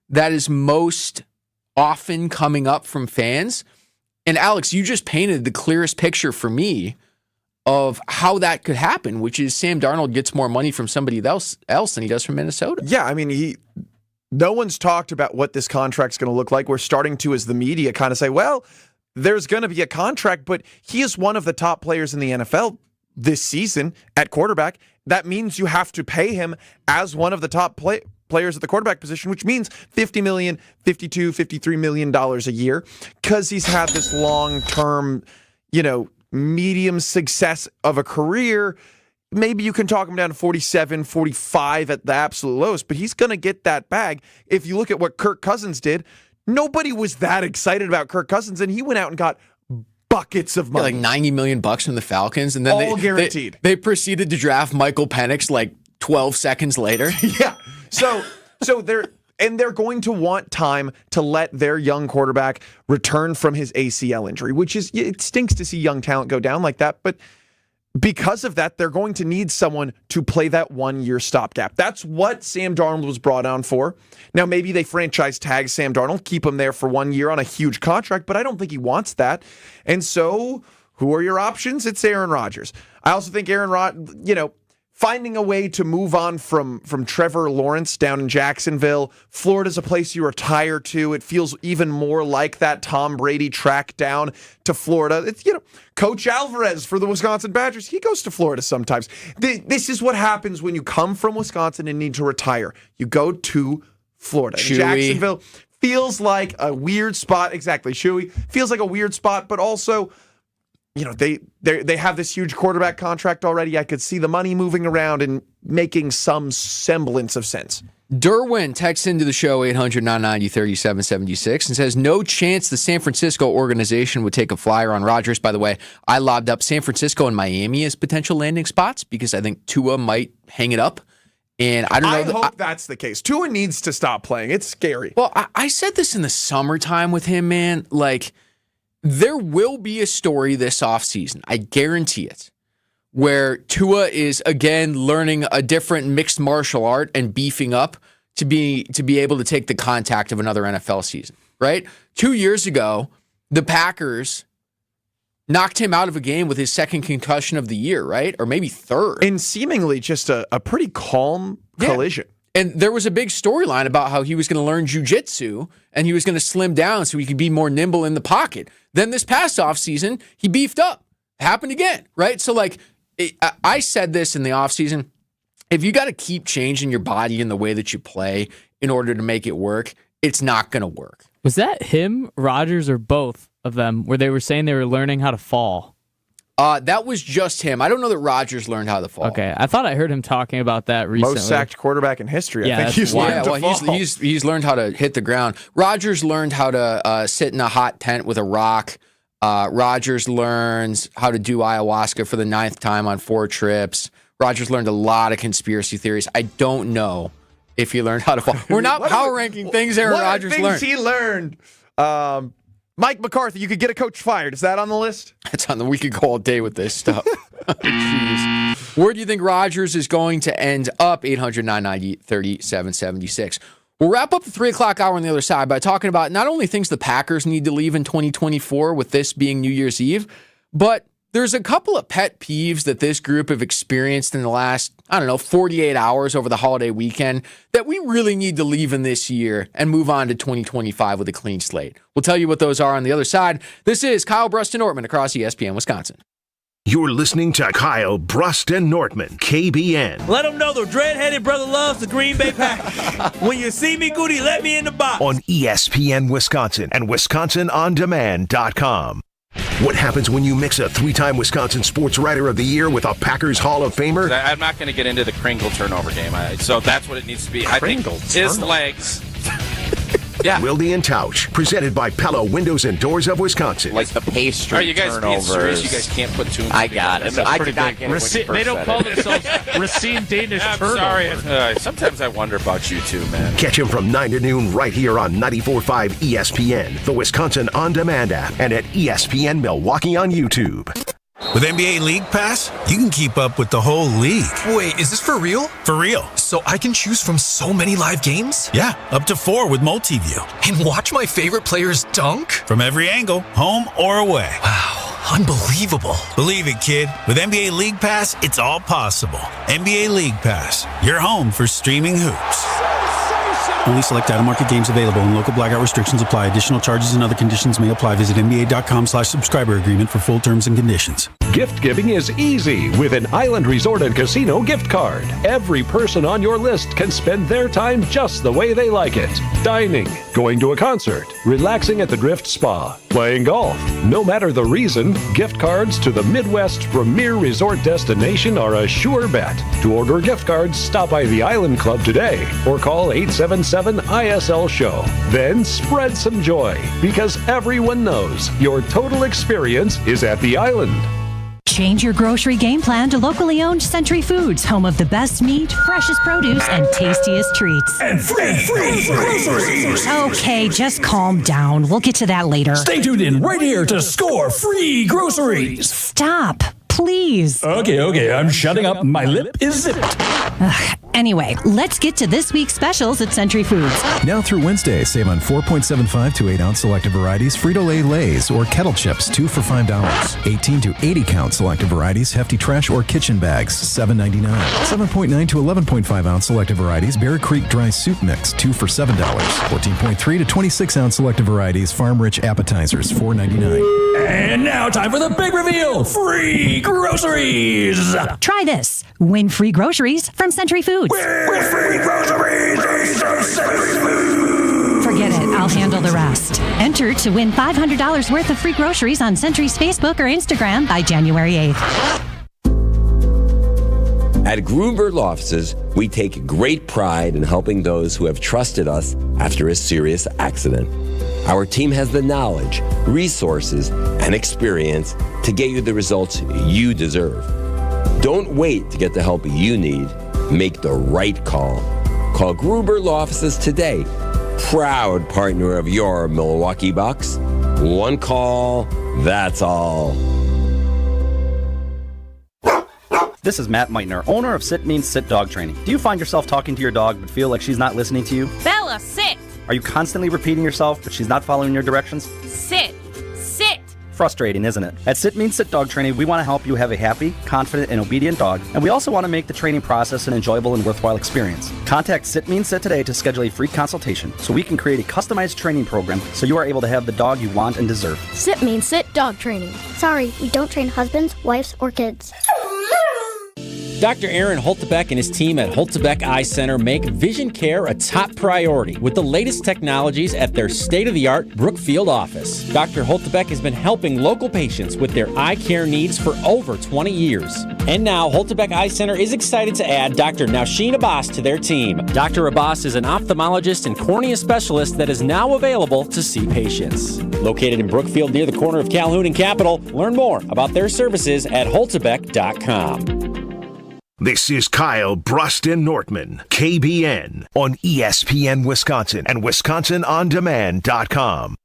that is most often coming up from fans. And Alex, you just painted the clearest picture for me of how that could happen, which is Sam Darnold gets more money from somebody else than he does from Minnesota. Yeah, I mean, no one's talked about what this contract's going to look like. We're starting to, as the media, kind of say, well, there's going to be a contract, but he is one of the top players in the NFL this season at quarterback. That means you have to pay him as one of the top players at the quarterback position, which means $50 million, $52, $53 million a year because he's had this long-term, medium success of a career. Maybe you can talk him down to 47, 45 at the absolute lowest, but he's going to get that bag. If you look at what Kirk Cousins did, nobody was that excited about Kirk Cousins, and he went out and got buckets of money. Like $90 million from the Falcons, and then all guaranteed. They proceeded to draft Michael Penix like 12 seconds later. Yeah. So they're going to want time to let their young quarterback return from his ACL injury, it stinks to see young talent go down like that, but because of that, they're going to need someone to play that 1-year stopgap. That's what Sam Darnold was brought on for. Now, maybe they franchise tag Sam Darnold, keep him there for 1 year on a huge contract, but I don't think he wants that. And so, who are your options? It's Aaron Rodgers. I also think finding a way to move on from Trevor Lawrence down in Jacksonville. Florida's a place you retire to. It feels even more like that Tom Brady track down to Florida. It's, Coach Alvarez for the Wisconsin Badgers, he goes to Florida sometimes. This is what happens when you come from Wisconsin and need to retire. You go to Florida. Jacksonville feels like a weird spot. Exactly, Shuey. Feels like a weird spot, but also, they have this huge quarterback contract already. I could see the money moving around and making some semblance of sense. Derwin texts into the show 800-990-3776 and says, no chance the San Francisco organization would take a flyer on Rodgers. By the way, I lobbed up San Francisco and Miami as potential landing spots because I think Tua might hang it up. And I don't know. I hope that's the case. Tua needs to stop playing. It's scary. Well, I said this in the summertime with him, man. Like, there will be a story this offseason, I guarantee it, where Tua is, again, learning a different mixed martial art and beefing up to be able to take the contact of another NFL season, right? 2 years ago, the Packers knocked him out of a game with his second concussion of the year, right? Or maybe third. In seemingly just a pretty calm collision. And there was a big storyline about how he was going to learn jiu-jitsu and he was going to slim down so he could be more nimble in the pocket. Then this past offseason, he beefed up. Happened again, right? So, I said this in the offseason. If you got to keep changing your body and the way that you play in order to make it work, it's not going to work. Was that him, Rodgers, or both of them, where they were saying they were learning how to fall? That was just him. I don't know that Rodgers learned how to fall. Okay, I thought I heard him talking about that recently. Most sacked quarterback in history. Yeah, I think he's learned to fall. He's learned how to hit the ground. Rodgers learned how to sit in a hot tent with a rock. Rodgers learns how to do ayahuasca for the 9th time on 4 trips. Rodgers learned a lot of conspiracy theories. I don't know if he learned how to fall. We're not power ranking things Aaron Rodgers learned. What things he learned? Mike McCarthy, you could get a coach fired. Is that on the list? It's on the. We could go all day with this stuff. Jeez. Where do you think Rodgers is going to end up? 800-990-3776. We'll wrap up the 3 o'clock hour on the other side by talking about not only things the Packers need to leave in 2024, with this being New Year's Eve, but There's a couple of pet peeves that this group have experienced in the last, 48 hours over the holiday weekend that we really need to leave in this year and move on to 2025 with a clean slate. We'll tell you what those are on the other side. This is Kyle Brust and Nortman across ESPN Wisconsin. You're listening to Kyle Brust and Nortman, KBN. Let them know the dread-headed brother loves the Green Bay Packers. When you see me, Goody, let me in the box. On ESPN Wisconsin and WisconsinOnDemand.com. What happens when you mix a 3-time Wisconsin Sports Writer of the Year with a Packers Hall of Famer? I'm not going to get into the Kringle turnover game, so that's what it needs to be. I think his legs. Yeah. Wilde and Tausch, presented by Pella Windows and Doors of Wisconsin. Like the pastry. Are you guys being serious? You guys can't put two. I got it. I did not get it. They don't call themselves Racine Danish turnover. Sorry. Sometimes I wonder about you too, man. Catch him from 9 to noon right here on 94.5 ESPN, the Wisconsin On Demand app, and at ESPN Milwaukee on YouTube. With NBA League Pass, you can keep up with the whole league. Wait, is this for real? For real. So I can choose from so many live games? Yeah, up to 4 with Multiview. And watch my favorite players dunk? From every angle, home or away. Wow, unbelievable. Believe it, kid. With NBA League Pass, it's all possible. NBA League Pass, your home for streaming hoops. Only select out-of-market games available and local blackout restrictions apply. Additional charges and other conditions may apply. Visit NBA.com/subscriber agreement for full terms and conditions. Gift giving is easy with an Island Resort and Casino gift card. Every person on your list can spend their time just the way they like it. Dining, going to a concert, relaxing at the Drift Spa, playing golf. No matter the reason, gift cards to the Midwest's premier resort destination are a sure bet. To order gift cards, stop by the Island Club today or call 877-ISL-SHOW. Then spread some joy because everyone knows your total experience is at the Island. Change your grocery game plan to locally owned Century Foods, home of the best meat, freshest produce, and tastiest treats. And free groceries. Okay, just calm down. We'll get to that later. Stay tuned in right here to score free groceries. Stop, please. Okay, I'm shutting up. My lip is zipped. Anyway, let's get to this week's specials at Century Foods. Now through Wednesday, save on 4.75 to 8-ounce selected varieties Frito-Lay Lay's or Kettle Chips, 2 for $5. 18 to 80 count selected varieties Hefty Trash or Kitchen Bags, $7.99. 7.9 to 11.5 ounce selected varieties Bear Creek Dry Soup Mix, 2 for $7. 14.3 to 26 ounce selected varieties Farm Rich Appetizers, $4.99. And now time for the big reveal, free groceries. Try this. Win free groceries from Century Foods. Win free groceries from Century Foods. Forget it. I'll handle the rest. Enter to win $500 worth of free groceries on Century's Facebook or Instagram by January 8th. At Gruber Law Offices, we take great pride in helping those who have trusted us after a serious accident. Our team has the knowledge, resources, and experience to get you the results you deserve. Don't wait to get the help you need. Make the right call. Call Gruber Law Offices today. Proud partner of your Milwaukee Bucks. One call, that's all. This is Matt Meitner, owner of Sit Means Sit Dog Training. Do you find yourself talking to your dog but feel like she's not listening to you? Bella, sit! Are you constantly repeating yourself but she's not following your directions? Sit! Sit! Frustrating, isn't it? At Sit Means Sit Dog Training, we want to help you have a happy, confident, and obedient dog, and we also want to make the training process an enjoyable and worthwhile experience. Contact Sit Means Sit today to schedule a free consultation so we can create a customized training program so you are able to have the dog you want and deserve. Sit Means Sit Dog Training. Sorry, we don't train husbands, wives, or kids. Dr. Aaron Holtebeck and his team at Holtebeck Eye Center make vision care a top priority with the latest technologies at their state-of-the-art Brookfield office. Dr. Holtebeck has been helping local patients with their eye care needs for over 20 years. And now, Holtebeck Eye Center is excited to add Dr. Nausheen Abbas to their team. Dr. Abbas is an ophthalmologist and cornea specialist that is now available to see patients. Located in Brookfield near the corner of Calhoun and Capitol, learn more about their services at holtebeck.com. This is Kyle Brust and Nortman, KBN, on ESPN Wisconsin and WisconsinOnDemand.com.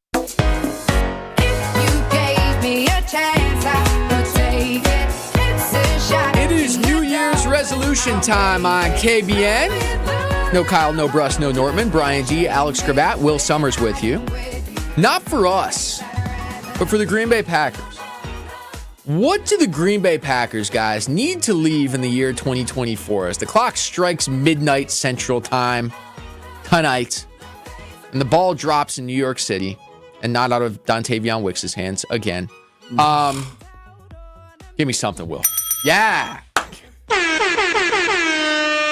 It is New Year's resolution time on KBN. No Kyle, no Brust, no Nortman. Bryan D., Alex Gravatt, Will Summers with you. Not for us, but for the Green Bay Packers. What do the Green Bay Packers, guys, need to leave in the year 2024 as the clock strikes midnight Central Time tonight and the ball drops in New York City and not out of Dontavion Wicks' hands again? Give me something, Will. Yeah. Sorry,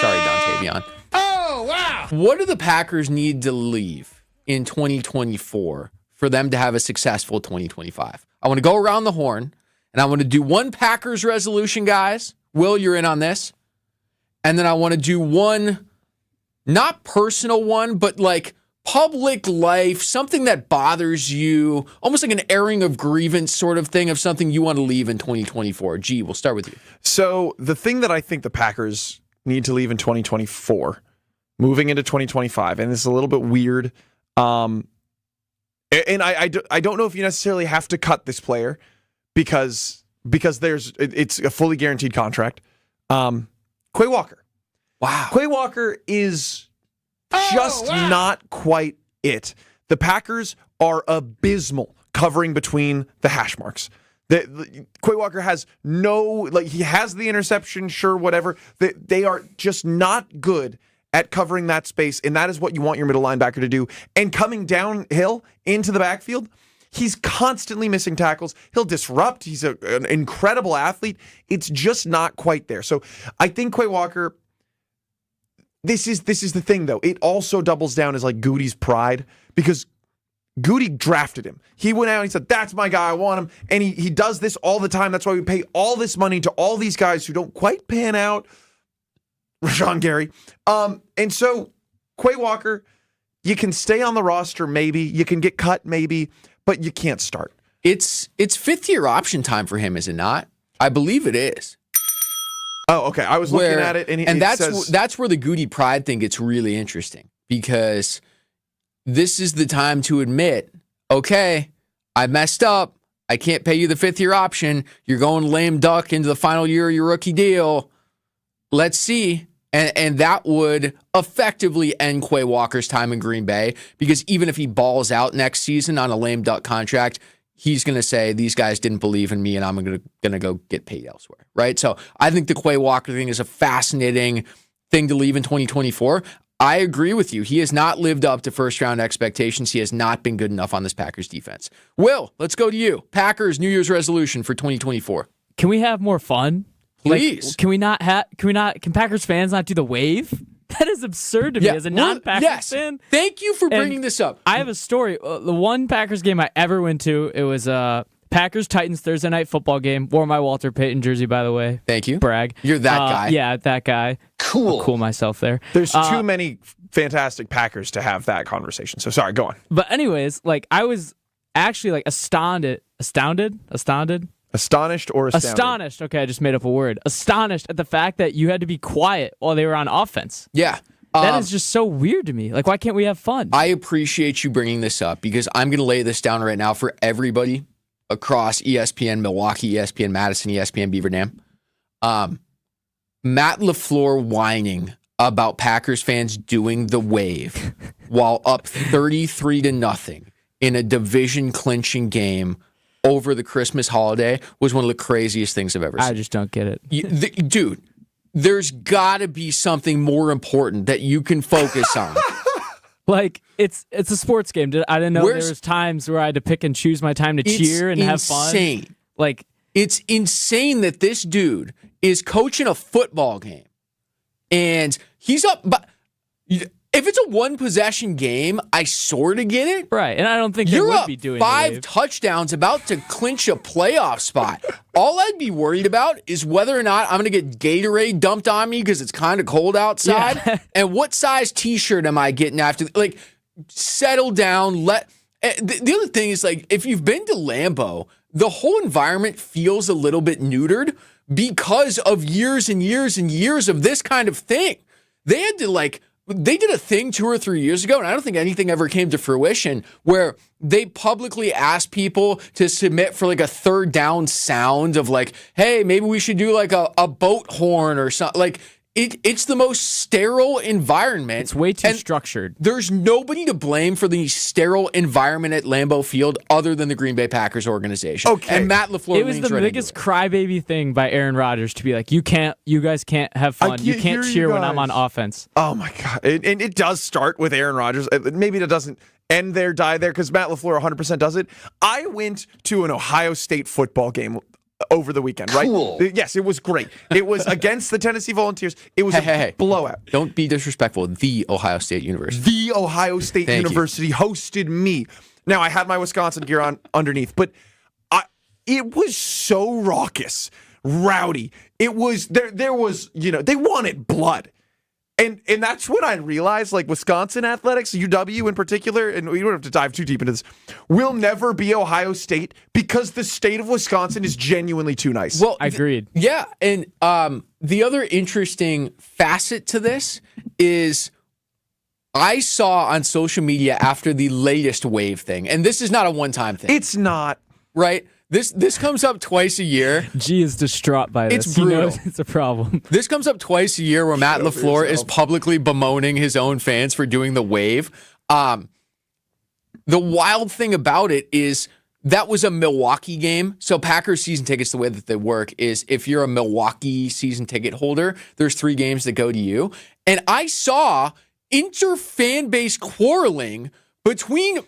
Dontavion. Oh, wow. What do the Packers need to leave in 2024 for them to have a successful 2025? I want to go around the horn, and I want to do one Packers resolution, guys. Will, you're in on this. And then I want to do one, not personal one, but like public life, something that bothers you, almost like an airing of grievance sort of thing of something you want to leave in 2024. G, we'll start with you. So the thing that I think the Packers need to leave in 2024, moving into 2025, and this is a little bit weird, and I don't know if you necessarily have to cut this player because it's a fully guaranteed contract. Quay Walker. Wow. Quay Walker is just not quite it. The Packers are abysmal covering between the hash marks. Quay Walker has he has the interception, sure, whatever. They are just not good at covering that space, and that is what you want your middle linebacker to do. And coming downhill into the backfield, he's constantly missing tackles. He'll disrupt. He's an incredible athlete. It's just not quite there. So I think Quay Walker, this is the thing, though. It also doubles down as like Goody's pride, because Goody drafted him. He went out and he said, that's my guy, I want him. And he does this all the time. That's why we pay all this money to all these guys who don't quite pan out. Rashawn Gary. And so Quay Walker, you can stay on the roster maybe. You can get cut maybe, but you can't start. It's fifth-year option time for him, is it not? I believe it is. Oh, okay. I was looking at it, and that's where the Goody pride thing gets really interesting, because this is the time to admit, okay, I messed up. I can't pay you the fifth-year option. You're going lame duck into the final year of your rookie deal. Let's see. And that would effectively end Quay Walker's time in Green Bay, because even if he balls out next season on a lame duck contract, he's going to say, these guys didn't believe in me and I'm going to go get paid elsewhere, right? So I think the Quay Walker thing is a fascinating thing to leave in 2024. I agree with you. He has not lived up to first-round expectations. He has not been good enough on this Packers defense. Will, let's go to you. Packers New Year's resolution for 2024. Can we have more fun? Please. Like, can Packers fans not do the wave? That is absurd to me as a non-Packers fan. Thank you for bringing this up. I have a story. The one Packers game I ever went to, it was Packers-Titans Thursday night football game. Wore my Walter Payton jersey, by the way. Thank you. Brag. You're that guy. Yeah, that guy. Cool. I'll cool myself there. There's too many fantastic Packers to have that conversation. So sorry, go on. But anyways, I was actually astounded. Astonished or astounded? Astonished. Okay, I just made up a word. Astonished at the fact that you had to be quiet while they were on offense. Yeah. That is just so weird to me. Why can't we have fun? I appreciate you bringing this up, because I'm going to lay this down right now for everybody across ESPN Milwaukee, ESPN Madison, ESPN Beaver Dam. Matt LaFleur whining about Packers fans doing the wave while up 33-0 in a division clinching game over the Christmas holiday was one of the craziest things I've ever seen. I just don't get it. Dude, there's got to be something more important that you can focus on. It's a sports game. I didn't know there was times where I had to pick and choose my time to cheer and have fun. It's insane that this dude is coaching a football game and he's up. But if it's a one-possession game, I sort of get it. Right, and I don't think they would be doing You're up 5 touchdowns, about to clinch a playoff spot. All I'd be worried about is whether or not I'm going to get Gatorade dumped on me because it's kind of cold outside, and what size T-shirt am I getting after? Settle down. The other thing is, if you've been to Lambeau, the whole environment feels a little bit neutered because of years and years and years of this kind of thing. They had to, they did a thing 2 or 3 years ago, and I don't think anything ever came to fruition, where they publicly asked people to submit for a third down sound of hey, maybe we should do a boat horn or something. It's the most sterile environment. It's way too structured. There's nobody to blame for the sterile environment at Lambeau Field other than the Green Bay Packers organization. Okay. And Matt LaFleur It was the biggest crybaby thing by Aaron Rodgers to be like, you guys can't have fun. You can't cheer when I'm on offense. Oh, my God. And it does start with Aaron Rodgers. Maybe it doesn't end there, die there, because Matt LaFleur 100% does it. I went to an Ohio State football game over the weekend, right? Cool. Yes, it was great. It was against the Tennessee Volunteers. It was a blowout. Don't be disrespectful. The Ohio State University. The Ohio State University hosted me. Now, I had my Wisconsin gear on underneath, but it was so raucous, rowdy. It was, there was, they wanted blood. And that's when I realized, like, Wisconsin athletics, UW in particular, and we don't have to dive too deep into this, will never be Ohio State because the state of Wisconsin is genuinely too nice. Well, I agreed. Yeah, and the other interesting facet to this is I saw on social media after the latest wave thing, and this is not a one-time thing. It's not. Right? This comes up twice a year. G is distraught by this. It's brutal. He knows it's a problem. This comes up twice a year where Matt LaFleur is publicly bemoaning his own fans for doing the wave. The wild thing about it is that was a Milwaukee game. So Packers season tickets, the way that they work is if you're a Milwaukee season ticket holder, there's 3 games that go to you. And I saw inter-fan base quarreling between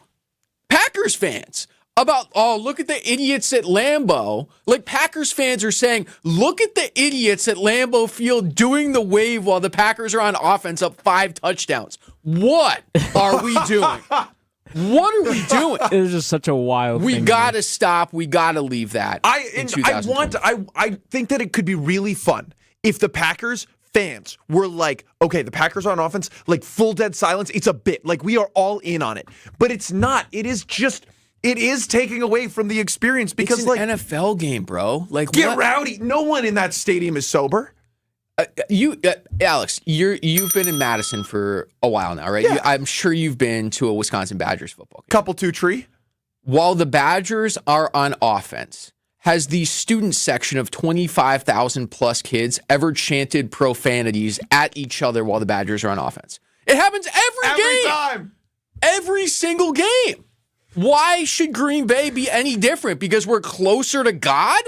Packers fans about, oh, look at the idiots at Lambeau. Like, Packers fans are saying, look at the idiots at Lambeau Field doing the wave while the Packers are on offense up 5 touchdowns. What are we doing? What are we doing? It was just such a wild We thing. got to stop. We got to leave that. I think that it could be really fun if the Packers fans were like, okay, the Packers are on offense, like full dead silence. It's a bit like we are all in on it, but it's not. It is taking away from the experience because, it's an NFL game, bro. Like, get rowdy. No one in that stadium is sober. Alex, you've been in Madison for a while now, right? Yeah. I'm sure you've been to a Wisconsin Badgers football game. Couple 2-3. While the Badgers are on offense, has the student section of 25,000 plus kids ever chanted profanities at each other while the Badgers are on offense? It happens every game. Time. Every single game. Why should Green Bay be any different? Because we're closer to God?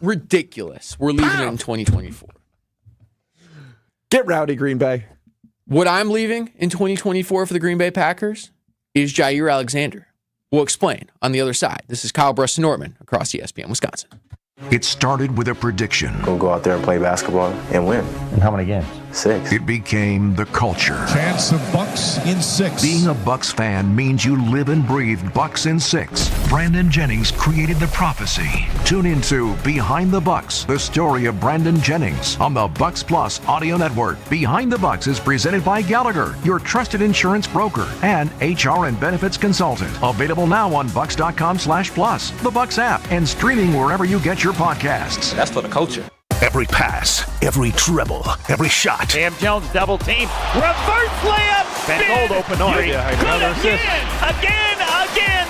Ridiculous. We're leaving it in 2024. Get rowdy, Green Bay. What I'm leaving in 2024 for the Green Bay Packers is Jair Alexander. We'll explain on the other side. This is Kyle Brust-Nortman across ESPN Wisconsin. It started with a prediction. We'll go out there and play basketball and win. And how many games? 6. It became the culture. Chance of Bucks in 6. Being a Bucks fan means you live and breathe Bucks in 6. Brandon Jennings created the prophecy. Tune into Behind the Bucks, the story of Brandon Jennings on the Bucks Plus audio network. Behind the Bucks is presented by Gallagher, your trusted insurance broker and HR and benefits consultant. Available now on bucks.com/plus, the Bucks app, and streaming wherever you get your podcasts. That's for the culture. Every pass, every dribble, every shot. Cam Jones double team. Reverse layup. Ben Gold open on. Good again.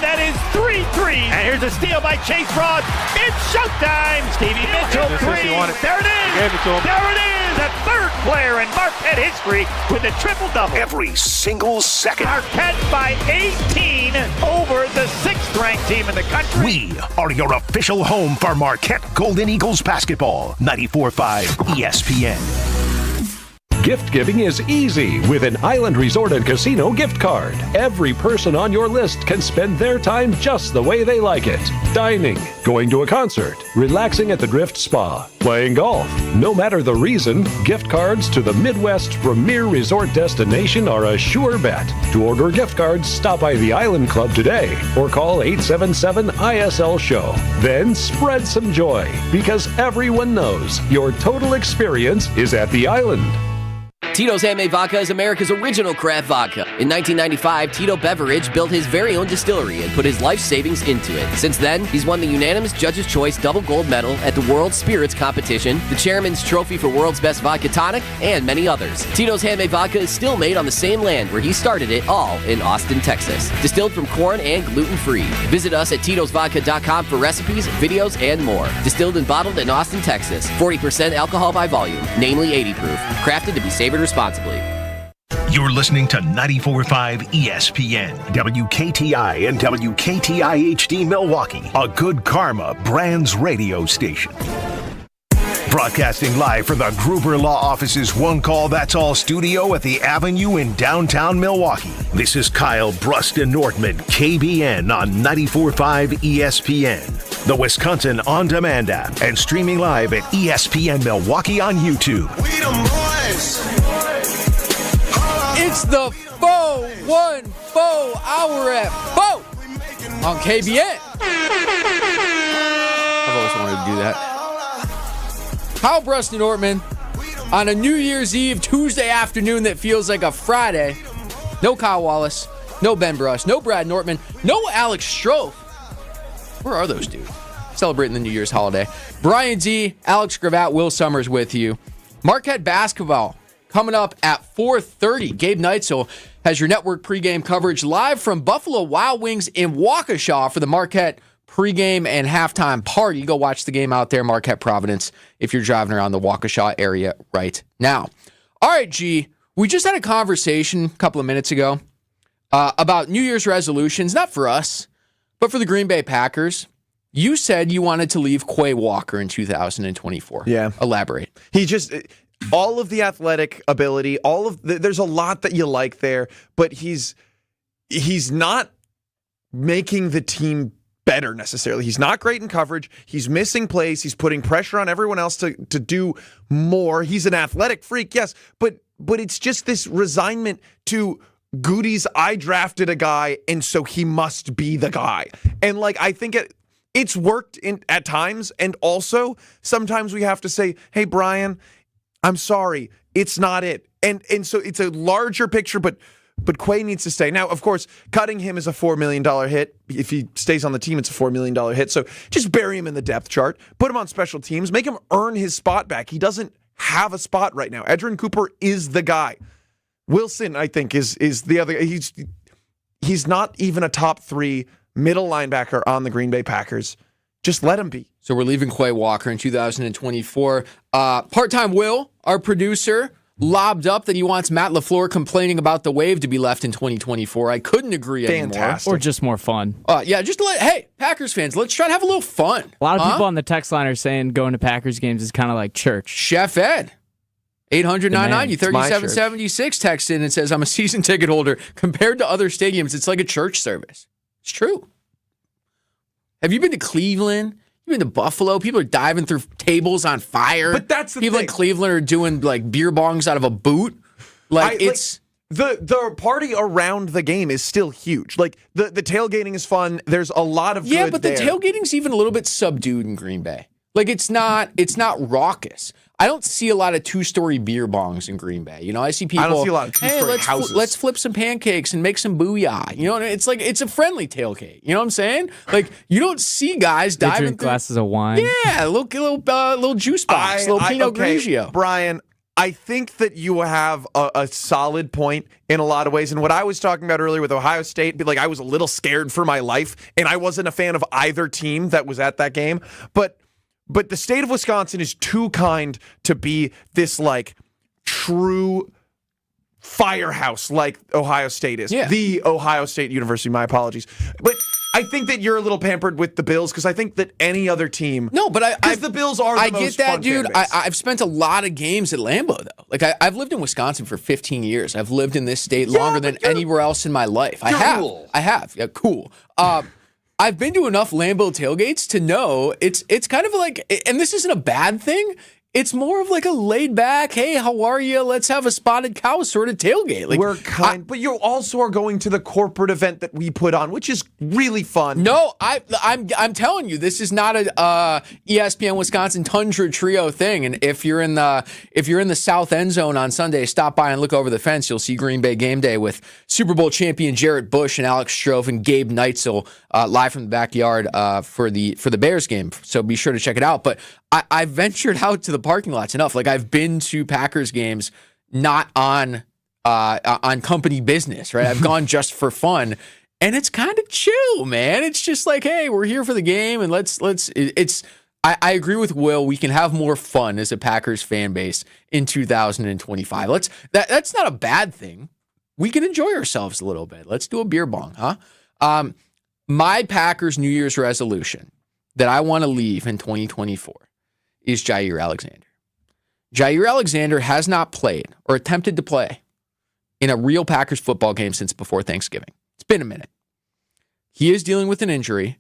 That is 3 threes. And here's a steal by Chase Ross. It's showtime. Stevie Mitchell 3. There it is. Gave it to him. There it is. A third player in Marquette history with a triple-double. Every single second. Marquette by 18 over the 6th-ranked team in the country. We are your official home for Marquette Golden Eagles basketball. 94.5 ESPN. Gift giving is easy with an Island Resort and Casino gift card. Every person on your list can spend their time just the way they like it. Dining, going to a concert, relaxing at the Drift Spa, playing golf. No matter the reason, gift cards to the Midwest's premier resort destination are a sure bet. To order gift cards, stop by the Island Club today or call 877-ISL-SHOW. Then spread some joy because everyone knows your total experience is at the Island. Tito's Handmade Vodka is America's original craft vodka. In 1995, Tito Beveridge built his very own distillery and put his life savings into it. Since then, he's won the unanimous Judge's Choice Double Gold Medal at the World Spirits Competition, the Chairman's Trophy for World's Best Vodka Tonic, and many others. Tito's Handmade Vodka is still made on the same land where he started it, all in Austin, Texas. Distilled from corn and gluten-free. Visit us at titosvodka.com for recipes, videos, and more. Distilled and bottled in Austin, Texas. 40% alcohol by volume, namely 80 proof. Crafted to be savored responsibly. You're listening to 94.5 ESPN, WKTI and WKTI HD Milwaukee, a Good Karma Brands radio station. Broadcasting live from the Gruber Law Office's One Call That's All studio at the Avenue in downtown Milwaukee. This is Kyle Bruston Nordman, KBN on 94.5 ESPN, the Wisconsin On Demand app, and streaming live at ESPN Milwaukee on YouTube. We them boys. It's the Faux Hour at Faux on KBN. I've always wanted to do that. Kyle Bruston Ortman on a New Year's Eve Tuesday afternoon that feels like a Friday. No Kyle Wallace, no Ben Bruss, no Brad Nortman, no Alex Strofe. Where are those dudes? Celebrating the New Year's holiday. Bryan Z, Alex Gravatt, Will Summers with you. Marquette basketball coming up at 4:30. Gabe Neitzel has your network pregame coverage live from Buffalo Wild Wings in Waukesha for the Marquette pregame and halftime party. Go watch the game out there, Marquette Providence, if you're driving around the Waukesha area right now. All right, G, we just had a conversation a couple of minutes ago about New Year's resolutions, not for us, but for the Green Bay Packers. You said you wanted to leave Quay Walker in 2024. Yeah. Elaborate. He just... all of the athletic ability, there's a lot that you like there, but he's not making the team better necessarily. He's not great in coverage. He's missing plays. He's putting pressure on everyone else to do more. He's an athletic freak, yes, but it's just this resignment to Goody's, I drafted a guy, and so he must be the guy. And I think it's worked at times, and also sometimes we have to say, hey, Bryan, I'm sorry, it's not it. And so it's a larger picture, but Quay needs to stay. Now, of course, cutting him is a $4 million hit. If he stays on the team, it's a $4 million hit. So just bury him in the depth chart. Put him on special teams. Make him earn his spot back. He doesn't have a spot right now. Edgerrin Cooper is the guy. Wilson, I think, is the other. He's not even a top 3 middle linebacker on the Green Bay Packers. Just let him be. So we're leaving Quay Walker in 2024. Part-time Will, our producer, lobbed up that he wants Matt LaFleur complaining about the wave to be left in 2024. I couldn't agree anymore. Or just more fun. Yeah, hey, Packers fans, let's try to have a little fun. A lot of people on the text line are saying going to Packers games is kind of like church. Chef Ed, 800-990-3776 texts in and says, I'm a season ticket holder. Compared to other stadiums, it's like a church service. It's true. Have you been to Cleveland? You've been to Buffalo? People are diving through tables on fire. But that's the people thing. in Cleveland are doing beer bongs out of a boot. The party around the game is still huge. The tailgating is fun. There's a lot of yeah, good but there. the tailgating's even a little bit subdued in Green Bay. It's not raucous. I don't see a lot of 2-story beer bongs in Green Bay. I see people. I don't see a lot of 2-story houses. Let's flip some pancakes and make some booyah. It's a friendly tailgate. You know what I'm saying? You don't see guys diving drink through glasses of wine. Yeah, little juice box, little Pinot Grigio. Bryan, I think that you have a solid point in a lot of ways. And what I was talking about earlier with Ohio State, I was a little scared for my life, and I wasn't a fan of either team that was at that game. But the state of Wisconsin is too kind to be this true firehouse like Ohio State is. Yeah. The Ohio State University, my apologies. But I think that you're a little pampered with the Bills because I think that any other team. No, but because the Bills are the most get that, fun dude. fan base. I've spent a lot of games at Lambeau, though. I've lived in Wisconsin for 15 years. I've lived in this state longer than anywhere else in my life. I have. Cool. I have. Yeah, cool. I've been to enough Lambeau tailgates to know it's kind of and this isn't a bad thing. It's more of like a laid back, hey, how are you? Let's have a spotted cow sort of tailgate. Like but you also are going to the corporate event that we put on, which is really fun. No, I'm telling you, this is not a ESPN Wisconsin Tundra Trio thing. And if you're in the south end zone on Sunday, stop by and look over the fence. You'll see Green Bay Game Day with Super Bowl champion Jarrett Bush and Alex Strofe and Gabe Neitzel live from the backyard for the Bears game. So be sure to check it out. But I ventured out to the parking lots enough. Like, I've been to Packers games not on company business, right? I've gone just for fun, and it's kind of chill, man. It's just like, hey, we're here for the game, and I agree with Will. We can have more fun as a Packers fan base in 2025. That's not a bad thing. We can enjoy ourselves a little bit. Let's do a beer bong, huh? My Packers New Year's resolution that I want to leave in 2024 is Jair Alexander. Jair Alexander has not played or attempted to play in a real Packers football game since before Thanksgiving. It's been a minute. He is dealing with an injury,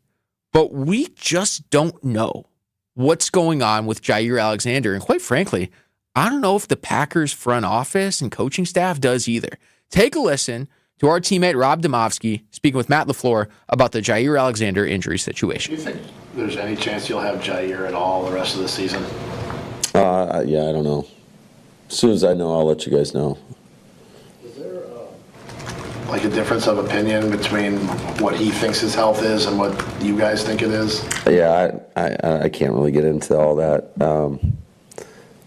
but we just don't know what's going on with Jair Alexander. And quite frankly, I don't know if the Packers front office and coaching staff does either. Take a listen to our teammate Rob Demovsky speaking with Matt LaFleur about the Jair Alexander injury situation. Do you think there's any chance you'll have Jair at all the rest of the season? Yeah, I don't know. As soon as I know, I'll let you guys know. Is there like a difference of opinion between what he thinks his health is and what you guys think it is? Yeah, I can't really get into all that.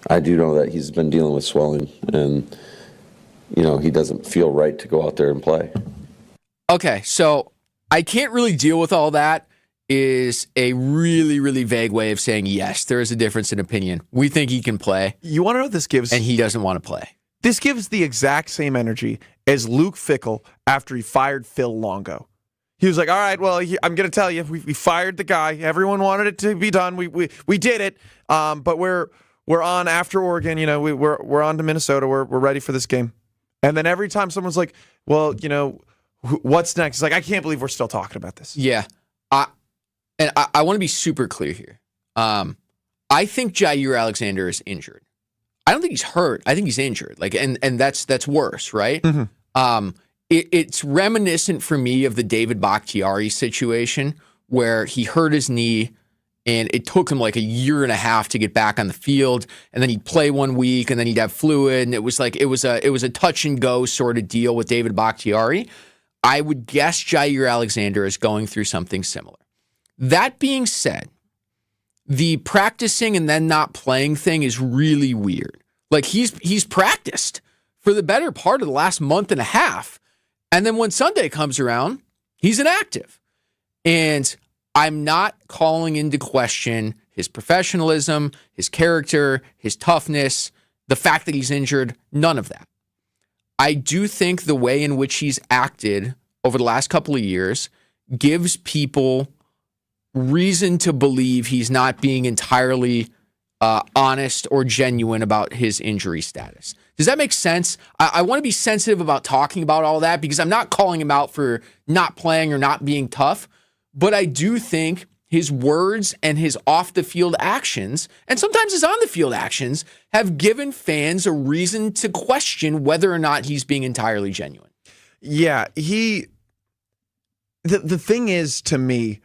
I do know that he's been dealing with swelling, and he doesn't feel right to go out there and play. Okay, so I can't really deal with all that is a really, really vague way of saying, yes, there is a difference in opinion. We think he can play. You want to know what this gives? And he doesn't want to play. This gives the exact same energy as Luke Fickell after he fired Phil Longo. He was like, all right, well, I'm going to tell you, we fired the guy. Everyone wanted it to be done. We did it, but we're on after Oregon. We're on to Minnesota. We're ready for this game. And then every time someone's like, well, what's next? It's like, I can't believe we're still talking about this. Yeah. I want to be super clear here. I think Jair Alexander is injured. I don't think he's hurt. I think he's injured. And that's worse, right? Mm-hmm. It's reminiscent for me of the David Bakhtiari situation where he hurt his knee and it took him like a year and a half to get back on the field, and then he'd play 1 week and then he'd have fluid, and it was a touch and go sort of deal with David Bakhtiari. I would guess Jair Alexander is going through something similar. That being said, the practicing and then not playing thing is really weird. Like he's practiced for the better part of the last month and a half. And then when Sunday comes around, he's inactive. And I'm not calling into question his professionalism, his character, his toughness, the fact that he's injured, none of that. I do think the way in which he's acted over the last couple of years gives people reason to believe he's not being entirely honest or genuine about his injury status. Does that make sense? I want to be sensitive about talking about all that because I'm not calling him out for not playing or not being tough, but I do think his words and his off-the-field actions, and sometimes his on-the-field actions, have given fans a reason to question whether or not he's being entirely genuine. Yeah, the thing is, to me,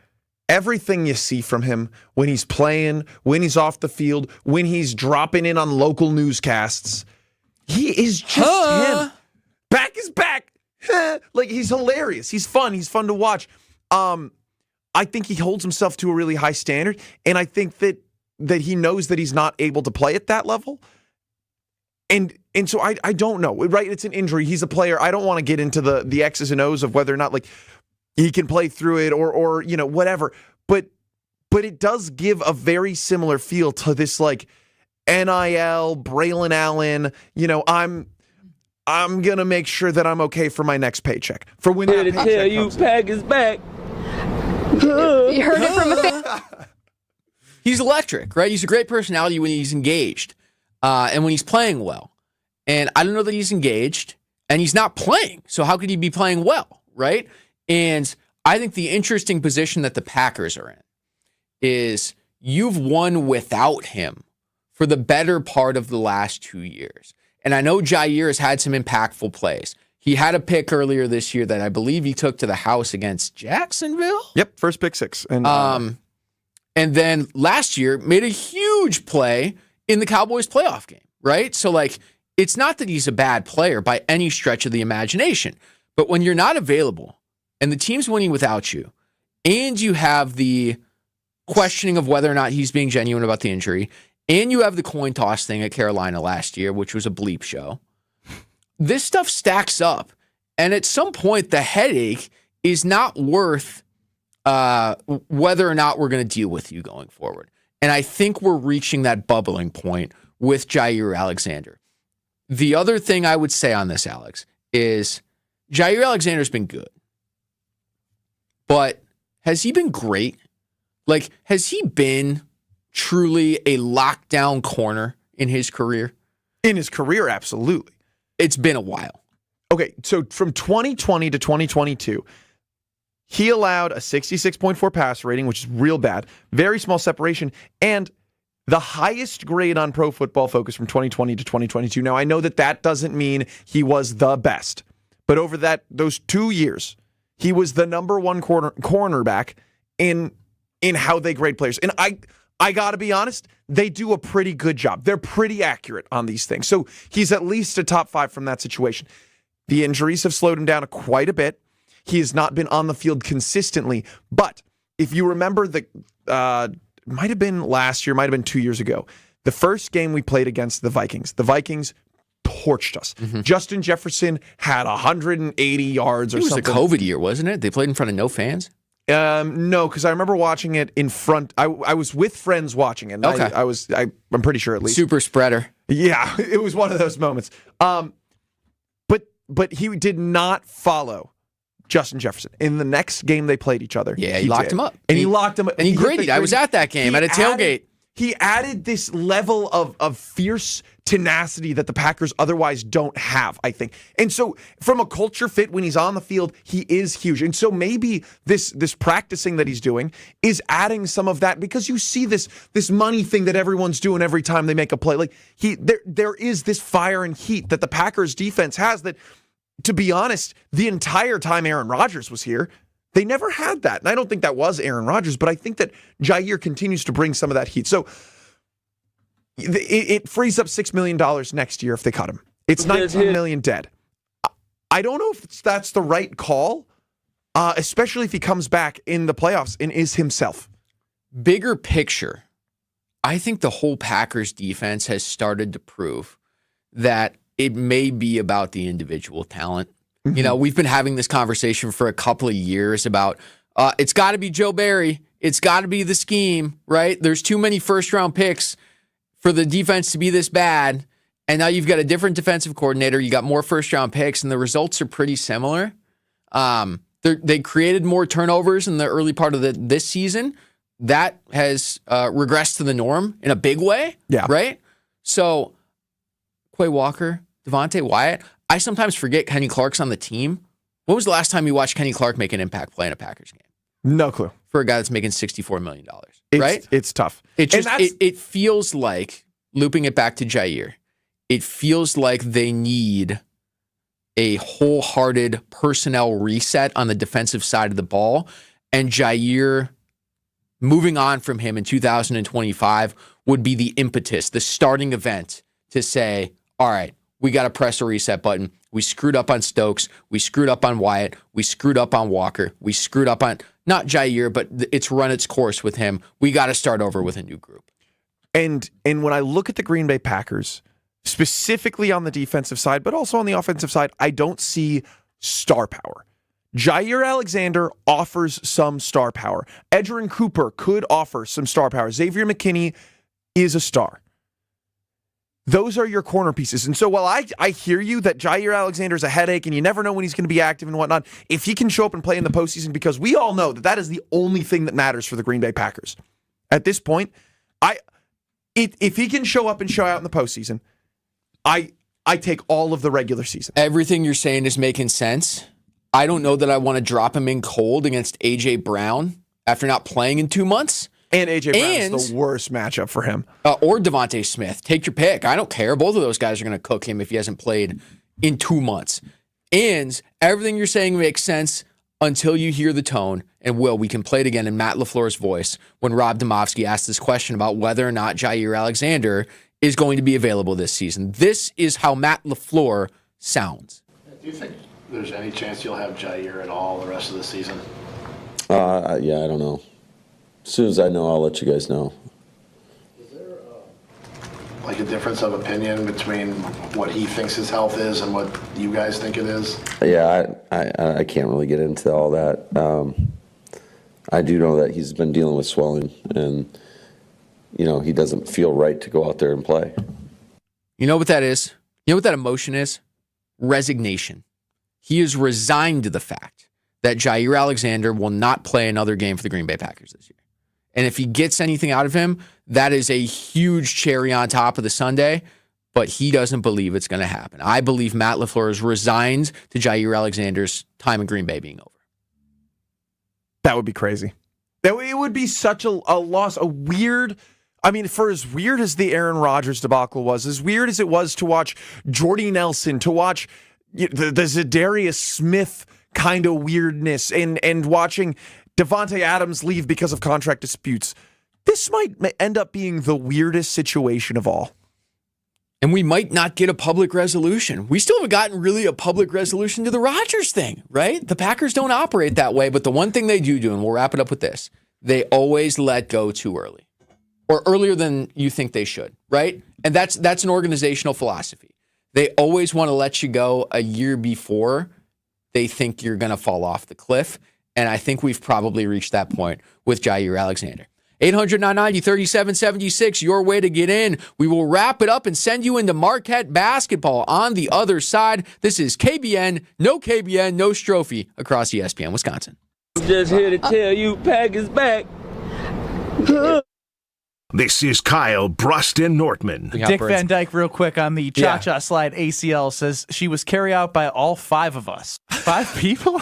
everything you see from him when he's playing, when he's off the field, when he's dropping in on local newscasts, he is just him. Back is back. Like, he's hilarious. He's fun. He's fun to watch. I think he holds himself to a really high standard, and I think that he knows that he's not able to play at that level. And so I don't know, right? It's an injury. He's a player. I don't want to get into the X's and O's of whether or not like he can play through it or whatever. But it does give a very similar feel to this like NIL, Braylon Allen, I'm gonna make sure that I'm okay for my next paycheck. For when that paycheck tell you comes Pack is back. You heard it from a fan. He's electric, right? He's a great personality when he's engaged and when he's playing well. And I don't know that he's engaged and he's not playing. So how could he be playing well, right? And I think the interesting position that the Packers are in is you've won without him for the better part of the last 2 years. And I know Jair has had some impactful plays. He had a pick earlier this year that I believe he took to the house against Jacksonville. Yep, first pick 6. And then last year made a huge play in the Cowboys playoff game, right? So, like, it's not that he's a bad player by any stretch of the imagination. But when you're not available and the team's winning without you, and you have the questioning of whether or not he's being genuine about the injury, and you have the coin toss thing at Carolina last year, which was a bleep show, this stuff stacks up. And at some point, the headache is not worth whether or not we're going to deal with you going forward. And I think we're reaching that bubbling point with Jair Alexander. The other thing I would say on this, Alex, is Jair Alexander's been good. But has he been great? Like, has he been truly a lockdown corner in his career? In his career, absolutely. It's been a while. Okay, so from 2020 to 2022, he allowed a 66.4 passer rating, which is real bad, very small separation, and the highest grade on Pro Football Focus from 2020 to 2022. Now, I know that doesn't mean he was the best, but over those 2 years, he was the number one cornerback in how they grade players. And I got to be honest, they do a pretty good job. They're pretty accurate on these things. So he's at least a top 5 from that situation. The injuries have slowed him down quite a bit. He has not been on the field consistently. But if you remember, might have been last year, might have been 2 years ago, the first game we played against the Vikings torched us. Mm-hmm. Justin Jefferson had 180 yards or something. It was the COVID year, wasn't it? They played in front of no fans? No, because I remember watching it in front. I was with friends watching it. And okay. I'm pretty sure at least. Super spreader. Yeah, it was one of those moments. But he did not follow Justin Jefferson. In the next game they played each other. Yeah, he locked him up. And he locked him up. And he gritted. I was at that game at a tailgate. He added this level of fierce tenacity that the Packers otherwise don't have, I think. And so from a culture fit, when he's on the field, he is huge. And so maybe this practicing that he's doing is adding some of that, because you see this money thing that everyone's doing every time they make a play. Like there is this fire and heat that the Packers defense has that, to be honest, the entire time Aaron Rodgers was here, they never had that. And I don't think that was Aaron Rodgers, but I think that Jair continues to bring some of that heat. So it frees up $6 million next year if they cut him. It's $19 million dead. I don't know if that's the right call, especially if he comes back in the playoffs and is himself. Bigger picture, I think the whole Packers defense has started to prove that it may be about the individual talent. Mm-hmm. You know, we've been having this conversation for a couple of years about it's got to be Joe Barry. It's got to be the scheme, right? There's too many first-round picks for the defense to be this bad. And now you've got a different defensive coordinator. You got more first-round picks, and the results are pretty similar. They created more turnovers in the early part of this season. That has regressed to the norm in a big way, right? So Quay Walker, Devontae Wyatt, I sometimes forget Kenny Clark's on the team. When was the last time you watched Kenny Clark make an impact play in a Packers game? No clue. For a guy that's making $64 million, right? It's tough. It feels like, looping it back to Jair, it feels like they need a wholehearted personnel reset on the defensive side of the ball. And Jair, moving on from him in 2025, would be the impetus, the starting event to say, all right, we got to press a reset button. We screwed up on Stokes. We screwed up on Wyatt. We screwed up on Walker. We screwed up on, not Jair, but it's run its course with him. We got to start over with a new group. And when I look at the Green Bay Packers, specifically on the defensive side, but also on the offensive side, I don't see star power. Jair Alexander offers some star power. Edgerrin Cooper could offer some star power. Xavier McKinney is a star. Those are your corner pieces. And so while I hear you that Jair Alexander's a headache and you never know when he's going to be active and whatnot, if he can show up and play in the postseason, because we all know that is the only thing that matters for the Green Bay Packers. At this point, if he can show up and show out in the postseason, I take all of the regular season. Everything you're saying is making sense. I don't know that I want to drop him in cold against A.J. Brown after not playing in 2 months. And A.J. Brown is the worst matchup for him. Or Devontae Smith. Take your pick. I don't care. Both of those guys are going to cook him if he hasn't played in 2 months. And everything you're saying makes sense until you hear the tone. And we can play it again in Matt LaFleur's voice when Rob Domofsky asked this question about whether or not Jair Alexander is going to be available this season. This is how Matt LaFleur sounds. Do you think there's any chance you'll have Jair at all the rest of the season? Yeah, I don't know. As soon as I know, I'll let you guys know. Is there like a difference of opinion between what he thinks his health is and what you guys think it is? Yeah, I can't really get into all that. I do know that he's been dealing with swelling, and he doesn't feel right to go out there and play. You know what that is? You know what that emotion is? Resignation. He is resigned to the fact that Jair Alexander will not play another game for the Green Bay Packers this year. And if he gets anything out of him, that is a huge cherry on top of the sundae, but he doesn't believe it's going to happen. I believe Matt LaFleur is resigned to Jair Alexander's time in Green Bay being over. That would be crazy. It would be such a loss, a weird... I mean, for as weird as the Aaron Rodgers debacle was, as weird as it was to watch Jordy Nelson, to watch the Zadarius Smith kind of weirdness, and watching Devontae Adams leave because of contract disputes, this might end up being the weirdest situation of all. And we might not get a public resolution. We still haven't gotten really a public resolution to the Rodgers thing, right? The Packers don't operate that way, but the one thing they do, and we'll wrap it up with this, they always let go too early. Or earlier than you think they should, right? And that's an organizational philosophy. They always want to let you go a year before they think you're going to fall off the cliff. And I think we've probably reached that point with Jair Alexander. 800-990-3776, your way to get in. We will wrap it up and send you into Marquette basketball on the other side. This is KBN, no Strophy across ESPN Wisconsin. I'm just here to tell you, Pack is back. This is Kyle Bruston Nortman. Dick Van Dyke, real quick on the cha-cha slide ACL, says she was carried out by all 5 of us. 5 people?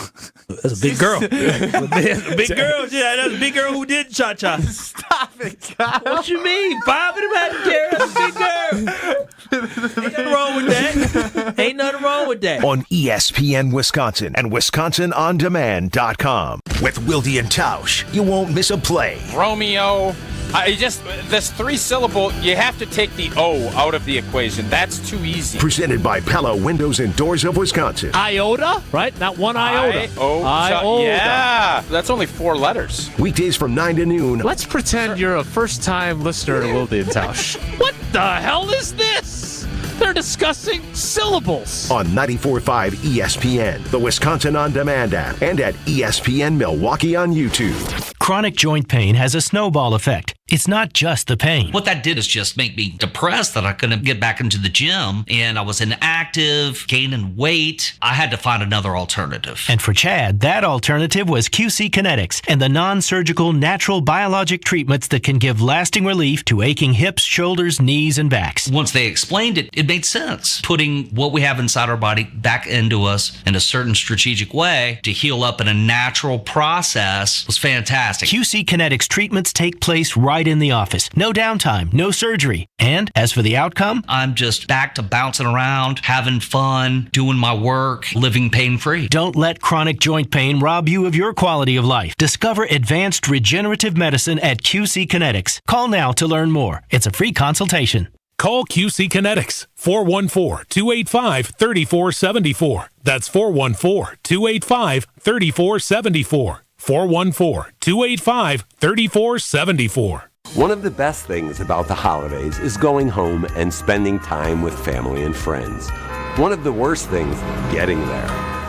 That's a big girl. Big girl, yeah. That's a big girl who did cha-cha. Stop it, Kyle. What you mean? 5 of them had to carry. That's a big girl. Ain't nothing wrong with that. Ain't nothing wrong with that. On ESPN Wisconsin and WisconsinOnDemand.com. With Wilde and Tausch, you won't miss a play. Romeo. This 3-syllable, you have to take the O out of the equation. That's too easy. Presented by Pella Windows and Doors of Wisconsin. Iota, right? Not one iota. Iota. Yeah, that's only 4 letters. Weekdays from 9 to noon. Let's pretend you're a first-time listener to Wilde and Tausch. What the hell is this? They're discussing syllables. On 94.5 ESPN, the Wisconsin On Demand app, and at ESPN Milwaukee on YouTube. Chronic joint pain has a snowball effect. It's not just the pain. What that did is just make me depressed that I couldn't get back into the gym, and I was inactive, gaining weight. I had to find another alternative. And for Chad, that alternative was QC Kinetics and the non-surgical natural biologic treatments that can give lasting relief to aching hips, shoulders, knees, and backs. Once they explained it, it made sense. Putting what we have inside our body back into us in a certain strategic way to heal up in a natural process was fantastic. QC Kinetics treatments take place right in the office. No downtime, no surgery. And as for the outcome, I'm just back to bouncing around, having fun, doing my work, living pain-free. Don't let chronic joint pain rob you of your quality of life. Discover advanced regenerative medicine at QC Kinetics. Call now to learn more. It's a free consultation. Call QC Kinetics, 414-285-3474. That's 414-285-3474. 414-285-3474. One of the best things about the holidays is going home and spending time with family and friends. One of the worst things, getting there.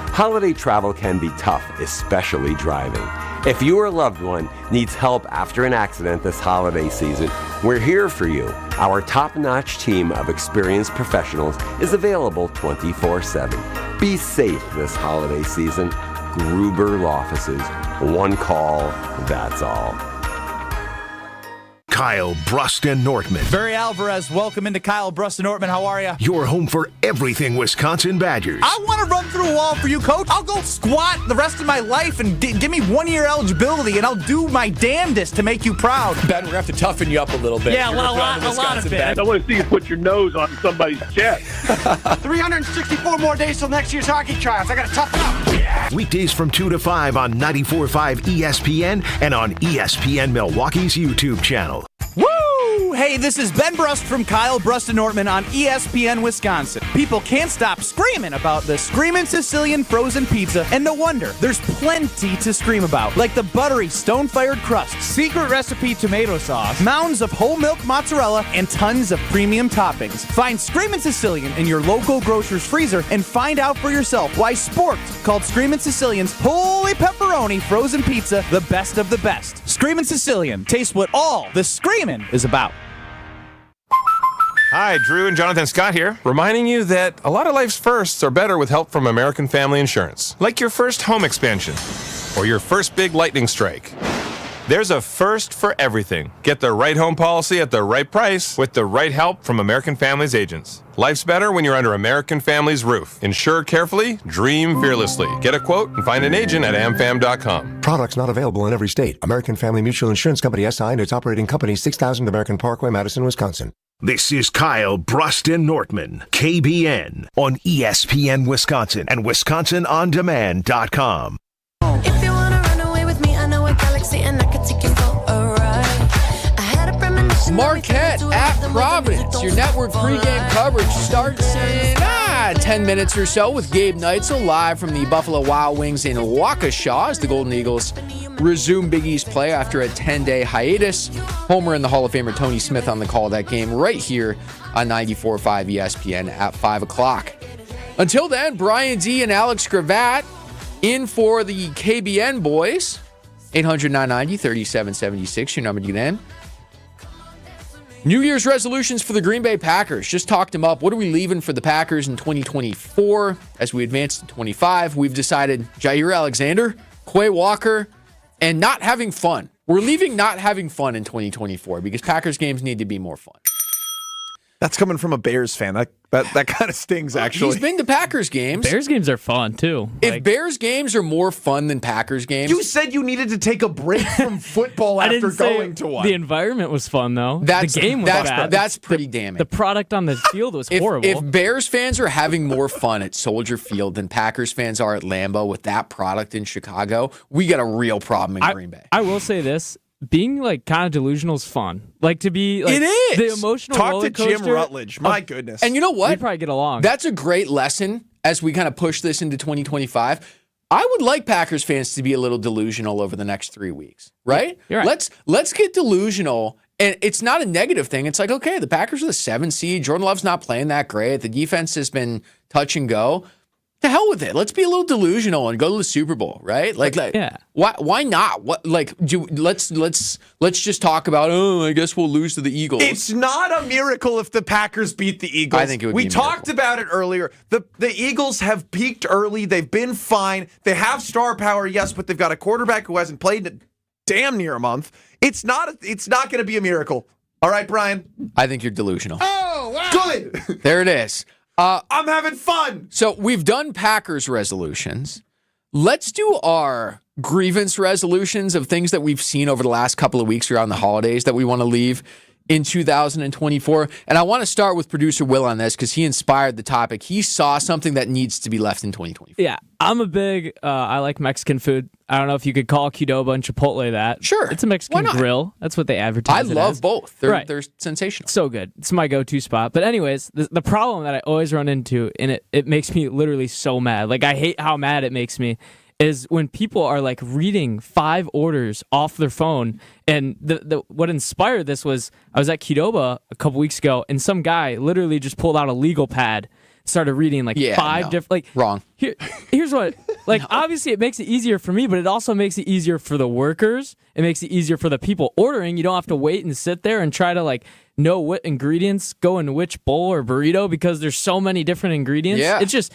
Holiday travel can be tough, especially driving. If you or a loved one needs help after an accident this holiday season, we're here for you. Our top-notch team of experienced professionals is available 24/7. Be safe this holiday season. Gruber Law Offices. One call, that's all. Kyle, Brust, and Nortman. Barry Alvarez, welcome into Kyle, Brust, and Nortman. How are you? Your home for everything Wisconsin Badgers. I want to run through a wall for you, Coach. I'll go squat the rest of my life and give me 1 year eligibility, and I'll do my damnedest to make you proud. Ben, we're going to have to toughen you up a little bit. Yeah, a lot of it. I want to see you put your nose on somebody's chest. 364 more days till next year's hockey tryouts. I got to toughen up. Weekdays from 2 to 5 on 94.5 ESPN and on ESPN Milwaukee's YouTube channel. Woo! Hey, this is Ben Brust from Kyle, Brust, and Nortman on ESPN Wisconsin. People can't stop screaming about the Screamin' Sicilian frozen pizza, and no wonder. There's plenty to scream about, like the buttery stone-fired crust, secret recipe tomato sauce, mounds of whole milk mozzarella, and tons of premium toppings. Find Screamin' Sicilian in your local grocer's freezer and find out for yourself why Sporked called Screamin' Sicilian's holy pepperoni frozen pizza the best of the best. Screamin' Sicilian, taste what all the screamin' is about. Hi, Drew and Jonathan Scott here, reminding you that a lot of life's firsts are better with help from American Family Insurance. Like your first home expansion or your first big lightning strike. There's a first for everything. Get the right home policy at the right price with the right help from American Family's agents. Life's better when you're under American Family's roof. Insure carefully, dream fearlessly. Get a quote and find an agent at amfam.com. Products not available in every state. American Family Mutual Insurance Company SI and its operating company 6000 American Parkway, Madison, Wisconsin. This is Kyle, Brust, and Nortman, KBN, on ESPN Wisconsin and WisconsinOnDemand.com. If you wanna run away with me, I know a galaxy and I could take you for a ride. I had a premonition. Marquette at Providence. Your network pregame coverage starts in 10 minutes or so with Gabe Neitzel live from the Buffalo Wild Wings in Waukesha as the Golden Eagles resume Big East play after a 10-day hiatus. Homer and the Hall of Famer Tony Smith on the call of that game right here on 94.5 ESPN at 5 o'clock. Until then, Bryan D and Alex Gravatt in for the KBN boys. 800-990-3776, your number to get in. New Year's resolutions for the Green Bay Packers. Just talked them up. What are we leaving for the Packers in 2024? As we advance to 25, we've decided Jair Alexander, Quay Walker, and not having fun. We're leaving not having fun in 2024 because Packers games need to be more fun. That's coming from a Bears fan. That kind of stings, actually. He's been to Packers games. Bears games are fun, too. If Bears games are more fun than Packers games... You said you needed to take a break from football after going to one. The environment was fun, though. The game was bad. That's pretty damning. The product on the field was horrible. If Bears fans are having more fun at Soldier Field than Packers fans are at Lambeau with that product in Chicago, we got a real problem in Green Bay. I will say this. Being kind of delusional is fun. To be it is the emotional roller coaster. Talk to Jim Rutledge. My goodness. And you know what? We probably get along. That's a great lesson as we kind of push this into 2025. I would like Packers fans to be a little delusional over the next 3 weeks, right? You're right. Let's get delusional. And it's not a negative thing. It's like, okay, the Packers are the 7th seed. Jordan Love's not playing that great. The defense has been touch and go. To hell with it. Let's be a little delusional and go to the Super Bowl, right? Yeah. Why not? Let's just talk about, I guess we'll lose to the Eagles. It's not a miracle if the Packers beat the Eagles. I think it would be We talked about it earlier. The Eagles have peaked early. They've been fine. They have star power, yes, but they've got a quarterback who hasn't played in damn near a month. It's not going to be a miracle. All right, Brian? I think you're delusional. Oh, wow. Good. There it is. I'm having fun. So we've done Packers resolutions. Let's do our grievance resolutions of things that we've seen over the last couple of weeks around the holidays that we want to leave in 2024. And I want to start with producer Will on this because he inspired the topic. He saw something that needs to be left in 2024. Yeah, I'm a big, I like Mexican food. I don't know if you could call Qdoba and Chipotle that. Sure. It's a Mexican grill. That's what they advertise. I love both. They're right. sensational. So good. It's my go-to spot. But anyways, the problem that I always run into, and it makes me literally so mad. I hate how mad it makes me, is when people are reading 5 orders off their phone. And what inspired this was I was at Qdoba a couple weeks ago, and some guy literally just pulled out a legal pad, started reading 5 different. Wrong. Here's what. Obviously, it makes it easier for me, but it also makes it easier for the workers. It makes it easier for the people ordering. You don't have to wait and sit there and try to know what ingredients go in which bowl or burrito because there's so many different ingredients. Yeah. It's just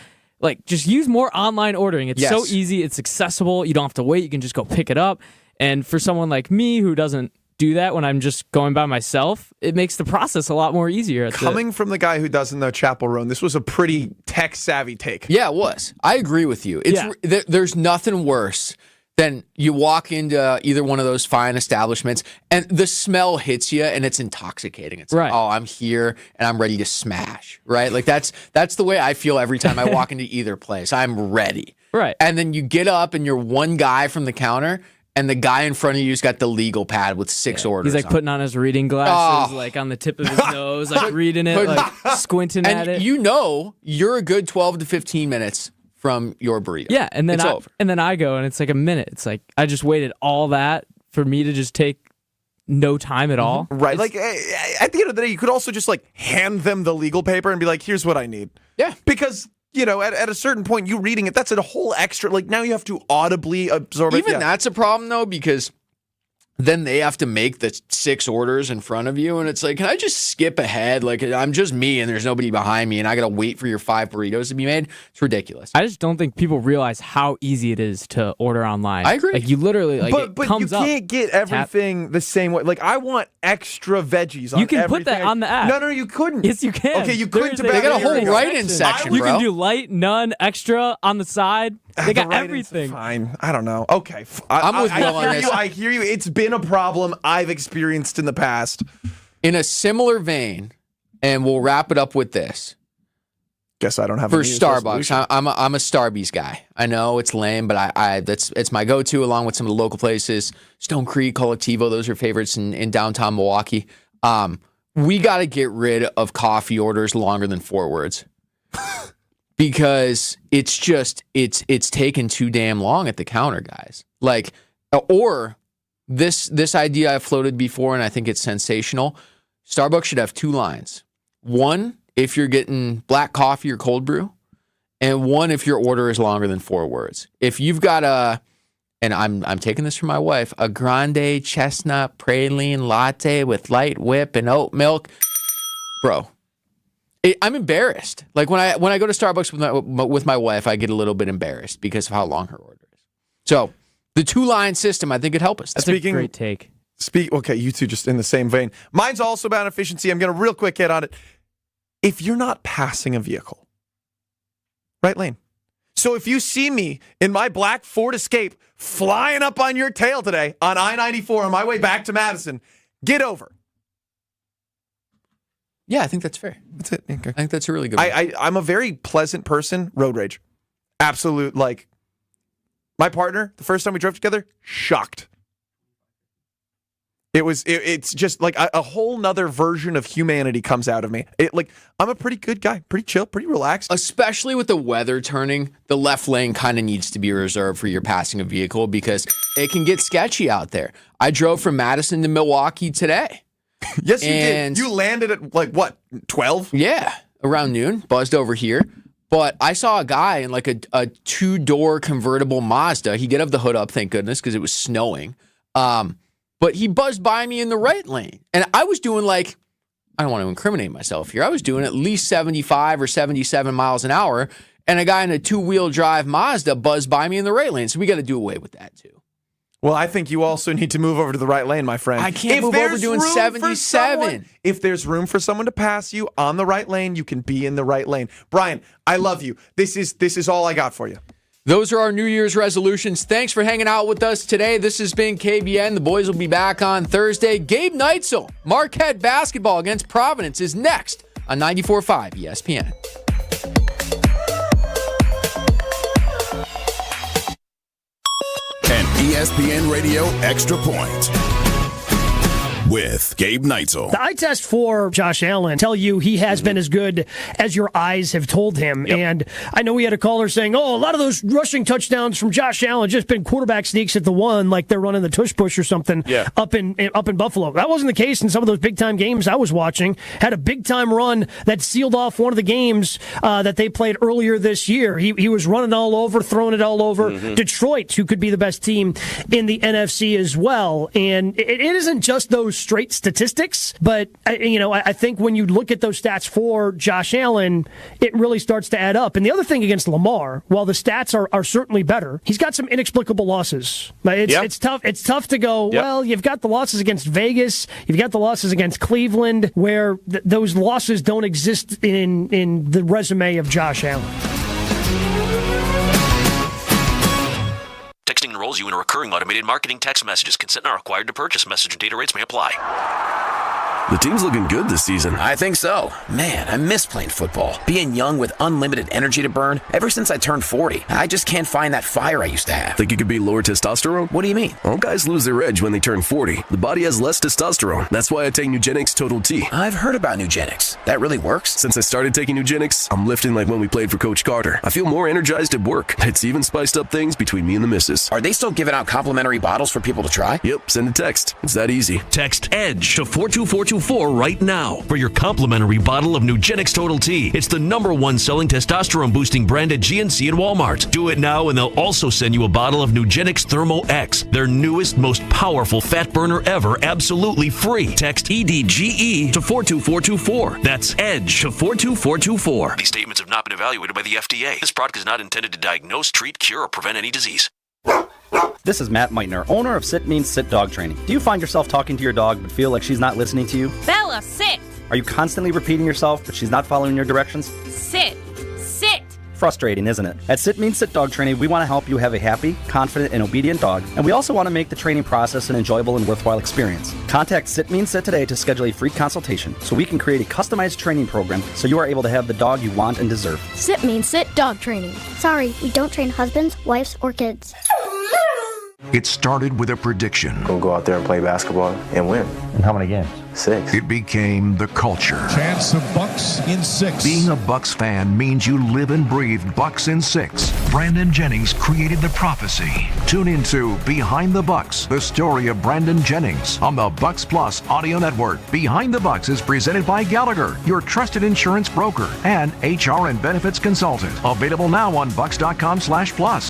just use more online ordering. It's so easy. It's accessible. You don't have to wait. You can just go pick it up. And for someone like me who doesn't do that when I'm just going by myself, it makes the process a lot more easier. Coming from the guy who doesn't know Chapel Roan, this was a pretty tech-savvy take. Yeah, it was. I agree with you. There's nothing worse than you walk into either one of those fine establishments and the smell hits you and it's intoxicating. It's like, oh, I'm here and I'm ready to smash, right? Like that's the way I feel every time I walk into either place. I'm ready. Right. And then you get up and you're one guy from the counter and the guy in front of you's got the legal pad with 6 orders. He's like putting on his reading glasses, like on the tip of his nose, like reading it, like squinting at it. And you know you're a good 12 to 15 minutes from your burrito. Yeah, and then over. And then I go and it's like a minute. It's like I just waited all that for me to just take no time at all. Right. Like at the end of the day, you could also just like hand them the legal paper and be like, here's what I need. Yeah. Because, you know, at a certain point, you reading it, that's a whole extra, like now you have to audibly absorb it. Even that's a problem though, because then they have to make the 6 orders in front of you, and it's like, can I just skip ahead? Like, I'm just me, and there's nobody behind me, and I got to wait for your 5 burritos to be made. It's ridiculous. I just don't think people realize how easy it is to order online. I agree. Like, you literally, like, but it comes you up. can't get everything the same way. Like, I want extra veggies on You can everything. put that on the app. No, you couldn't. Yes, you can. Okay, you couldn't. They got a whole write-in section, You bro. can do light, none, extra on the side. They got everything. Fine. I don't know. Okay. I'm with Will on this. I hear you. It's been a problem I've experienced in the past. In a similar vein, and we'll wrap it up with this. Guess I don't have for a New Year's Starbucks. resolution. I'm a Starbucks guy. I know it's lame, but it's my go-to along with some of the local places. Stone Creek, Collectivo, those are favorites in downtown Milwaukee. We got to get rid of coffee orders longer than 4 words. Because it's just it's taken too damn long at the counter, guys. Like, or this idea I've floated before, and I think it's sensational. Starbucks should have 2 lines. One, if you're getting black coffee or cold brew, and one if your order is longer than 4 words. If you've got and I'm taking this from my wife, a grande chestnut praline latte with light whip and oat milk, bro. I'm embarrassed. Like when I go to Starbucks with my wife, I get a little bit embarrassed because of how long her order is. So the 2-line system, I think, could help us. That's a great take. Okay, you two just in the same vein. Mine's also about efficiency. I'm going to real quick hit on it. If you're not passing a vehicle, right lane. So if you see me in my black Ford Escape flying up on your tail today on I-94 on my way back to Madison, get over. Yeah, I think that's fair. That's it. Okay. I think that's a really good one. I'm a very pleasant person. Road rage. Absolute, like, my partner, the first time we drove together, shocked. It's just like a whole nother version of humanity comes out of me. I'm a pretty good guy, pretty chill, pretty relaxed. Especially with the weather turning, the left lane kind of needs to be reserved for your passing a vehicle because it can get sketchy out there. I drove from Madison to Milwaukee today. Yes, you did. You landed at, like, what, 12? Yeah, around noon, buzzed over here. But I saw a guy in, like, a 2-door convertible Mazda. He get the hood up, thank goodness, because it was snowing. But he buzzed by me in the right lane. And I was doing, like, I don't want to incriminate myself here. I was doing at least 75 or 77 miles an hour. And a guy in a 2-wheel drive Mazda buzzed by me in the right lane. So we got to do away with that, too. Well, I think you also need to move over to the right lane, my friend. I can't move over doing 77. If there's room for someone to pass you on the right lane, you can be in the right lane. Bryan, I love you. This is all I got for you. Those are our New Year's resolutions. Thanks for hanging out with us today. This has been KBN. The boys will be back on Thursday. Gabe Neitzel, Marquette basketball against Providence is next on 94.5 ESPN. An ESPN Radio Extra Point with Gabe Neitzel. The eye test for Josh Allen tell you he has been as good as your eyes have told him. Yep. And I know we had a caller saying, a lot of those rushing touchdowns from Josh Allen just been quarterback sneaks at the one, like they're running the tush push or something up in Buffalo. That wasn't the case in some of those big-time games I was watching. Had a big-time run that sealed off one of the games that they played earlier this year. He was running all over, throwing it all over. Detroit, who could be the best team in the NFC as well. And it isn't just those those straight statistics, but I think when you look at those stats for Josh Allen, it really starts to add up. And the other thing against Lamar, while the stats are certainly better, he's got some inexplicable losses. It's tough. It's tough to go, well, you've got the losses against Vegas, you've got the losses against Cleveland, where those losses don't exist in the resume of Josh Allen. Texting enrolls you in a recurring automated marketing text messages. Consent not required to purchase. Message and data rates may apply. The team's looking good this season. I think so. Man, I miss playing football. Being young with unlimited energy to burn. Ever since I turned 40, I just can't find that fire I used to have. Think you could be lower testosterone? What do you mean? All guys lose their edge when they turn 40. The body has less testosterone. That's why I take Nugenix Total T. I've heard about Nugenix. That really works? Since I started taking Nugenix, I'm lifting like when we played for Coach Carter. I feel more energized at work. It's even spiced up things between me and the missus. Are they still giving out complimentary bottles for people to try? Yep, send a text. It's that easy. Text EDGE to 42424 right now for your complimentary bottle of Nugenix Total T. It's the #1 selling testosterone boosting brand at GNC and Walmart. Do it now and they'll also send you a bottle of Nugenix Thermo X, their newest, most powerful fat burner ever, absolutely free. Text EDGE to 42424. That's EDGE to 42424. These statements have not been evaluated by the FDA. This product is not intended to diagnose, treat, cure, or prevent any disease. This is Matt Meitner, owner of Sit Means Sit Dog Training. Do you find yourself talking to your dog but feel like she's not listening to you? Bella, sit! Are you constantly repeating yourself but she's not following your directions? Sit! Sit! Frustrating, isn't it? At Sit Means Sit Dog Training, we want to help you have a happy, confident, and obedient dog, and we also want to make the training process an enjoyable and worthwhile experience. Contact Sit Means Sit today to schedule a free consultation so we can create a customized training program so you are able to have the dog you want and deserve. Sit Means Sit Dog Training. Sorry, we don't train husbands, wives, or kids. It started with a prediction. We'll go out there and play basketball and win. And how many games? 6. It became the culture. Chance of Bucks in 6. Being a Bucks fan means you live and breathe Bucks in 6. Brandon Jennings created the prophecy. Tune into Behind the Bucks, the story of Brandon Jennings on the Bucks Plus audio network. Behind the Bucks is presented by Gallagher, your trusted insurance broker and HR and benefits consultant. Available now on bucks.com/plus.